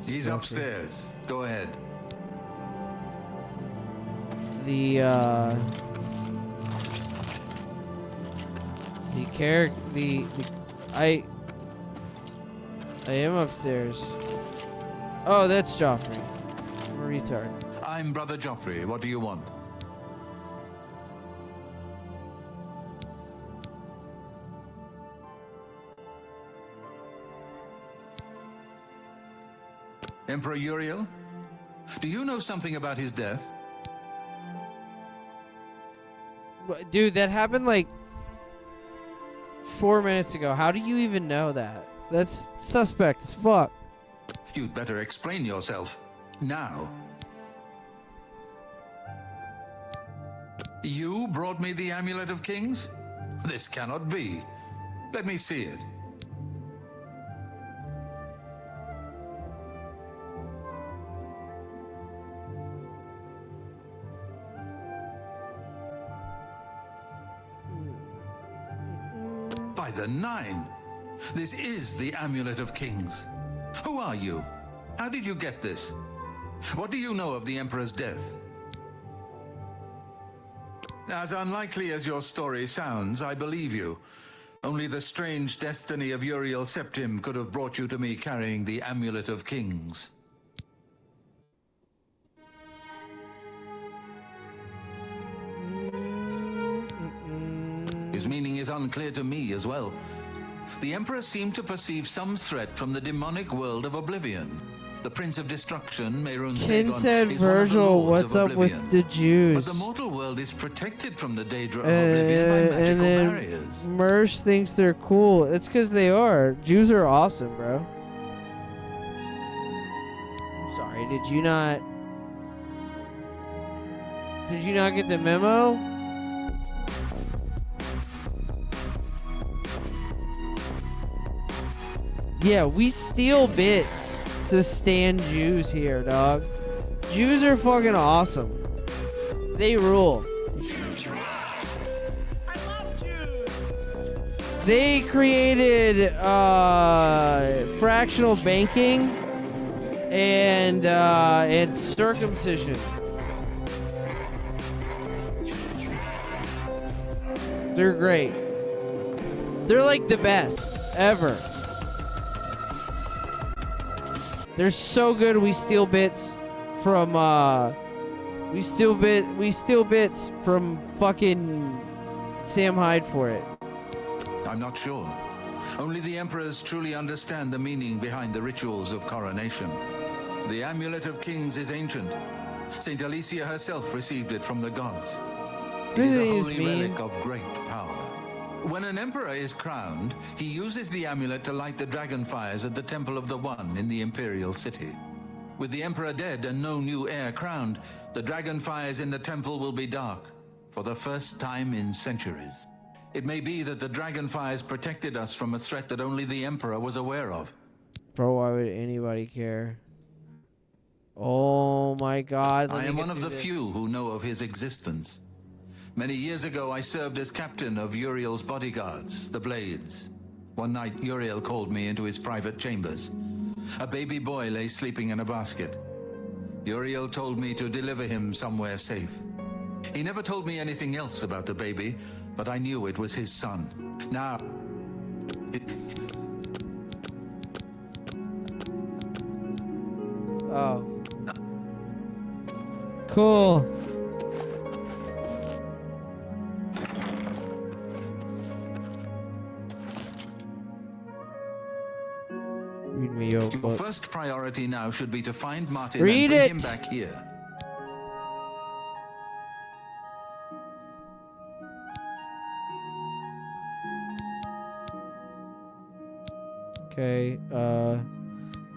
He's upstairs. Go ahead. I am upstairs. Oh, that's Joffrey. I'm a retard. I'm Brother Joffrey. What do you want? Emperor Uriel? Do you know something about his death? Dude, that happened like 4 minutes ago. How do you even know that? That's suspect as fuck. You'd better explain yourself. Now. You brought me the Amulet of Kings? This cannot be. Let me see it. By the Nine! This is the Amulet of Kings. Who are you? How did you get this? What do you know of the Emperor's death? As unlikely as your story sounds, I believe you. Only the strange destiny of Uriel Septim could have brought you to me carrying the Amulet of Kings. His meaning is unclear to me as well. The Emperor seemed to perceive some threat from the demonic world of Oblivion. The Prince of Destruction, Mehrunes Kin Dagon, said, is one of the Virgil, lords what's of up with Oblivion. the Jews? But the mortal world is protected from the Daedra of Oblivion by magical and then barriers. Mersh thinks they're cool. It's because they are. Jews are awesome, bro. I'm sorry, did you not get the memo? Yeah, we steal bits to stand Jews here, dog. Jews are fucking awesome. They rule. They created fractional banking and circumcision. They're great. They're like the best ever. They're so good. We steal bits from we steal bits from fucking Sam Hyde for it. I'm not sure. Only the emperors truly understand the meaning behind the rituals of coronation. The Amulet of Kings is ancient. Saint Alicia herself received it from the gods. It is a holy relic of great power. When an emperor is crowned, he uses the amulet to light the dragon fires at the Temple of the One in the imperial city. With the emperor dead and no new heir crowned, the dragon fires in the temple will be dark for the first time in centuries. It may be that the dragon fires protected us from a threat that only the emperor was aware of. Bro, why would anybody care? Oh my god. I am one of the few who know of his existence. Many years ago, I served as captain of Uriel's bodyguards, the Blades. One night, Uriel called me into his private chambers. A baby boy lay sleeping in a basket. Uriel told me to deliver him somewhere safe. He never told me anything else about the baby, but I knew it was his son. Now... Oh. Cool. Read me your book. Your first priority now should be to find Martin Read and bring it. him back here. Okay,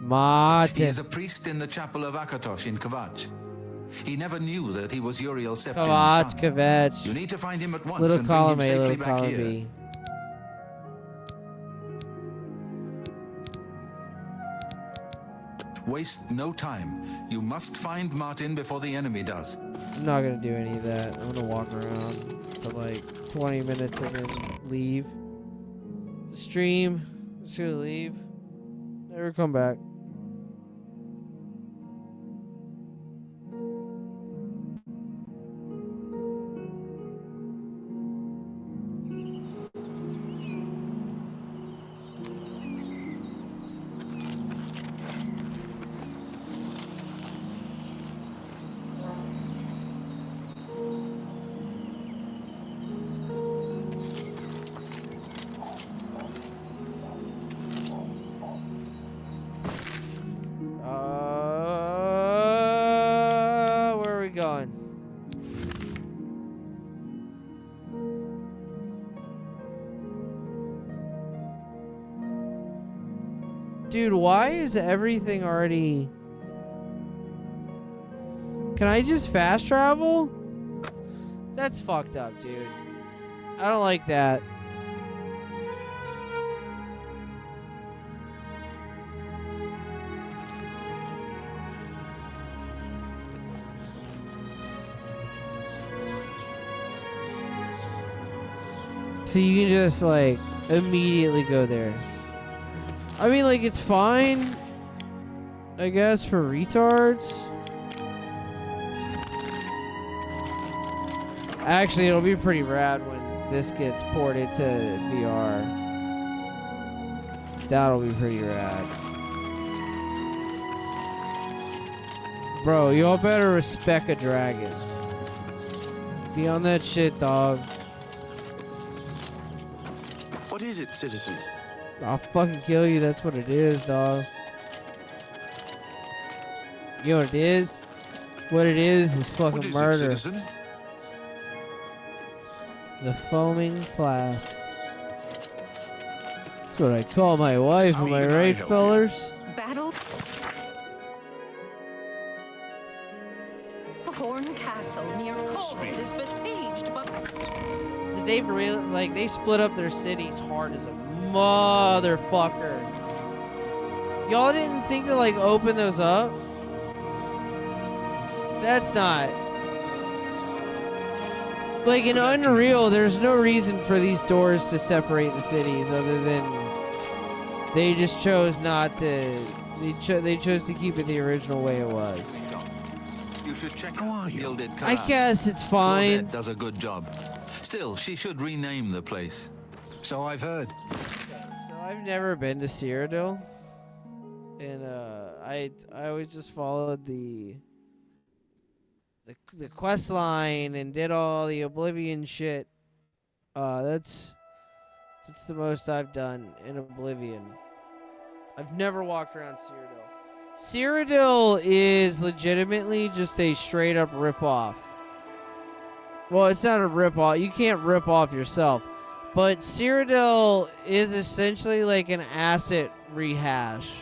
Martin. He is a priest in the chapel of Akatosh in Kvatch. He never knew that he was Uriel Septim's Kvatch, son. Kvatch. You need to find him at once Little and bring column him A, safely little back column here. B. Waste no time. You must find Martin before the enemy does. I'm not gonna do any of that. I'm gonna walk around for like 20 minutes and then leave. The stream. I'm just gonna leave. Never come back. Where are we going? Dude, why is everything already... Can I just fast travel? That's fucked up, dude. I don't like that. So you can just, like, immediately go there. I mean, like, it's fine, I guess, for retards. Actually, it'll be pretty rad when this gets ported to VR. That'll be pretty rad. Bro, y'all better respect a dragon. Be on that shit, dog. What is it, citizen? I'll fucking kill you. That's what it is, dog. You know what it is? What it is fucking What is murder. it, citizen? The foaming flask. That's what I call my wife. How Am I can I right, help fellers? Battle? Horn Castle near Cold is besieged, but... They've really, like, they split up their cities hard as a motherfucker. Y'all didn't think to like open those up? That's not. Like in Unreal, there's no reason for these doors to separate the cities other than they just chose not to. They chose to keep it the original way it was. You should check out Gilded I Corral. guess it's fine. Claudette does a good job. Still, she should rename the place. So I've heard. So I've never been to Cyrodiil, and I always just followed the quest line and did all the Oblivion shit. That's the most I've done in Oblivion. I've never walked around Cyrodiil. Cyrodiil is legitimately just a straight up rip-off. Well, it's not a rip-off. You can't rip off yourself. But Cyrodiil is essentially like an asset rehash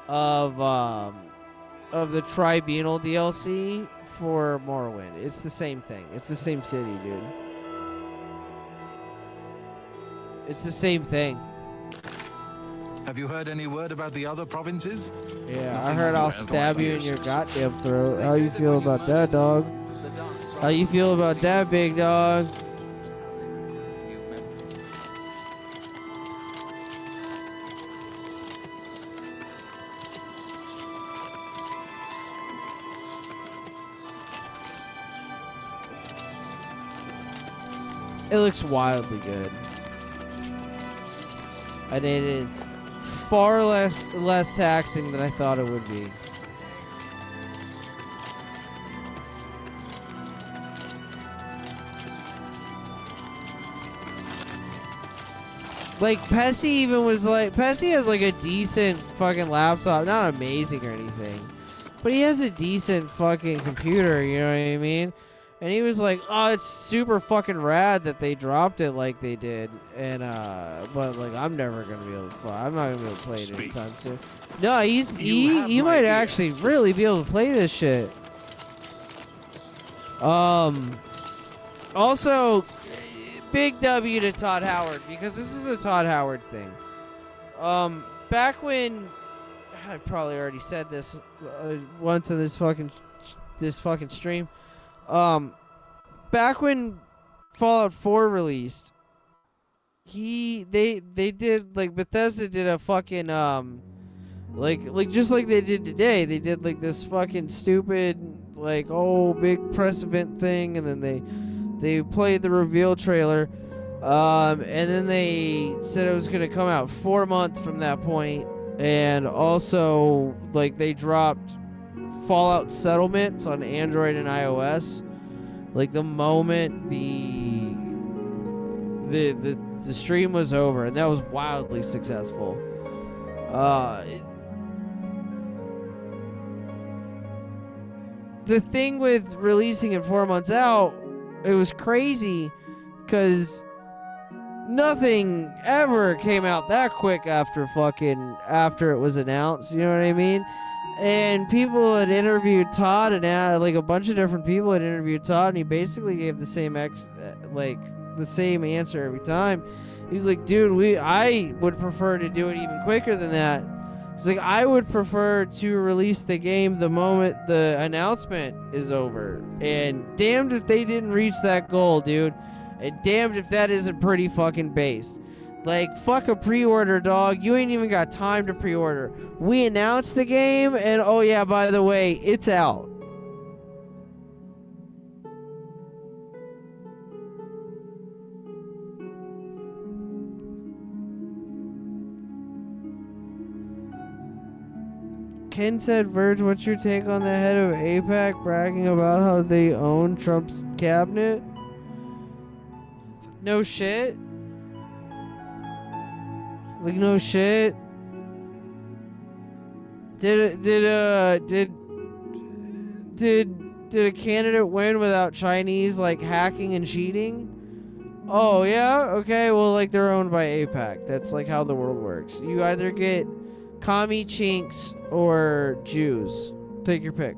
of the Tribunal DLC for Morrowind. It's the same thing. It's the same city, dude. It's the same thing. Have you heard any word about the other provinces? Yeah, I heard I'll stab you in your goddamn throat. How you feel about that, dog? How you feel about that, big dog? It looks wildly good. And it is far less taxing than I thought it would be. Like, Pessy even was like... Pessy has like a decent fucking laptop. Not amazing or anything. But he has a decent fucking computer, you know what I mean? And he was like, oh, it's super fucking rad that they dropped it like they did. And, but like, I'm never going to be able to play. I'm not going to be able to play it anytime soon. No, he might actually really be able to play this shit. Also, big W to Todd Howard, because this is a Todd Howard thing. Back when, I probably already said this once in this fucking stream. Back when Fallout 4 released, they did, like, Bethesda did a fucking like just like they did today. They did like this fucking stupid like big press event thing, and then they played the reveal trailer, and then they said it was gonna come out 4 months from that point, and also like they dropped Fallout Settlements on Android and iOS. Like the moment the stream was over, and that was wildly successful. The thing with releasing it 4 months out, it was crazy because nothing ever came out that quick after it was announced. You know what I mean? And people had interviewed Todd, and like a bunch of different people had interviewed Todd, and he basically gave the same answer every time. He's like, dude, I would prefer to do it even quicker than that. He's like, I would prefer to release the game the moment the announcement is over. And damned if they didn't reach that goal, dude. And damned if that isn't pretty fucking based. Like, fuck a pre-order, dog. You ain't even got time to pre-order. We announced the game, and oh yeah, by the way, it's out. Ken said, Verge, what's your take on the head of AIPAC bragging about how they own Trump's cabinet? No shit. Like, no shit. Did a candidate win without Chinese, like, hacking and cheating? Oh, yeah? Okay, well, like, they're owned by AIPAC. That's, like, how the world works. You either get commie chinks or Jews. Take your pick.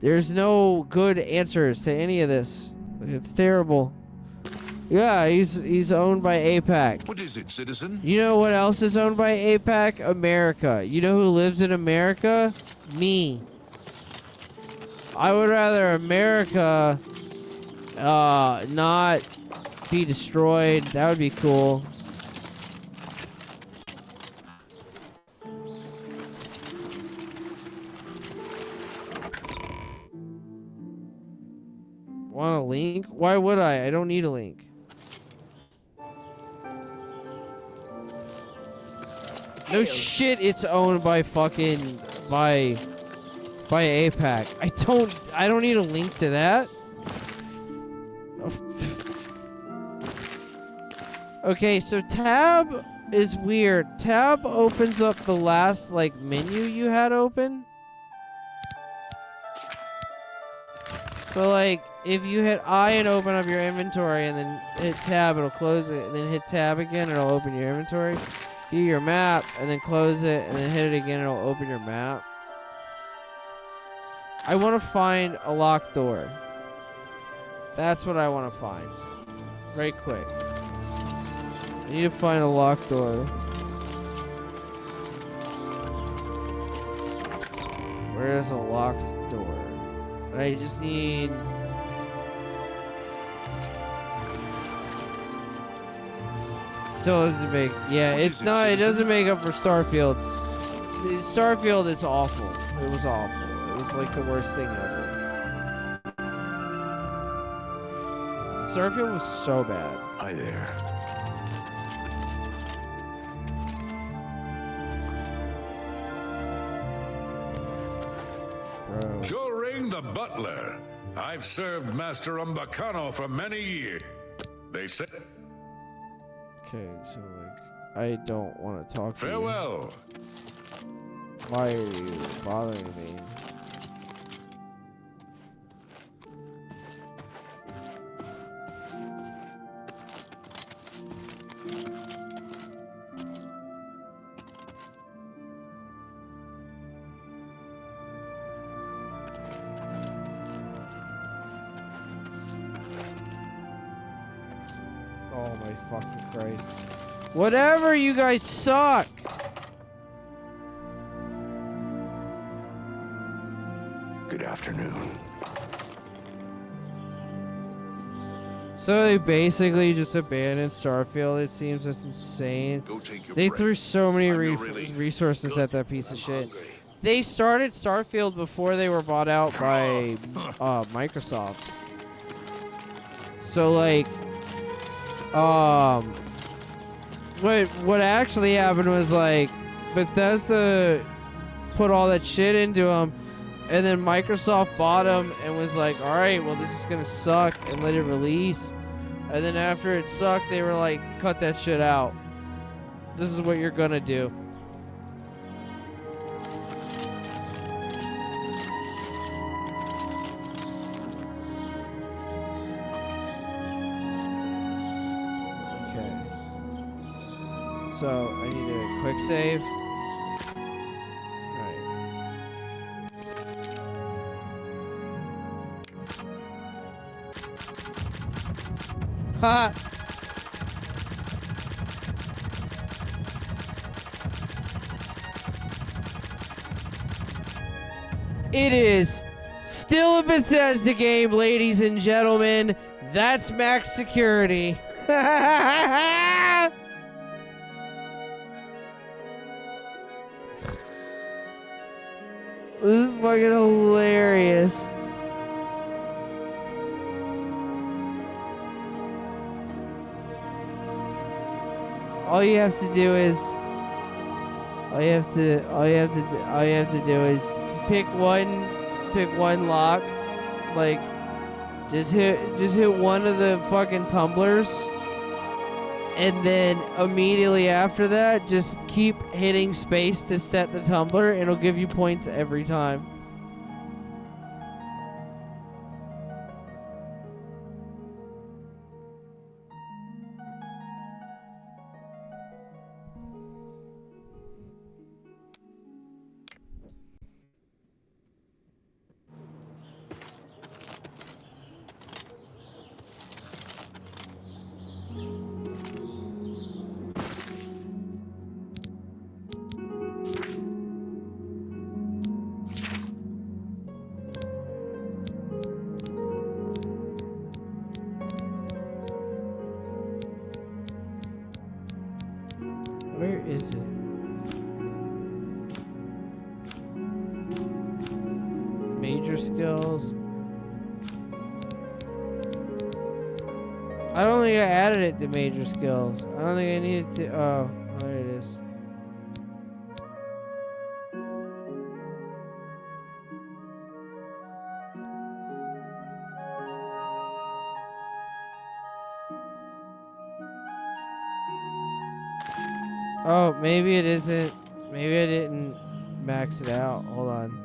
There's no good answers to any of this. It's terrible. Yeah, he's owned by APAC. What is it, citizen? You know what else is owned by APAC? America. You know who lives in America? Me. I would rather America not be destroyed. That would be cool. Want a link? Why would I? I don't need a link. No shit, it's owned by fucking by APAC. I don't need a link to that. Okay, so tab is weird. Tab opens up the last like menu you had open. So like if you hit I and open up your inventory and then hit tab, it'll close it, and then hit tab again, it'll open your inventory. View your map and then close it and then hit it again, it'll open your map. I want to find a locked door. That's what I want to find. Right quick. I need to find a locked door. Where is a locked door? I just need... Still doesn't make... Yeah, it's not... It doesn't make up for Starfield. Starfield is awful. It was awful. It was like the worst thing ever. Starfield was so bad. Hi there. Bro. Joring the butler. I've served Master Umbacano for many years. They say... Okay, so like, I don't want to talk to you. Farewell. Why are you bothering me? Oh my fucking Christ. Whatever, you guys suck! Good afternoon. So they basically just abandoned Starfield. It seems that's insane. Go take your They break. threw so many On your relief. resources Good. at that piece of I'm shit. hungry. They started Starfield before they were bought out by Microsoft. So like, what actually happened was like, Bethesda put all that shit into them, and then Microsoft bought them and was like, all right, well this is gonna suck, and let it release. And then after it sucked, they were like, cut that shit out. This is what you're gonna do. So I need a quick save. Alright. Ha! It is still a Bethesda game, ladies and gentlemen. That's max security. This is fucking hilarious. All you have to do is pick one lock, like just hit one of the fucking tumblers, and then immediately after that just keep hitting space to set the tumbler, and it'll give you points every time. Where is it? Major skills. I don't think I added it to major skills. I don't think I needed to. Oh, there it is. Oh, maybe it isn't. Maybe I didn't max it out. Hold on.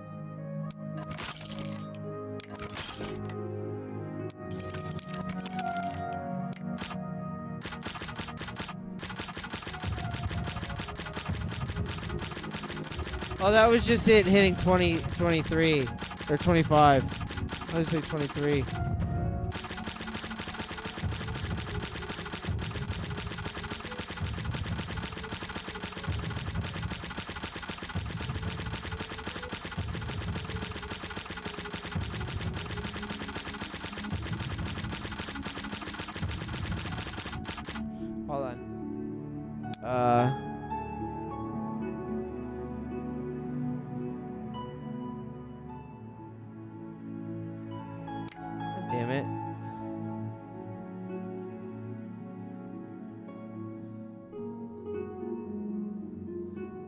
Oh, that was just it hitting 20, 23, or 25. I would say 23. Hold on. Damn it.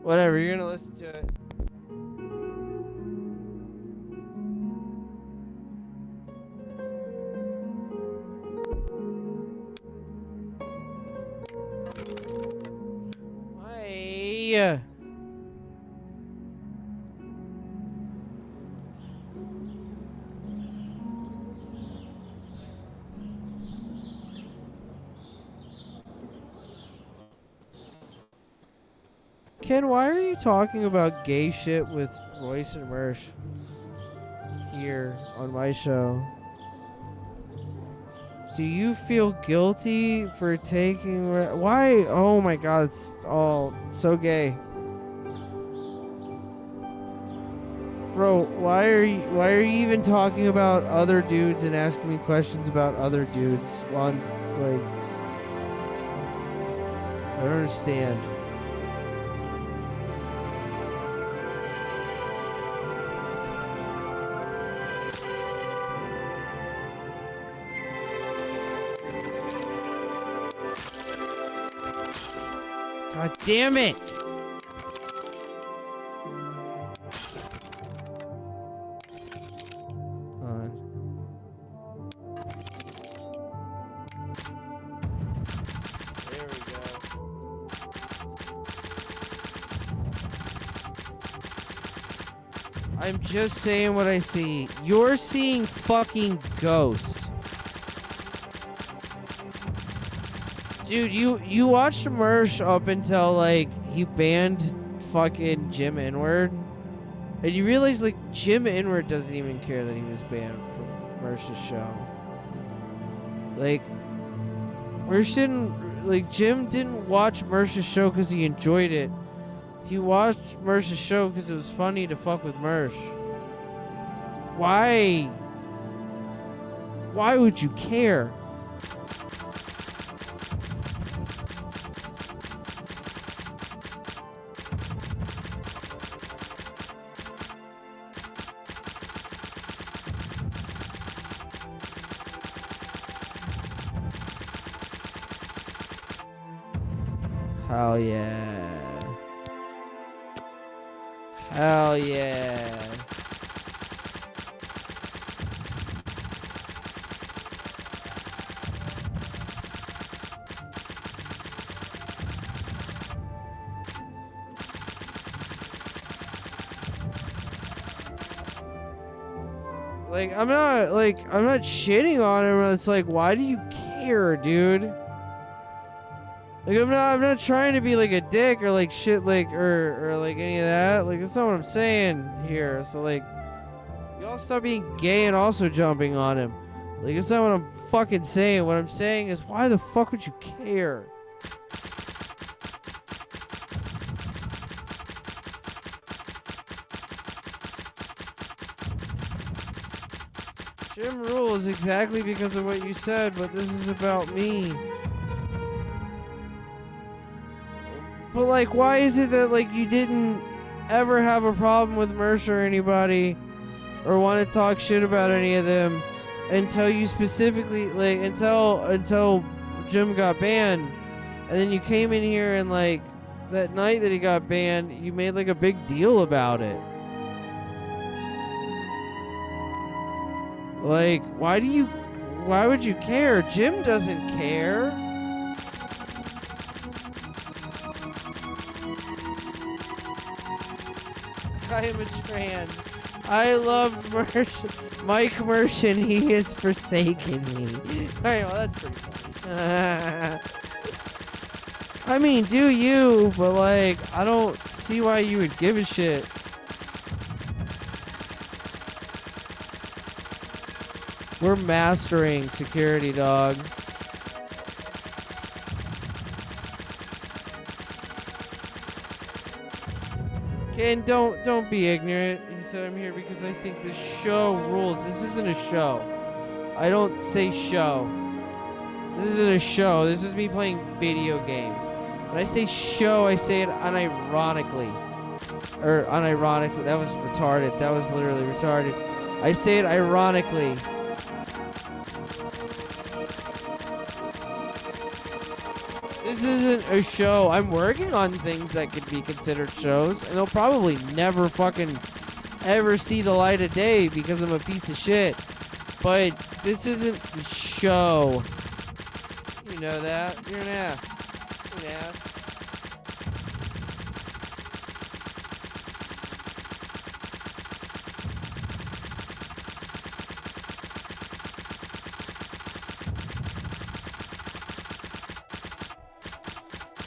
Whatever, you're gonna listen to it. Why? Ken, why are you talking about gay shit with Royce and Mersh here on my show? Do you feel guilty for taking... Why? Oh my god, it's all so gay. Bro, why are you even talking about other dudes and asking me questions about other dudes while I'm like... I don't understand. God damn it! There we go. I'm just saying what I see. You're seeing fucking ghosts. Dude, you watched Mersh up until, like, he banned fucking Jim Inward. And you realize, like, Jim Inward doesn't even care that he was banned from Mersh's show. Like, Mersh didn't, like, Jim didn't watch Mersh's show because he enjoyed it. He watched Mersh's show because it was funny to fuck with Mersh. Why? Why would you care? Hell yeah. Hell yeah. Like, I'm not shitting on him. It's like, why do you care, dude? Like, I'm not trying to be like a dick or like shit, like, or like any of that. Like, that's not what I'm saying here. So, like, y'all stop being gay and also jumping on him. Like, that's not what I'm fucking saying. What I'm saying is, why the fuck would you care? Jim rules exactly because of what you said, but this is about me. But like, why is it that like you didn't ever have a problem with Mercer or anybody, or want to talk shit about any of them until you specifically like until Jim got banned, and then you came in here and like that night that he got banned, you made like a big deal about it. Like, why would you care? Jim doesn't care. I am a trans. I love Mike Merchant. He has forsaken me. Alright, well, that's pretty funny. I mean, do you, but like, I don't see why you would give a shit. We're mastering security, dog. Okay, and don't be ignorant. He said I'm here because I think the show rules. This isn't a show. I don't say show. This isn't a show. This is me playing video games. When I say show, I say it unironically. Or unironically. That was retarded. That was literally retarded. I say it ironically. This isn't a show. I'm working on things that could be considered shows, and they'll probably never fucking ever see the light of day because I'm a piece of shit. But this isn't the show. You know that. You're an ass. You're an ass.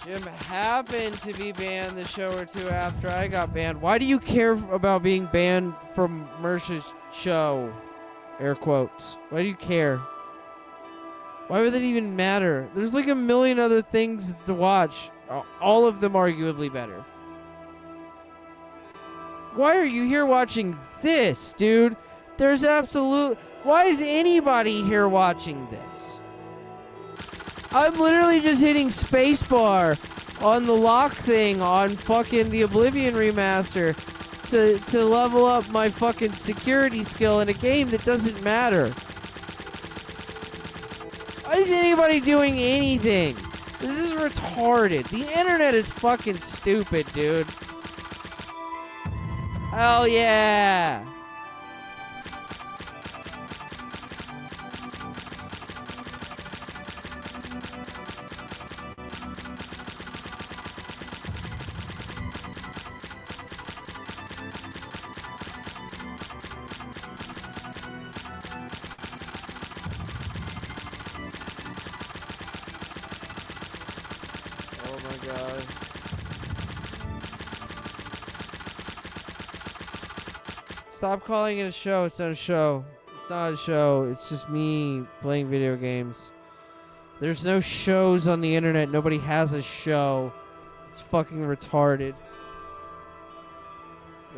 Jim happened to be banned the show or two after I got banned. Why do you care about being banned from Mercer's show? Air quotes. Why do you care? Why would that even matter? There's like a million other things to watch. All of them arguably better. Why are you here watching this, dude? There's absolute... Why is anybody here watching this? I'm literally just hitting spacebar on the lock thing on fucking the Oblivion Remaster to level up my fucking security skill in a game that doesn't matter. Why is anybody doing anything? This is retarded. The internet is fucking stupid, dude. Hell yeah. Stop calling it a show. It's not a show. It's not a show. It's just me playing video games. There's no shows on the internet. Nobody has a show. It's fucking retarded.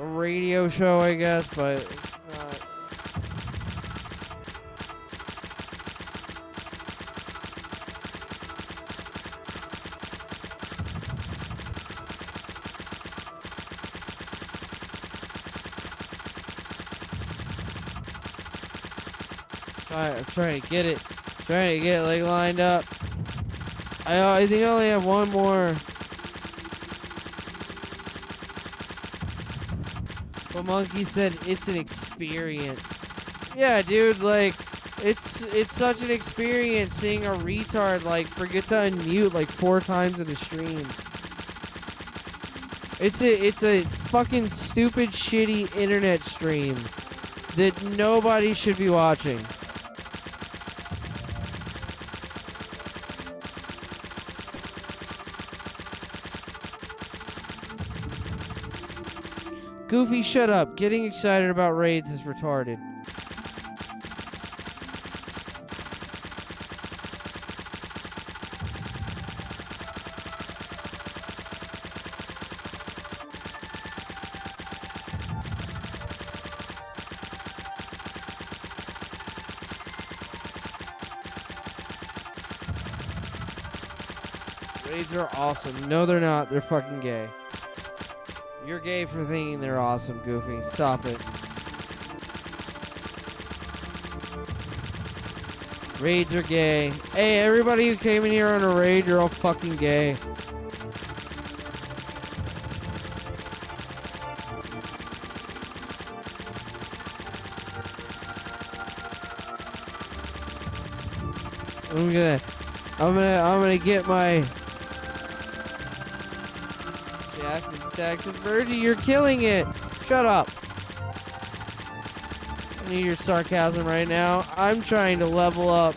A radio show, I guess, but it's not. I'm trying to get it. Trying to get like lined up. I think I only have one more. But Monkey said it's an experience. Yeah, dude, like it's such an experience seeing a retard like forget to unmute like 4 times in a stream. It's a fucking stupid shitty internet stream that nobody should be watching. Goofy, shut up. Getting excited about raids is retarded. Raids are awesome. No, they're not. They're fucking gay. You're gay for thinking they're awesome, Goofy. Stop it. Raids are gay. Hey, everybody who came in here on a raid, you're all fucking gay. I'm gonna get my Jackson, Virgie, you're killing it. Shut up. I need your sarcasm right now. I'm trying to level up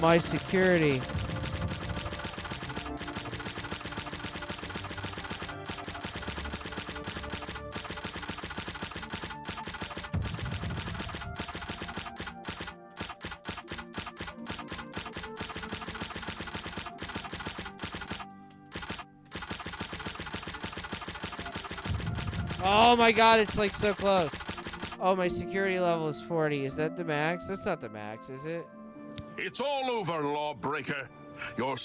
my security. Oh my god, it's like so close. Oh, my security level is 40. Is that the max? That's not the max, is it? It's all over, lawbreaker. Your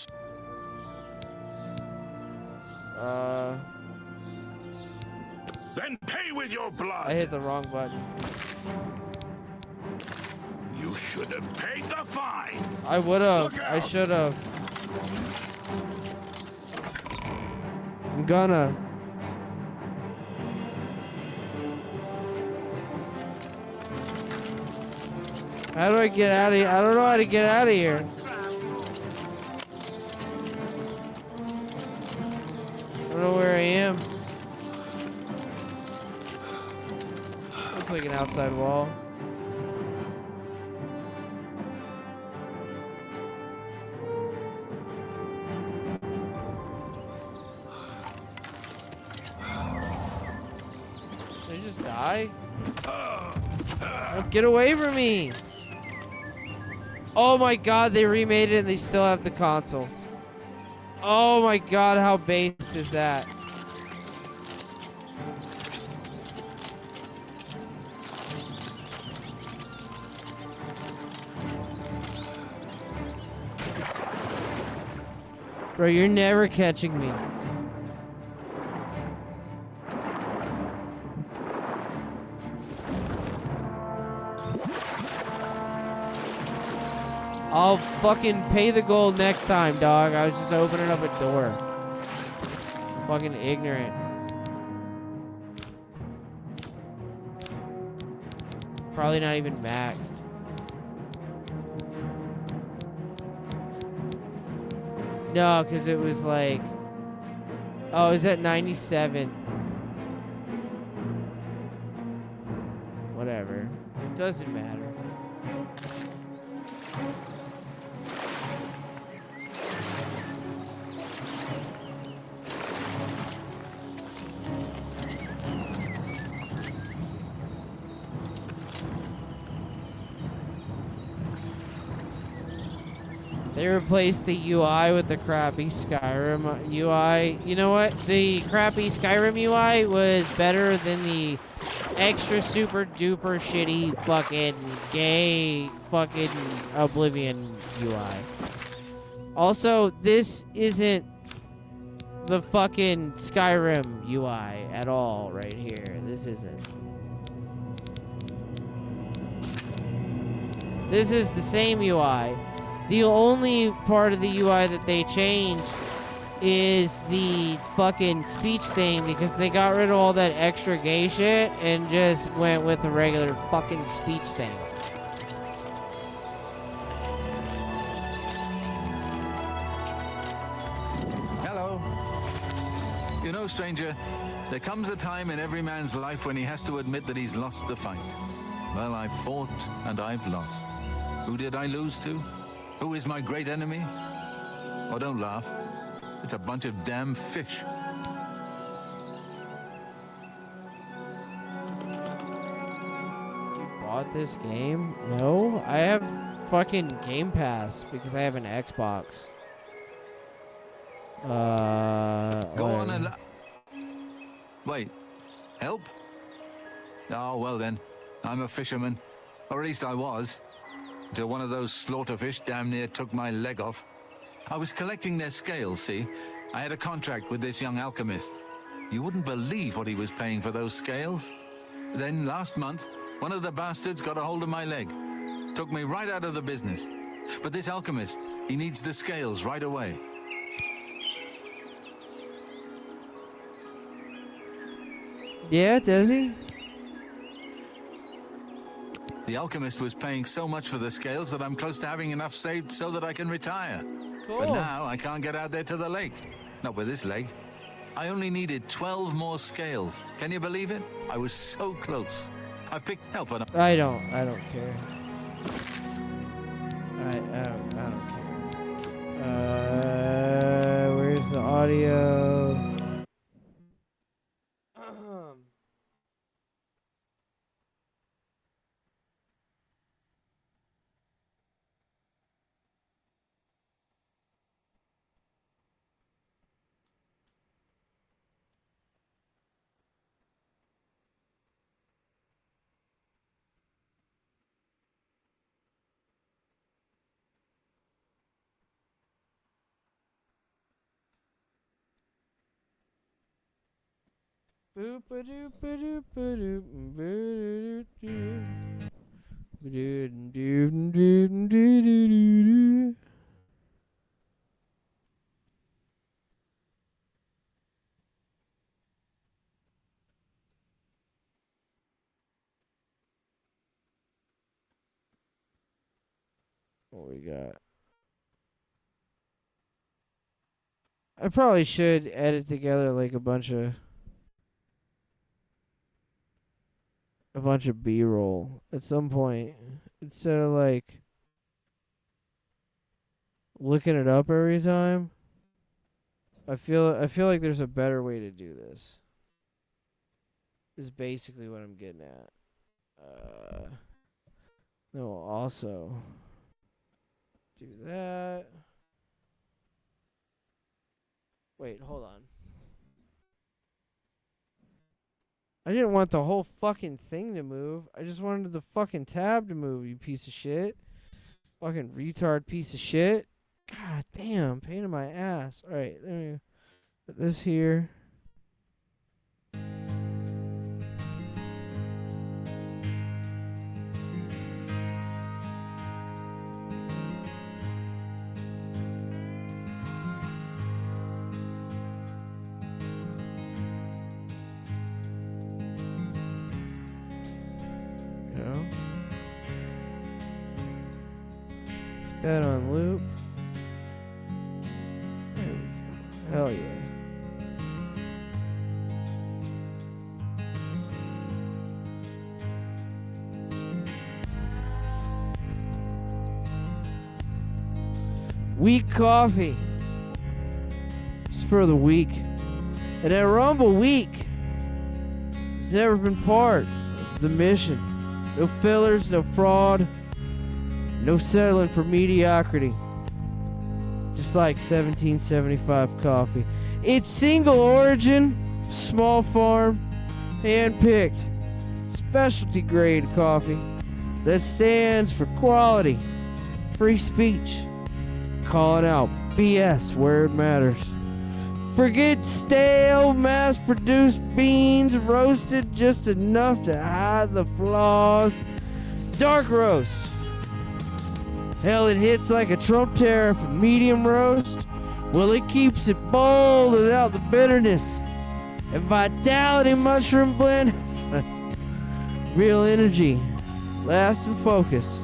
Then pay with your blood. I hit the wrong button. You should have paid the fine. I would have. I should have. I'm gonna. How do I get out of here? I don't know how to get out of here. I don't know where I am. Looks like an outside wall. Did I just die? Oh, get away from me! Oh my god, they remade it and they still have the console. Oh my god, how based is that? Bro, you're never catching me. I'll fucking pay the gold next time, dog. I was just opening up a door. Fucking ignorant. Probably not even maxed. No, because it was like... Oh, it was at 97. Whatever. It doesn't matter. They replaced the UI with the crappy Skyrim UI. You know what? The crappy Skyrim UI was better than the extra super duper shitty fucking gay fucking Oblivion UI. Also, this isn't the fucking Skyrim UI at all right here. This isn't. This is the same UI. The only part of the UI that they changed is the fucking speech thing because they got rid of all that extra gay shit and just went with the regular fucking speech thing. Hello. You know, stranger, there comes a time in every man's life when he has to admit that he's lost the fight. Well, I've fought and I've lost. Who did I lose to? Who is my great enemy? Oh, don't laugh. It's a bunch of damn fish. You bought this game? No, I have fucking Game Pass because I have an Xbox. Go on and... Wait. Help? Oh, well then. I'm a fisherman. Or at least I was. Until one of those slaughterfish damn near took my leg off. I was collecting their scales, see? I had a contract with this young alchemist. You wouldn't believe what he was paying for those scales. Then, last month, one of the bastards got a hold of my leg. Took me right out of the business. But this alchemist, he needs the scales right away. Yeah, does he? The alchemist was paying so much for the scales that I'm close to having enough saved so that I can retire. Cool. But now I can't get out there to the lake. Not with this leg. I only needed 12 more scales. Can you believe it? I was so close. I picked help on. I don't care. I don't care. Where's the audio? What we got? I probably should edit together like a bunch of B-roll at some point instead of like looking it up every time. I feel like there's a better way to do this. Is basically what I'm getting at. No, also do that. Wait, hold on. I didn't want the whole fucking thing to move. I just wanted the fucking tab to move, you piece of shit. Fucking retard piece of shit. God damn, pain in my ass. Alright, let me put this here. That on loop. There we go. Hell yeah. Weak coffee. It's for the weak. And that Rumble weak has never been part of the mission. No fillers, no fraud. No settling for mediocrity. Just like 1775 coffee. It's single origin, small farm, hand-picked, specialty grade coffee that stands for quality, free speech, calling out BS where it matters. Forget stale, mass-produced beans roasted just enough to hide the flaws. Dark roast. Hell, it hits like a Trump tariff and medium roast. Well, it keeps it bold without the bitterness. And Vitality Mushroom Blend. Real energy. Last and focus.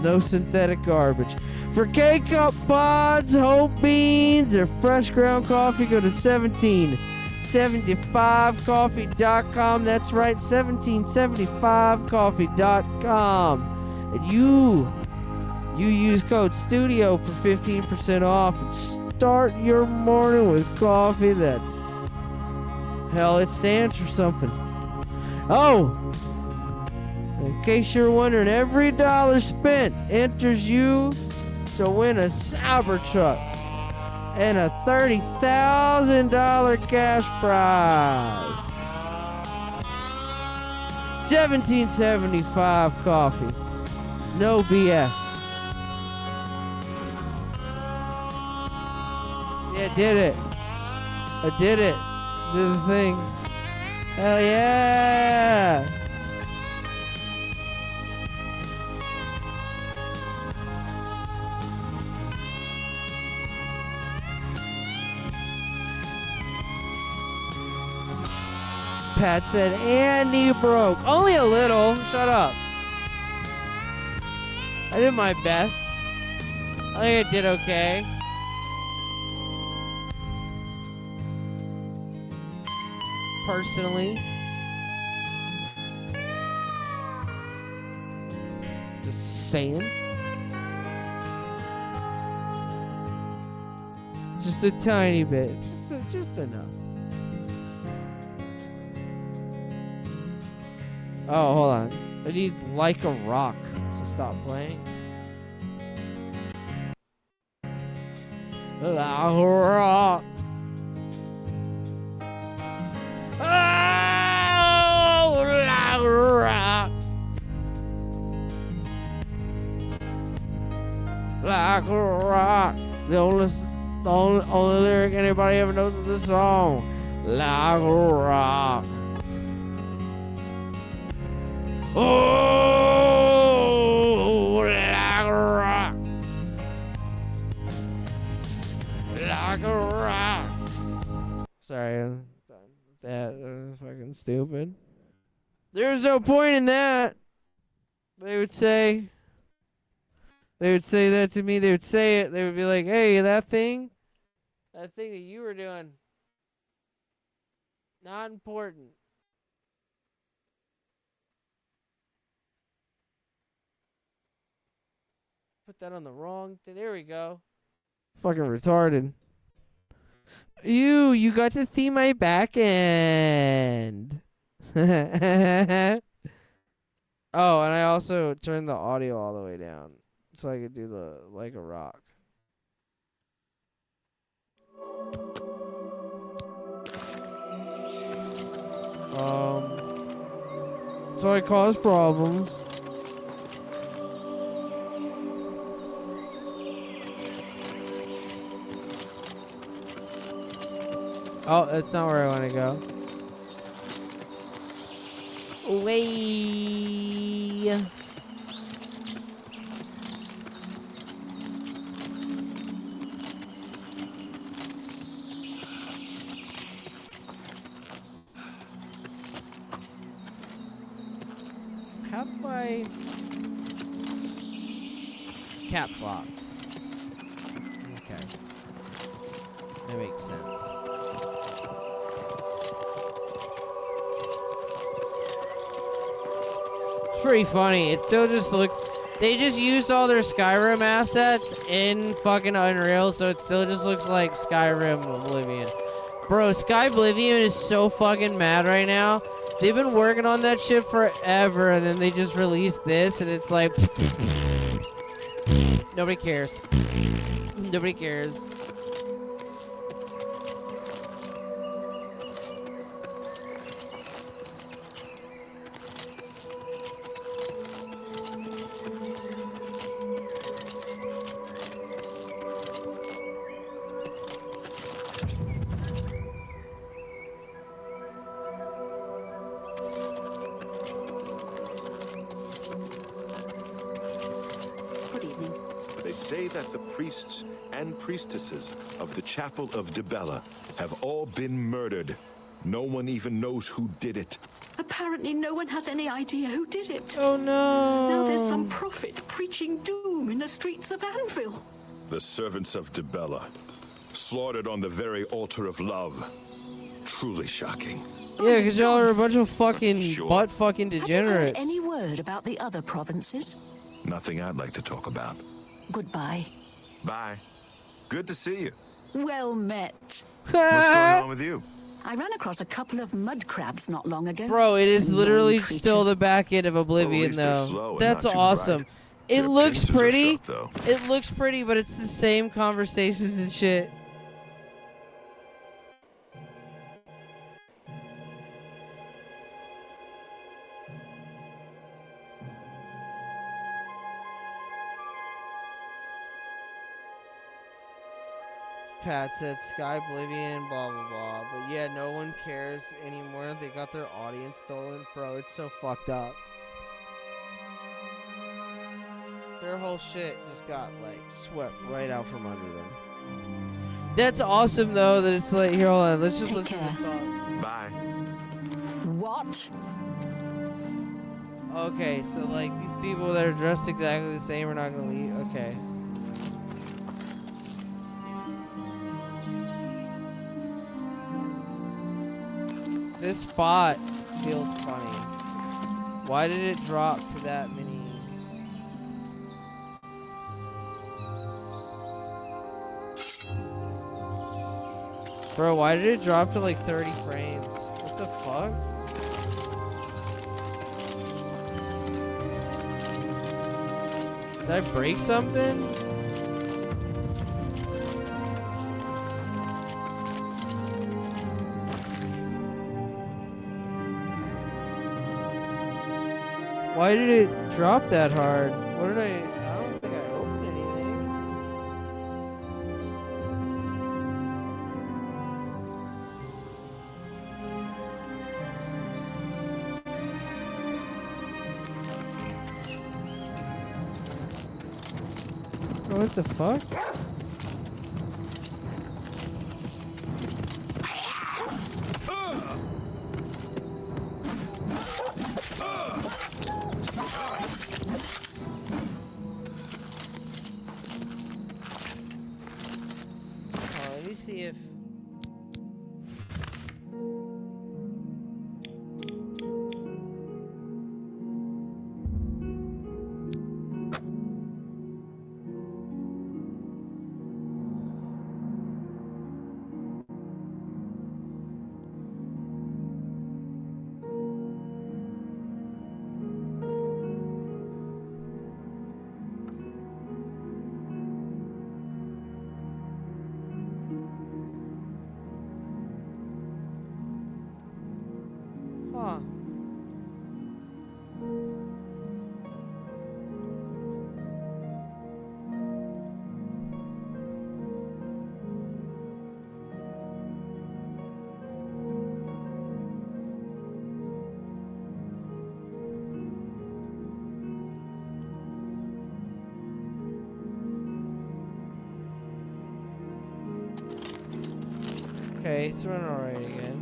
No synthetic garbage. For K-Cup pods, whole beans, or fresh ground coffee, go to 1775coffee.com. That's right, 1775coffee.com. And you use code STUDIO for 15% off and start your morning with coffee that, hell, it stands for something. Oh, in case you're wondering, every dollar spent enters you to win a Cybertruck and a $30,000 cash prize. 1775 coffee. No BS. I did it. I did it. Did the thing. Hell yeah! Pat said, and you broke. Only a little. Shut up. I did my best. I think I did okay. Personally. Just saying. Just a tiny bit. Just enough. Oh, hold on. I need Like a Rock to stop playing. Like a rock. Oh, like a rock. Like a rock. The only lyric anybody ever knows of this song. Like a rock. Oh, like a rock. Like a rock. Sorry, that was fucking stupid. There's no point in that. They would say that to me. They would say it. They would be like, hey, that thing that you were doing, not important. Put that on the wrong thing. There we go. Fucking retarded. You got to see my back end. Oh, and I also turned the audio all the way down so I could do the Like a Rock. So I caused problems. Oh, that's not where I want to go. Way. How do I caps lock? Okay, that makes sense. Pretty funny. It still just looks. They just used all their Skyrim assets in fucking Unreal, so it still just looks like Skyrim Oblivion. Bro, Sky Oblivion is so fucking mad right now. They've been working on that shit forever, and then they just released this, and it's like nobody cares. Nobody cares. They say that the priests and priestesses of the Chapel of Dibella have all been murdered. No one even knows who did it. Apparently no one has any idea who did it. Oh no. Now there's some prophet preaching doom in the streets of Anvil. The servants of Dibella, slaughtered on the very altar of love. Truly shocking. Yeah, because y'all are a bunch of fucking butt-fucking degenerates. Have you heard any word about the other provinces? Nothing I'd like to talk about. Goodbye. Bye. Good to see you. Well met. What's going on with you? I ran across a couple of mud crabs not long ago. Bro, it is literally Annoying still the creatures. back end of Oblivion, Well, at least they're though. slow and That's not too awesome. bright. It Their looks pincers are pretty. sharp, though. It looks pretty, but it's the same conversations and shit. Pat said Sky Oblivion, blah blah blah. But yeah, no one cares anymore. They got their audience stolen, bro. It's so fucked up. Their whole shit just got like swept right out from under them. That's awesome though. That it's like here. Hold on. Let's just listen to the song. Bye. What? Okay, so like these people that are dressed exactly the same are not gonna leave. Okay. This spot feels funny. Why did it drop to that many? Bro, why did it drop to like 30 frames? What the fuck? Did I break something? Why did it drop that hard? What did I don't think I opened anything. What the fuck? Let me see if... Huh. Okay, it's running alright again.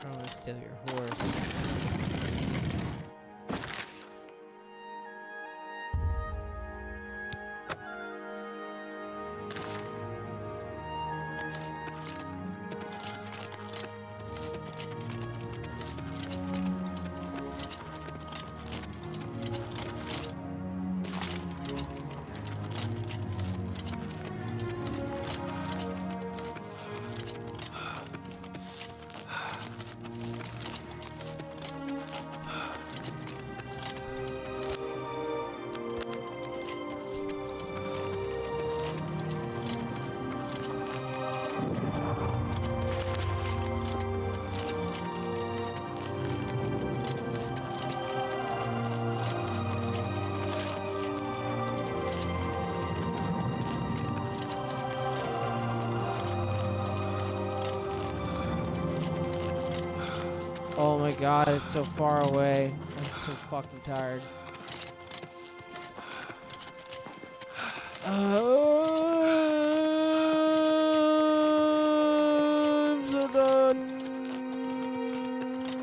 I'm gonna steal your horse. Oh my god, it's so far away. I'm so fucking tired. I'm so done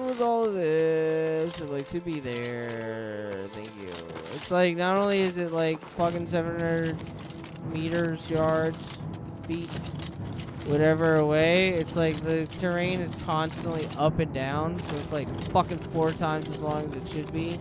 with all of this. I'd like to be there. Thank you. It's like, not only is it like fucking 700 meters, yards, feet, whatever away, it's like the terrain is constantly up and down, so it's like fucking 4 times as long as it should be.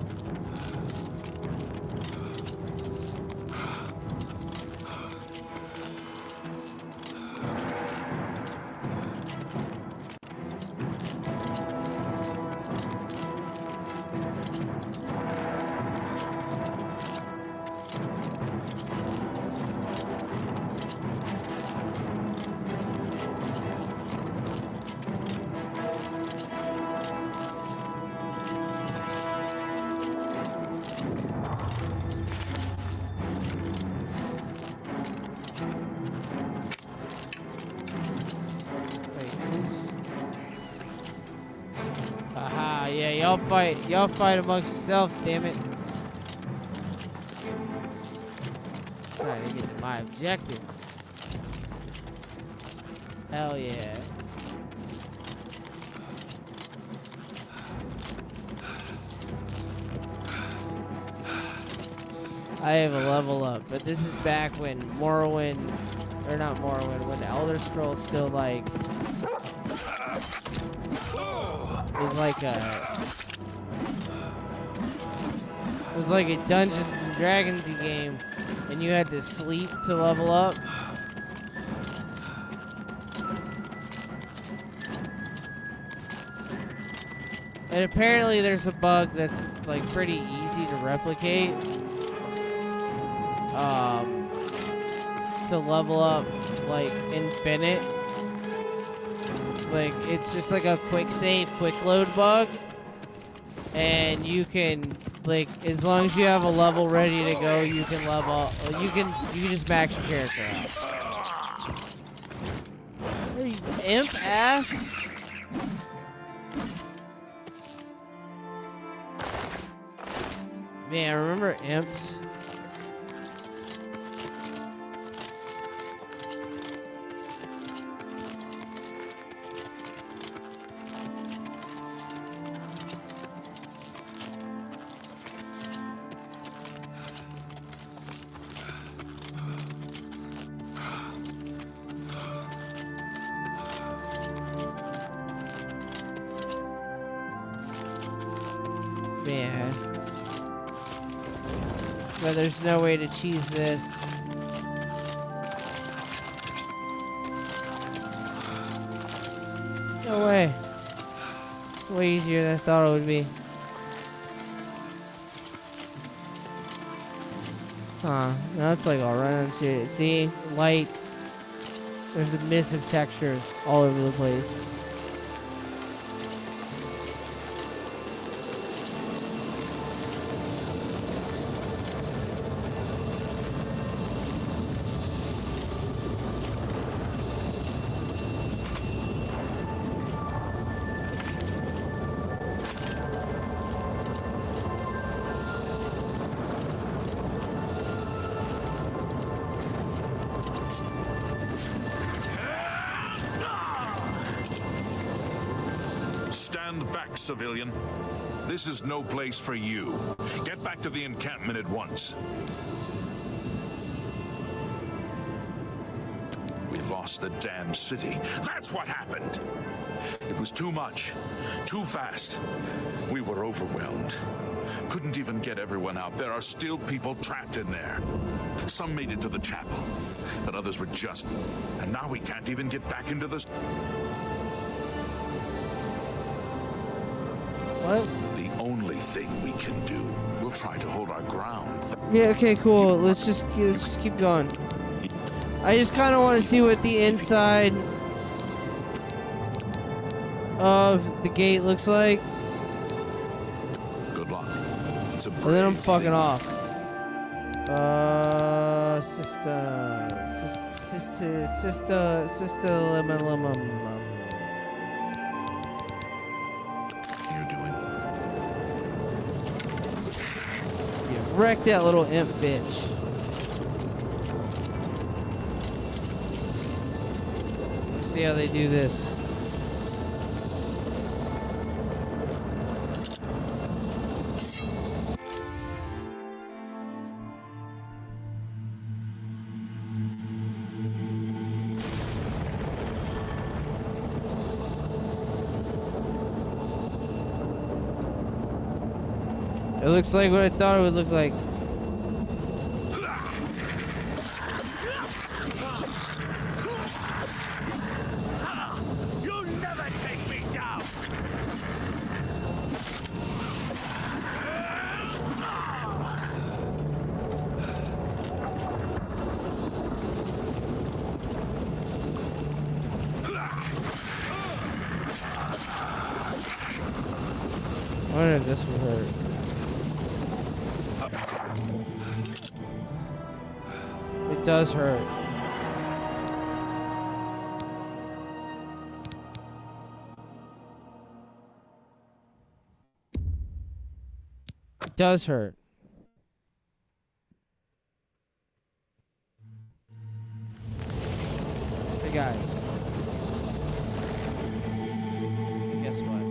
y'all fight. Y'all fight amongst yourselves, damn it. Trying to get to my objective. Hell yeah. I have a level up, but this is back when Morrowind, or not Morrowind, when Elder Scrolls still like it was like a Dungeons and Dragons-y game, and you had to sleep to level up. And apparently there's a bug that's like pretty easy to replicate. To level up like infinite. Like it's just like a quick save, quick load bug. And you can like as long as you have a level ready to go, you can level up. You can just max your character out. Hey, imp ass. Man, remember imps? Man. But there's no way to cheese this. No way. It's way easier than I thought it would be. Huh. Now it's like all right on shit. See? Light. There's a mist of textures all over the place. Stand back, civilian. This is no place for you. Get back to the encampment at once. We lost the damn city. That's what happened. It was too much. Too fast. We were overwhelmed. Couldn't even get everyone out. There are still people trapped in there. Some made it to the chapel, but others were just... And now we can't even get back into the... What? The only thing we can do. We'll try to hold our ground. Yeah, okay, cool. Let's just keep going. I just kind of want to see what the inside of the gate looks like. Good luck. It's a And then I'm fucking thing. off. Wreck that little imp bitch. Let's see how they do this. It looks like what I thought it would look like. You'll never take me down. I wonder if this will hurt. It does hurt. It does hurt. Hey guys. Guess what?